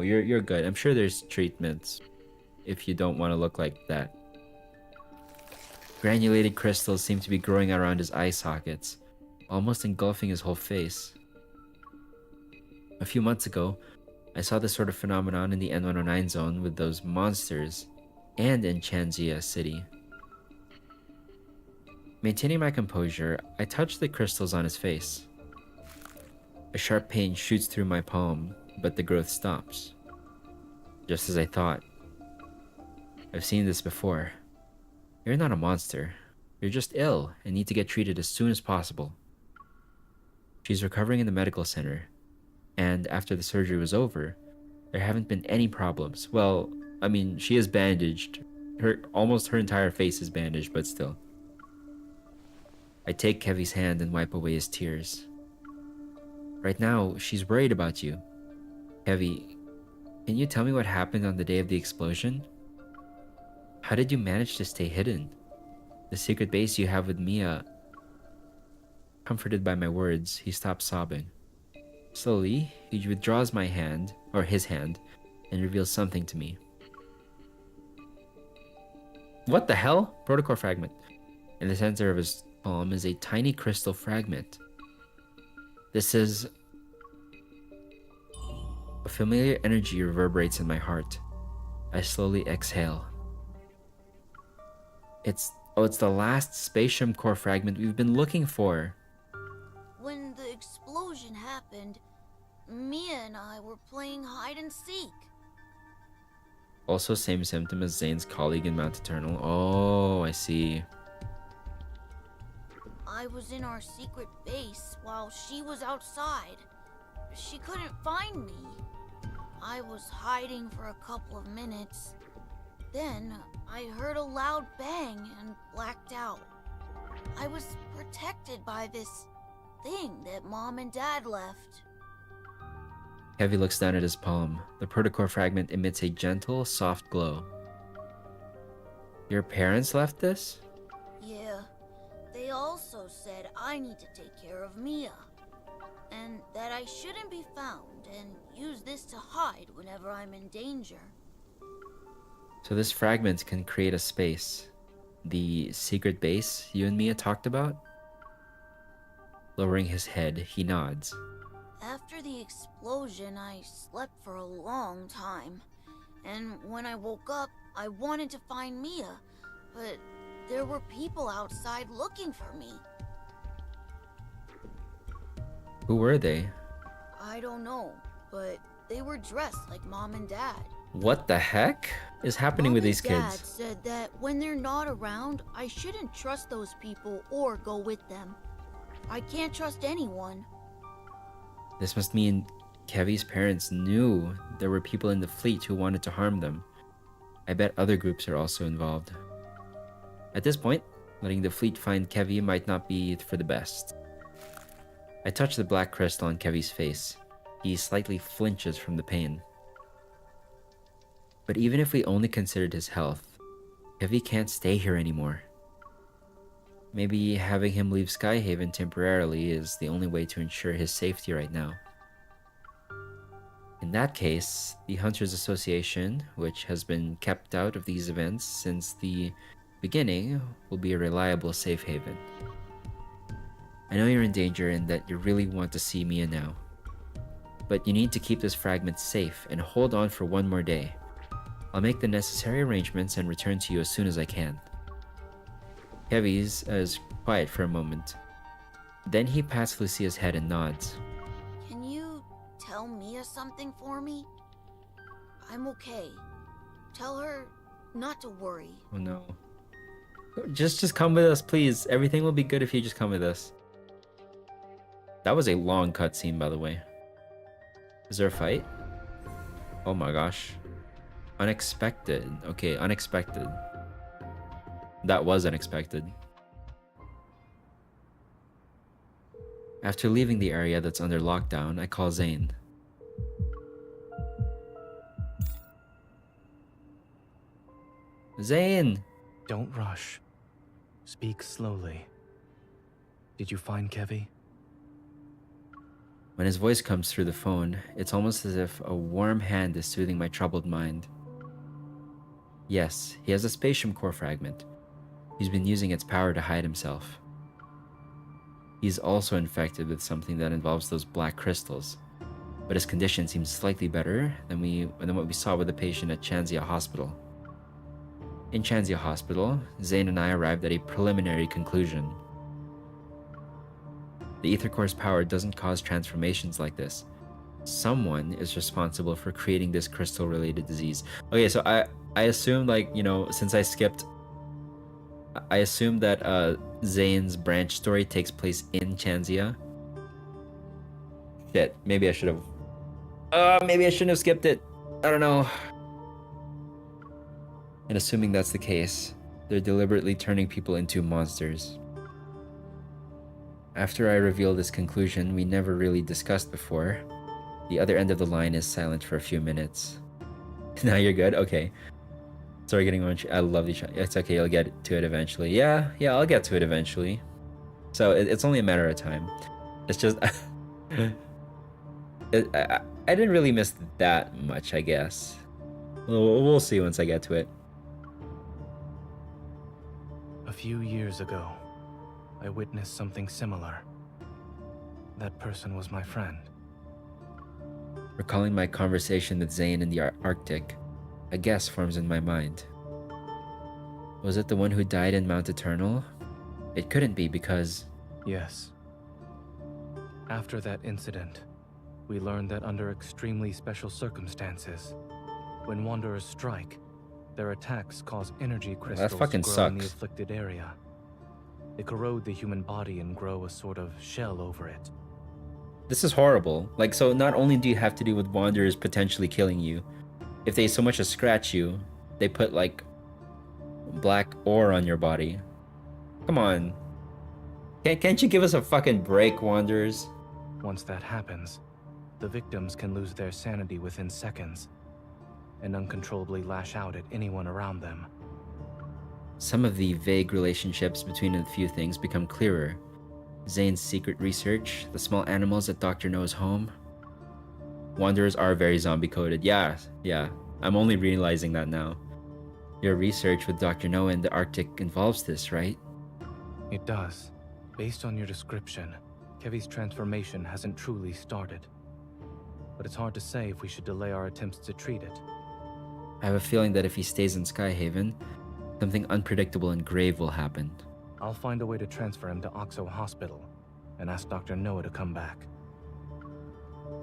you're good. I'm sure there's treatments if you don't want to look like that. Granulated crystals seem to be growing around his eye sockets, almost engulfing his whole face. A few months ago, I saw this sort of phenomenon in the N109 zone with those monsters, and in Chanzia City. Maintaining my composure, I touch the crystals on his face. A sharp pain shoots through my palm, but the growth stops. Just as I thought. I've seen this before. You're not a monster. You're just ill and need to get treated as soon as possible. She's recovering in the medical center, and after the surgery was over, there haven't been any problems. Well, I mean, she is bandaged. Almost her entire face is bandaged, but still. I take Kevy's hand and wipe away his tears. Right now, she's worried about you. Kevy, can you tell me what happened on the day of the explosion? How did you manage to stay hidden? The secret base you have with Mia. Comforted by my words, he stops sobbing. Slowly, he withdraws my hand, or his hand, and reveals something to me. What the hell? Protocore fragment. In the center of his palm is a tiny crystal fragment. This is... A familiar energy reverberates in my heart. I slowly exhale. It's the last spatium core fragment we've been looking for. When the explosion happened, Mia and I were playing hide and seek. Also same symptom as Zane's colleague in Mount Eternal. Oh, I see. I was in our secret base while she was outside. She couldn't find me. I was hiding for a couple of minutes. Then I heard a loud bang and blacked out. I was protected by this thing that Mom and Dad left. Kevy looks down at his palm. The protocore fragment emits a gentle, soft glow. Your parents left this? Yeah. They also said I need to take care of Mia. And that I shouldn't be found and use this to hide whenever I'm in danger. So this fragment can create a space. The secret base you and Mia talked about? Lowering his head, he nods. After the explosion, I slept for a long time. And when I woke up, I wanted to find Mia, but there were people outside looking for me. Who were they? I don't know, but they were dressed like Mom and Dad. What the heck is happening with these Mom and kids? Dad said that when they're not around, I shouldn't trust those people or go with them. I can't trust anyone. This must mean Kevy's parents knew there were people in the fleet who wanted to harm them. I bet other groups are also involved. At this point, letting the fleet find Kevy might not be for the best. I touch the black crystal on Kevy's face. He slightly flinches from the pain. But even if we only considered his health, Kevy can't stay here anymore. Maybe having him leave Skyhaven temporarily is the only way to ensure his safety right now. In that case, the Hunters Association, which has been kept out of these events since the beginning, will be a reliable safe haven. I know you're in danger and that you really want to see Mia now. But you need to keep this fragment safe and hold on for one more day. I'll make the necessary arrangements and return to you as soon as I can. Kevy's is quiet for a moment. Then he pats Lucia's head and nods. Can you tell Mia something for me? I'm okay. Tell her not to worry. Oh no. Just come with us, please. Everything will be good if you just come with us. That was a long cutscene, by the way. Is there a fight? Oh my gosh. Unexpected. Okay, unexpected. That was unexpected. After leaving the area that's under lockdown, I call Zane. Zane! Don't rush. Speak slowly. Did you find Kevy? When his voice comes through the phone, it's almost as if a warm hand is soothing my troubled mind. Yes, he has a spatium core fragment. He's been using its power to hide himself. He's also infected with something that involves those black crystals, but his condition seems slightly better than what we saw with the patient at Chanzia Hospital. In Chanzia Hospital, Zane and I arrived at a preliminary conclusion. The ether core's power doesn't cause transformations like this. Someone is responsible for creating this crystal-related disease. Okay, so I assumed, like, you know, since I skipped, I assumed that Zane's branch story takes place in Chanzia. Shit, maybe I should have. Maybe I shouldn't have skipped it. I don't know. And assuming that's the case, they're deliberately turning people into monsters. After I reveal this conclusion we never really discussed before, the other end of the line is silent for a few minutes. Now you're good? Okay. Sorry getting on. I love these. It's okay, you'll get to it eventually. Yeah, I'll get to it eventually. So it's only a matter of time. It's just... I didn't really miss that much, I guess. We'll see once I get to it. A few years ago, I witnessed something similar. That person was my friend. Recalling my conversation with Zane in the Arctic, a guess forms in my mind. Was it the one who died in Mount Eternal? It couldn't be because... Yes. After that incident, we learned that under extremely special circumstances, when Wanderers strike, their attacks cause energy crystals to grow in the afflicted area. They corrode the human body and grow a sort of shell over it. This is horrible. Like, so not only do you have to deal with Wanderers potentially killing you, if they so much as scratch you, they put, like, black ore on your body. Come on. Can't you give us a fucking break, Wanderers? Once that happens, the victims can lose their sanity within seconds and uncontrollably lash out at anyone around them. Some of the vague relationships between the few things become clearer. Zane's secret research, the small animals at Dr. No's home. Wanderers are very zombie-coded. Yeah. I'm only realizing that now. Your research with Dr. No in the Arctic involves this, right? It does. Based on your description, Kevy's transformation hasn't truly started. But it's hard to say if we should delay our attempts to treat it. I have a feeling that if he stays in Skyhaven, something unpredictable and grave will happen. I'll find a way to transfer him to Oxo Hospital and ask Dr. Noah to come back.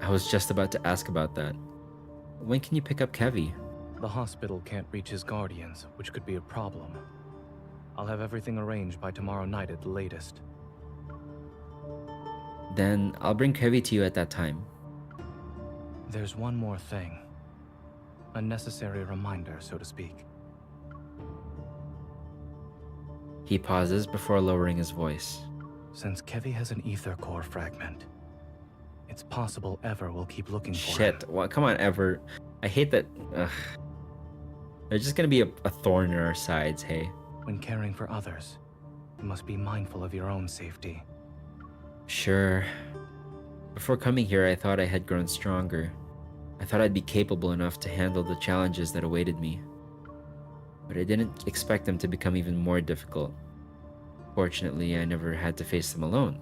I was just about to ask about that. When can you pick up Kevy? The hospital can't reach his guardians, which could be a problem. I'll have everything arranged by tomorrow night at the latest. Then I'll bring Kevy to you at that time. There's one more thing. A necessary reminder, so to speak. He pauses before lowering his voice. Since Kevy has an ether core fragment, it's possible Ever will keep looking for him. Shit, well, come on, Ever. I hate that. Ugh. There's just gonna be a thorn in our sides, hey? When caring for others, you must be mindful of your own safety. Sure. Before coming here, I thought I had grown stronger. I thought I'd be capable enough to handle the challenges that awaited me. But I didn't expect them to become even more difficult. Fortunately, I never had to face them alone.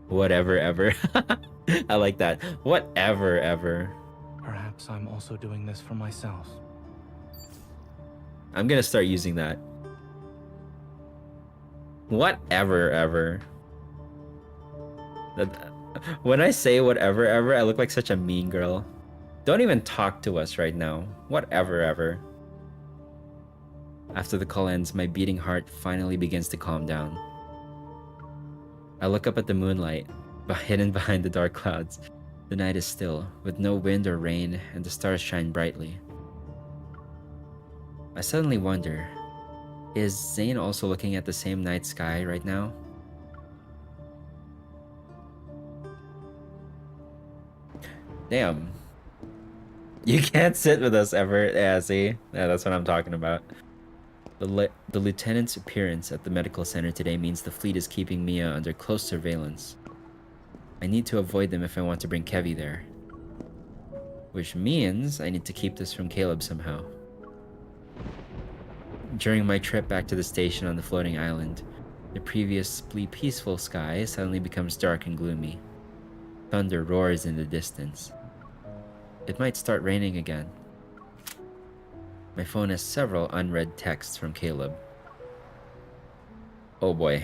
Whatever ever. I like that. Whatever ever. Perhaps I'm also doing this for myself. I'm gonna start using that. Whatever ever. When I say whatever ever, I look like such a mean girl. Don't even talk to us right now. Whatever ever. After the call ends, my beating heart finally begins to calm down. I look up at the moonlight, hidden behind the dark clouds. The night is still, with no wind or rain, and the stars shine brightly. I suddenly wonder, is Zane also looking at the same night sky right now? Damn. You can't sit with us ever. Yeah, see? Yeah, that's what I'm talking about. The lieutenant's appearance at the medical center today means the fleet is keeping Mia under close surveillance. I need to avoid them if I want to bring Kevy there. Which means I need to keep this from Caleb somehow. During my trip back to the station on the floating island, the previously peaceful sky suddenly becomes dark and gloomy. Thunder roars in the distance. It might start raining again. My phone has several unread texts from Caleb. Oh boy.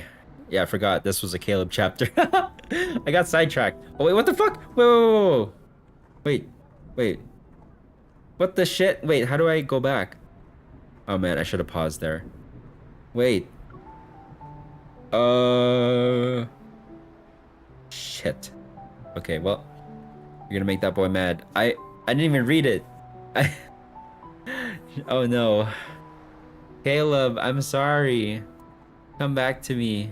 Yeah, I forgot this was a Caleb chapter. I got sidetracked. Oh wait, what the fuck? Whoa. Wait. What the shit? Wait, how do I go back? Oh man, I should have paused there. Wait. Shit. Okay, well, you're gonna make that boy mad. I didn't even read it. Oh no. Caleb, I'm sorry. Come back to me.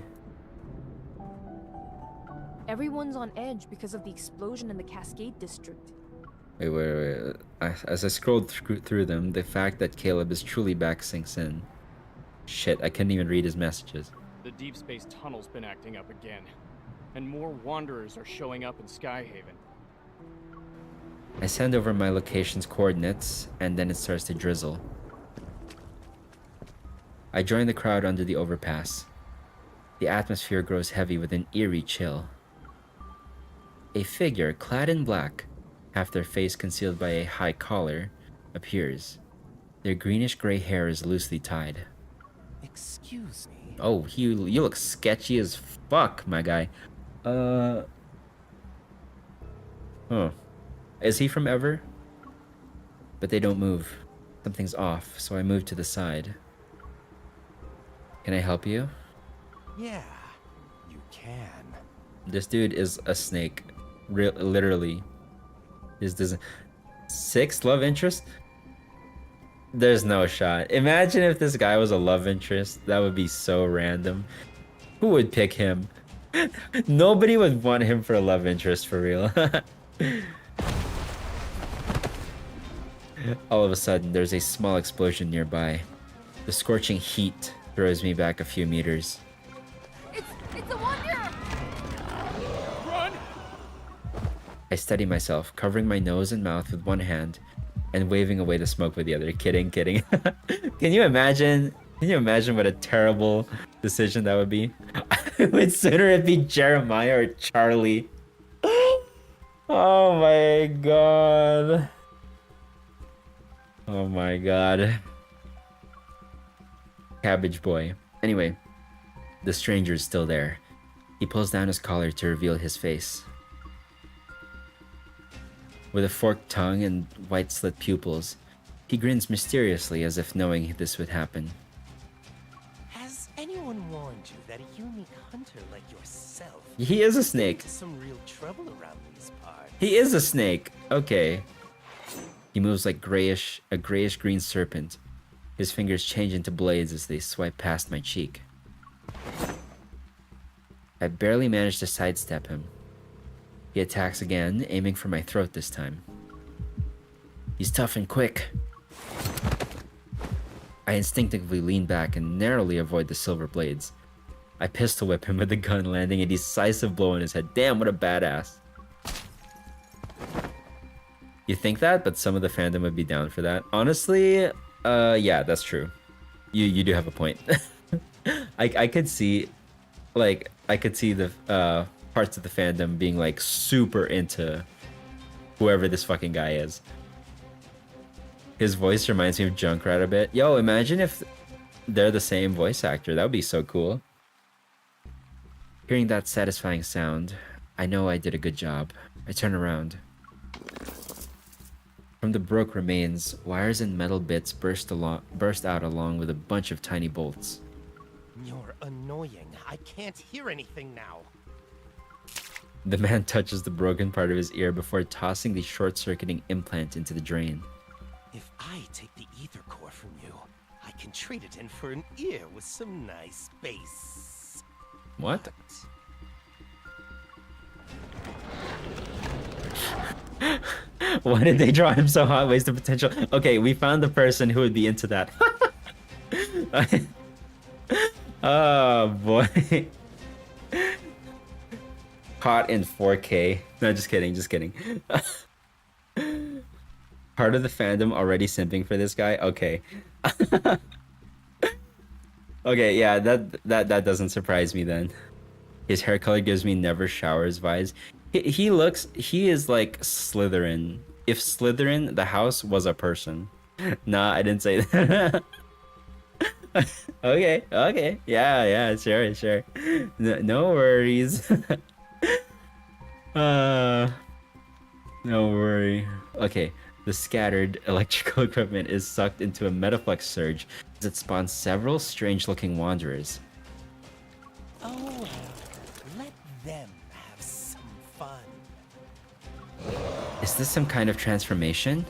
Everyone's on edge because of the explosion in the Cascade District. Wait. As I scrolled through them, the fact that Caleb is truly back sinks in. Shit, I couldn't even read his messages. The Deepspace tunnel's been acting up again, and more wanderers are showing up in Skyhaven. I send over my location's coordinates, and then it starts to drizzle. I join the crowd under the overpass. The atmosphere grows heavy with an eerie chill. A figure clad in black, half their face concealed by a high collar, appears. Their greenish-gray hair is loosely tied. Excuse me. Oh, you look sketchy as fuck, my guy. Huh. Is he from Ever? But they don't move. Something's off, so I move to the side. Can I help you? Yeah, you can. This dude is a snake. Literally. This doesn't... Sixth love interest? There's no shot. Imagine if this guy was a love interest. That would be so random. Who would pick him? Nobody would want him for a love interest, for real. All of a sudden, there's a small explosion nearby. The scorching heat throws me back a few meters. It's a wonder! Run! I steady myself, covering my nose and mouth with one hand and waving away the smoke with the other. Kidding. Can you imagine? Can you imagine what a terrible decision that would be? Would sooner it be Jeremiah or Charlie. Oh my god. Oh my god. Cabbage boy. Anyway, the stranger is still there. He pulls down his collar to reveal his face. With a forked tongue and white slit pupils, he grins mysteriously as if knowing this would happen. Has anyone warned you that a unique hunter like yourself... He is a snake. ...some real trouble around these parts? He is a snake. Okay. He moves like a grayish-green serpent. His fingers change into blades as they swipe past my cheek. I barely manage to sidestep him. He attacks again, aiming for my throat this time. He's tough and quick. I instinctively lean back and narrowly avoid the silver blades. I pistol whip him with the gun, landing a decisive blow on his head. Damn, what a badass. You think that, but some of the fandom would be down for that. Honestly, yeah, that's true. You do have a point. I could see, like, I could see the parts of the fandom being like super into whoever this fucking guy is. His voice reminds me of Junkrat a bit. Yo, imagine if they're the same voice actor. That would be so cool. Hearing that satisfying sound, I know I did a good job. I turn around. From the broke remains, wires and metal bits burst out along with a bunch of tiny bolts. You're annoying. I can't hear anything now. The man touches the broken part of his ear before tossing the short-circuiting implant into the drain. If I take the ether core from you, I can trade it in for an ear with some nice bass. What? Why did they draw him so hot? Waste of potential. Okay, we found the person who would be into that. Oh boy. Caught in 4K. No, just kidding, just kidding. Part of the fandom already simping for this guy? Okay. Okay, yeah, that doesn't surprise me then. His hair color gives me never showers vibes. He is like Slytherin. If Slytherin, the house, was a person. Nah, I didn't say that. Okay. Yeah, sure. No worries. No worry. Okay, the scattered electrical equipment is sucked into a metaflex surge as it spawns several strange-looking wanderers. Oh, let them have some fun. Is this some kind of transformation?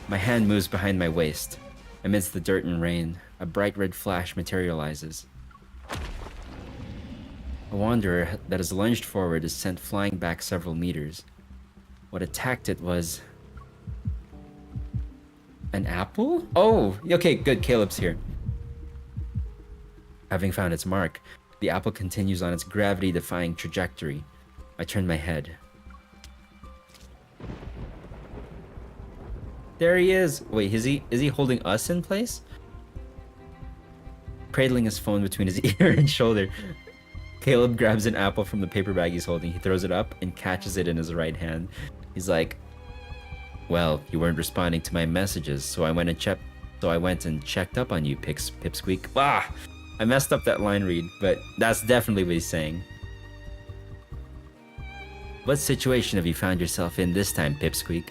My hand moves behind my waist. Amidst the dirt and rain, a bright red flash materializes. A wanderer that has lunged forward is sent flying back several meters. What attacked it was... an apple? Oh, okay, good, Caleb's here. Having found its mark, the apple continues on its gravity-defying trajectory. I turn my head. There he is! Wait, is he holding us in place? Cradling his phone between his ear and shoulder, Caleb grabs an apple from the paper bag he's holding. He throws it up and catches it in his right hand. He's like, well, you weren't responding to my messages, so I went and checked up on you, Pipsqueak. Ah! I messed up that line read, but that's definitely what he's saying. What situation have you found yourself in this time, Pipsqueak?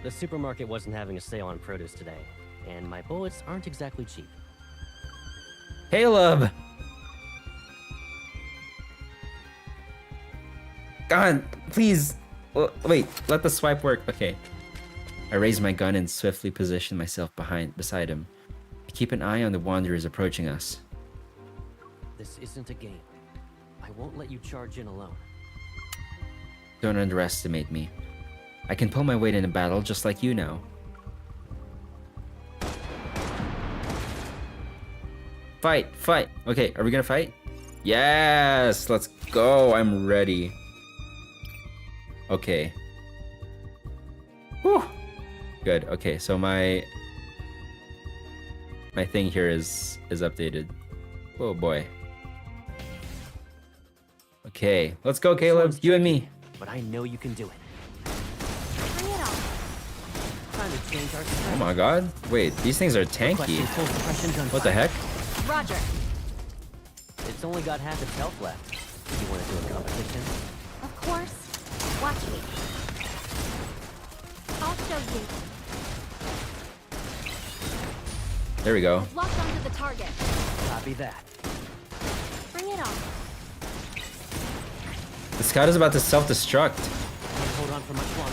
The supermarket wasn't having a sale on produce today, and my bullets aren't exactly cheap. Caleb! God, please! Wait, let the swipe work. Okay. I raise my gun and swiftly position myself beside him. I keep an eye on the wanderers approaching us. This isn't a game. I won't let you charge in alone. Don't underestimate me. I can pull my weight in a battle just like you now. Fight! Okay, are we gonna fight? Yes! Let's go! I'm ready. Okay. Whew. Good. Okay, so my thing here is updated. Oh boy. Okay, let's go, Caleb. You and me. But I know you can do it. Bring it on. Time to change our strategy. Oh my god. Wait, these things are tanky. What the heck? Roger. It's only got half its health left. You want to do a competition? Of course. Watch me. I'll show you. There we go. I've locked onto the target. Copy that. Bring it on. The scout is about to self-destruct. Can't hold on for much longer.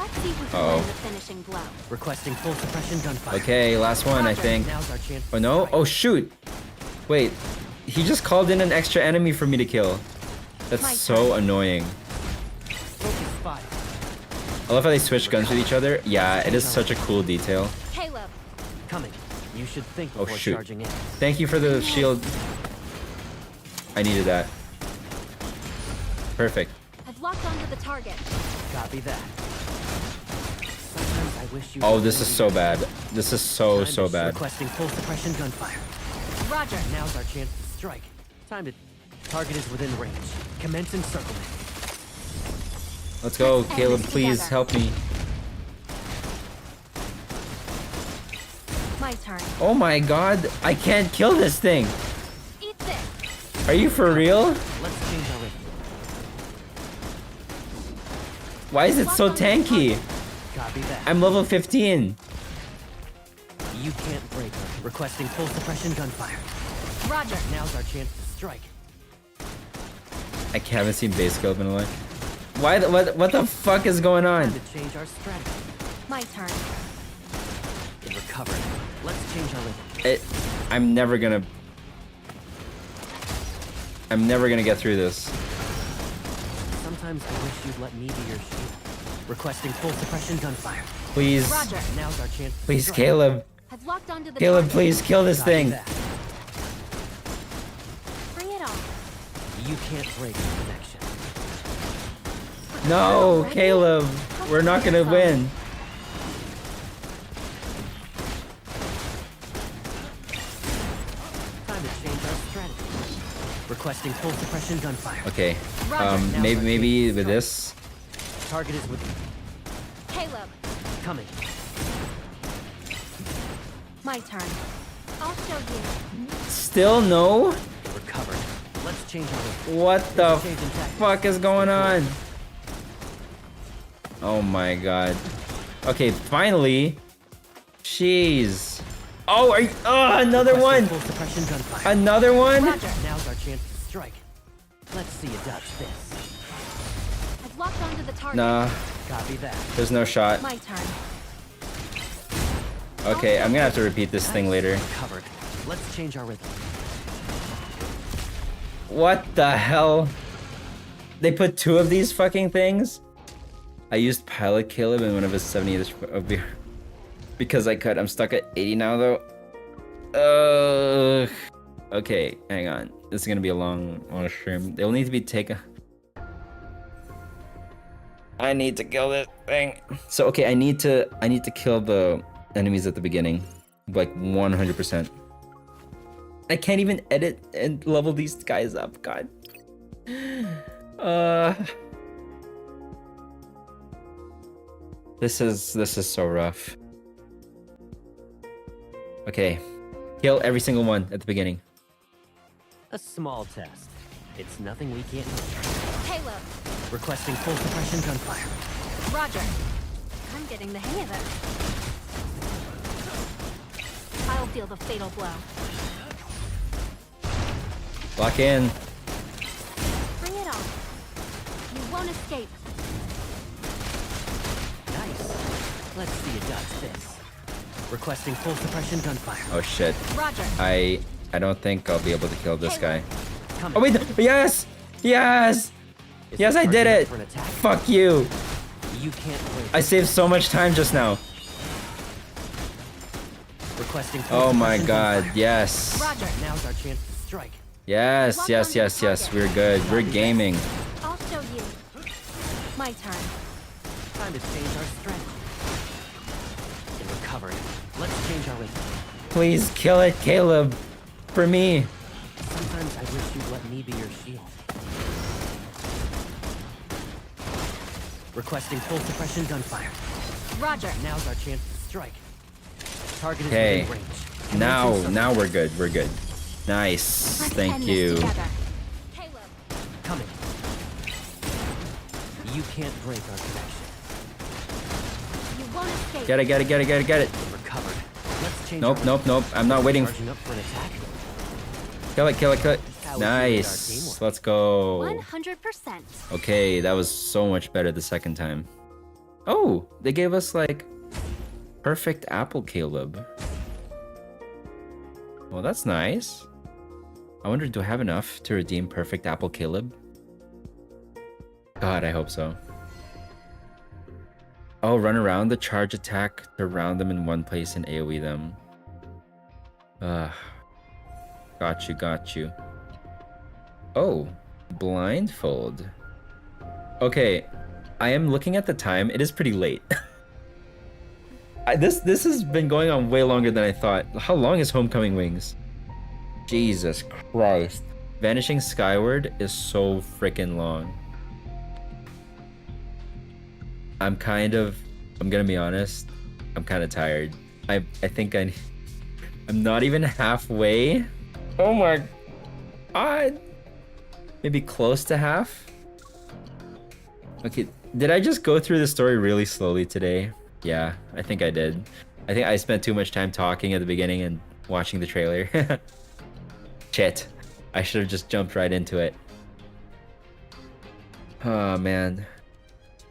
Let's see who can land the finishing blow. Requesting full suppression gunfire. Okay, last one, I think. Now's our chance. Oh no? Oh shoot! Wait, he just called in an extra enemy for me to kill. That's so annoying. I love how they switch guns with each other. Yeah, it is such a cool detail. Caleb. Coming. You should think Oh before shoot. charging in. Thank you for the shield. I needed that. Perfect. I've locked onto the target. Copy that. Sometimes I wish you Oh, this is so bad. This is so bad. Requesting full suppression gunfire. Roger. Now's our chance to strike. Time to Target is within range. Commence encirclement. Let's go, Let's end Caleb. this Please together. help me. My turn. Oh my god, I can't kill this thing. Eat this. Are you for real? Let's change our rhythm. Why is it so tanky? Copy that. I'm level 15. You can't break her. Requesting full suppression gunfire. Roger. Now's our chance to strike. I haven't seen base scope in a while. Why? What the fuck is going on? Time to change our strategy. My turn. It recovered. Let's change our rhythm. I'm never gonna get through this. Sometimes I wish you'd let me be your shield. Requesting full suppression gunfire. Please. Roger. Now's our chance to Please, strike. Caleb. I've locked onto the Caleb, target. please kill this Copy thing. that. Bring it on. You can't break the connection. No, Caleb. We're not gonna win. Time to change our strategy. Requesting full suppression gunfire. Okay. Roger. Maybe with this. Target is with Caleb. coming. My turn. I'll show you. Still no? It recovered. Let's change our rhythm. What the Change in tactics. fuck is going on? Oh my god. Okay, finally. Jeez. Oh, another one. Requesting full suppression gunfire. Another one? Roger. Now's our chance to strike. Let's see you dodge this. I've locked onto the target. Nah, Copy that. there's no shot. My turn. Okay, I'm gonna have to repeat this thing later. Covered. Let's change our rhythm. What the hell? They put 2 of these fucking things? I used Pilot Caleb in one of his 70 of beer. Because I could. I'm stuck at 80 now though. Okay, hang on. This is gonna be a long stream. They'll need to be taken. I need to kill this thing. So okay, I need to kill the enemies at the beginning. Like 100%. I can't even edit and level these guys up, god. This is so rough. Okay. Kill every single one at the beginning. A small test. It's nothing we can't handle. Caleb. Requesting full suppression gunfire. Roger. I'm getting the hang of it. I'll deal the fatal blow. Lock in. Bring it on. You won't escape. Nice. Let's see you dodge this. Requesting full suppression gunfire. Oh shit. Roger. I don't think I'll be able to kill this guy. Coming. Oh wait, yes! Yes! Is Yes, the I did target up it! for an attack? Fuck you! You can't break. I saved so much time just now. Requesting full Oh my suppression god, gunfire. yes. Roger. Now's our chance to strike. Yes, yes, yes, yes. We're good. We're gaming. I'll show you. My turn. Time to change our strategy. It recovered. Let's change our rhythm. Please kill it, Caleb. For me. Sometimes I wish you'd let me be your shield. Requesting full suppression gunfire. Roger. Now's our chance to strike. Target is Okay. within range. Now we're good. We're good. Nice. Let's Thank end you. this together. Caleb. Coming. You can't break our connection. You won't escape. Get it, get it, get it, get it, get it. It recovered. Let's change Nope, our nope, nope. I'm not waiting. Charging up for an attack. Kill it, kill it, kill it. How would you rate our Nice. teamwork? Let's go. 100%. Okay, that was so much better the second time. Oh, they gave us like perfect apple Caleb. Well, that's nice. I wonder, do I have enough to redeem perfect apple Caleb? God, I hope so. Oh, run around the charge attack to round them in one place and AoE them. Got you, got you. Oh, blindfold. Okay, I am looking at the time. It is pretty late. This has been going on way longer than I thought. How long is Homecoming Wings? Jesus Christ. Vanishing Skyward is so freaking long. I'm gonna be honest, I'm kind of tired. I think I'm not even halfway. Oh my god. Maybe close to half. Okay, did I just go through the story really slowly today? Yeah, I think I did. I think I spent too much time talking at the beginning and watching the trailer. Shit. I should have just jumped right into it. Oh man.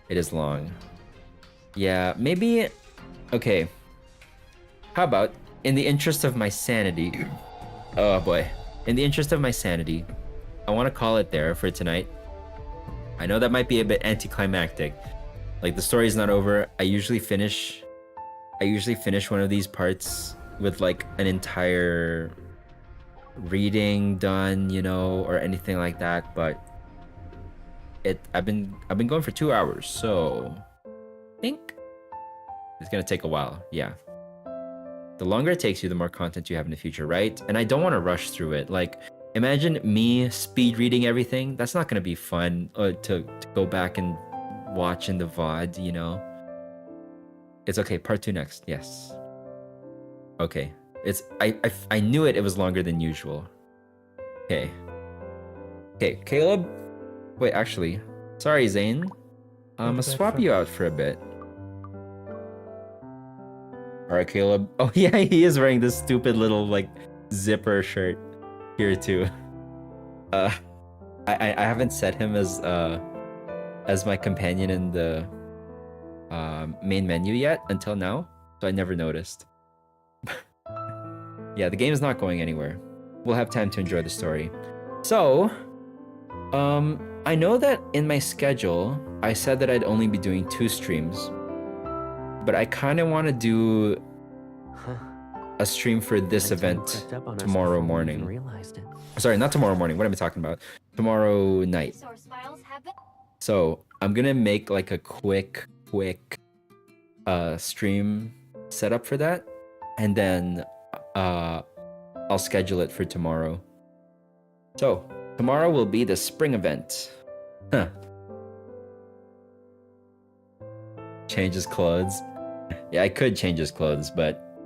It is long. Yeah, maybe... Okay. How about, in the interest of my sanity... Oh boy. In the interest of my sanity, I want to call it there for tonight. I know that might be a bit anticlimactic. Like, the story's not over. I usually finish one of these parts with like an entire reading done, you know, or anything like that, but I've been going for 2 hours, so I think it's gonna take a while. Yeah, the longer it takes you, the more content you have in the future, right? And I don't want to rush through it. Like, imagine me speed reading everything. That's not gonna be fun to go back and watch in the VOD, you know. It's okay. Part 2 next. Yes. Okay. I knew it was longer than usual. Okay, Caleb. Wait, actually, sorry, Zane. I'm gonna swap you out for a bit. All right, Caleb. Oh yeah, he is wearing this stupid little like zipper shirt here too. I haven't set him as my companion in the main menu yet until now, so I never noticed. Yeah, the game is not going anywhere. We'll have time to enjoy the story. So, I know that in my schedule, I said that I'd only be doing 2 streams, but I kind of want to do a stream for this event tomorrow morning. Sorry, not tomorrow morning. What am I talking about? Tomorrow night. So I'm gonna make like a quick stream setup for that, and then I'll schedule it for tomorrow. So tomorrow will be the spring event. Huh. Change his clothes. Yeah, I could change his clothes, but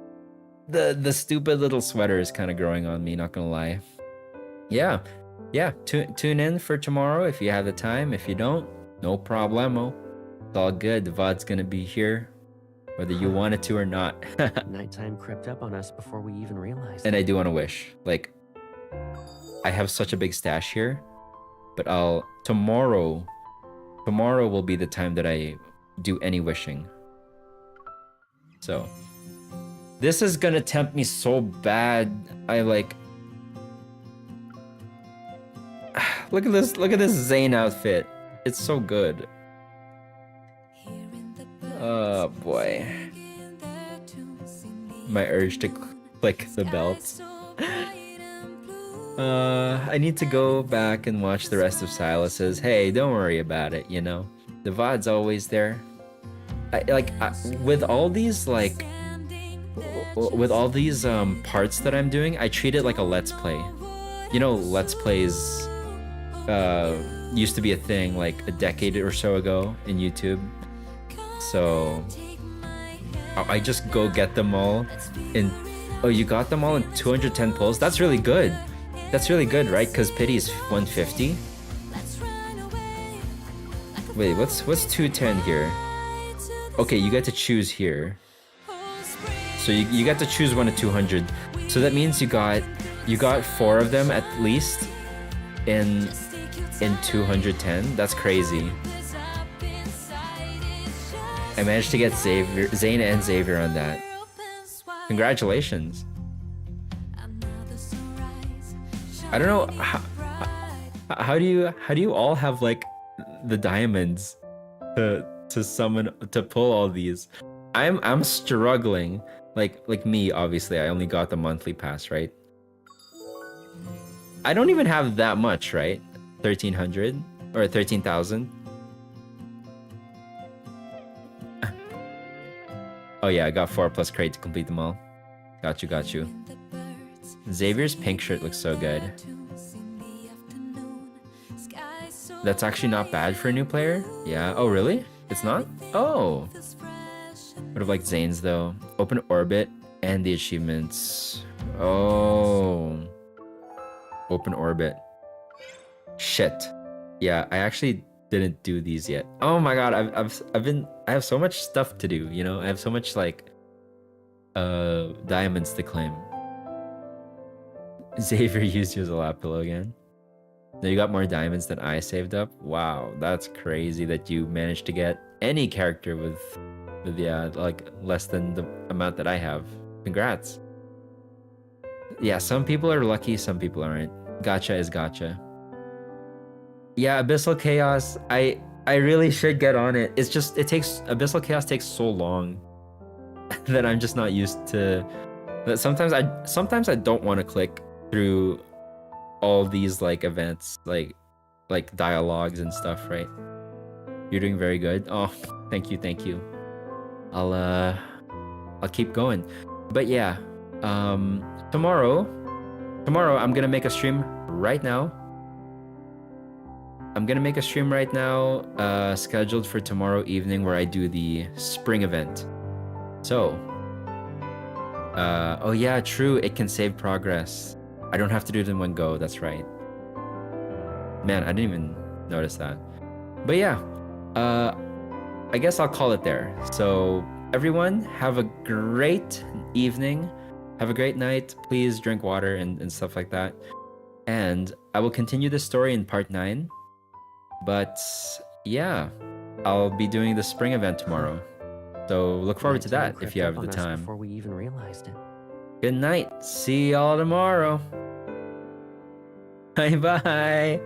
the stupid little sweater is kind of growing on me, not gonna lie. Yeah. Tune in for tomorrow if you have the time. If you don't, no problemo. It's all good. The VOD's gonna be here, whether you want it to or not. Nighttime crept up on us before we even realized. And I do want to wish. Like, I have such a big stash here, but tomorrow will be the time that I do any wishing. So this is gonna tempt me so bad. I like, look at this Zane outfit. It's so good. Oh boy. My urge to click the belt. I need to go back and watch the rest of Silas's. Hey, don't worry about it, you know. The VOD's always there. With all these parts that I'm doing, I treat it like a Let's Play. You know, Let's Plays used to be a thing like a decade or so ago in YouTube. So I just go get them all in. Oh, you got them all in 210 pulls? That's really good. That's really good, right? Because pity is 150. Wait, what's 210 here? Okay, you get to choose here. So you get to choose one of 200. So that means you got 4 of them at least in 210. That's crazy. I managed to get Zane and Xavier on that. Congratulations. I don't know how do you all have like the diamonds to summon, to pull all these. I'm struggling. Like me, obviously I only got the monthly pass, right? I don't even have that much, right? 1300 or 13,000. Oh yeah, I got 4 plus crate to complete them all. Got you. Xavier's pink shirt looks so good. That's actually not bad for a new player. Yeah. Oh, really? It's not? Oh. Would have liked Zane's though. Open orbit and the achievements. Oh. Open orbit. Shit. Yeah, I actually didn't do these yet. Oh my god, I have so much stuff to do, you know? I have so much like diamonds to claim. Xavier used you as a lap pillow again. Now you got more diamonds than I saved up. Wow, that's crazy that you managed to get any character with yeah, like less than the amount that I have. Congrats. Yeah, some people are lucky, some people aren't. Gacha is gacha. Yeah, Abyssal Chaos, I really should get on it. It's just Abyssal Chaos takes so long that I'm just not used to that. Sometimes I don't want to click through all these like events, like dialogues and stuff, right? You're doing very good. Oh, thank you. I'll keep going. But yeah, tomorrow I'm gonna make a stream right now. Scheduled for tomorrow evening, where I do the spring event. So, oh yeah, true, it can save progress. I don't have to do it in one go, that's right. Man, I didn't even notice that. But yeah, I guess I'll call it there. So everyone, have a great evening. Have a great night. Please drink water and stuff like that. And I will continue this story in part 9. But yeah, I'll be doing the spring event tomorrow. So look forward to that if you have the time. Before we even realized it. Good night. See y'all tomorrow. Bye bye.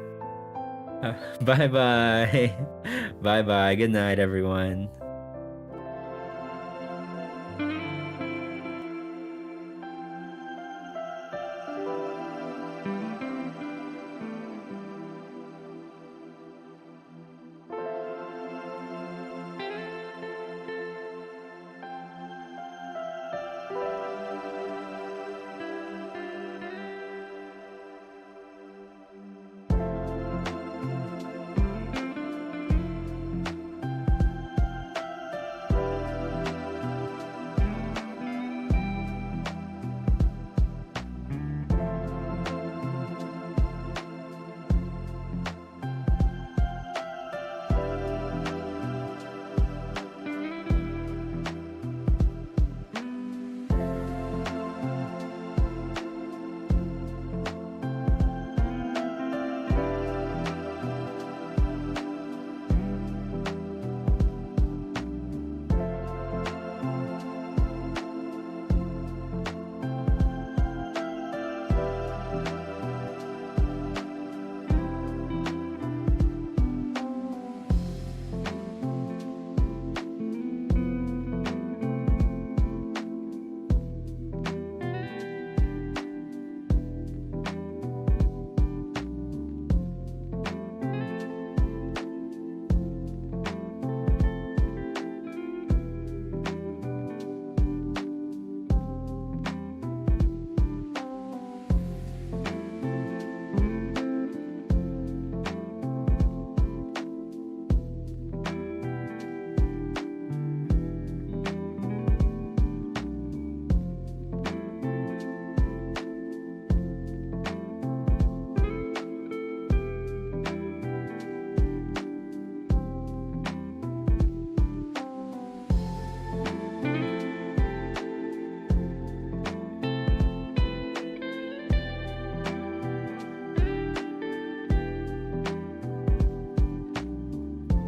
Bye bye. Bye bye. Good night, everyone.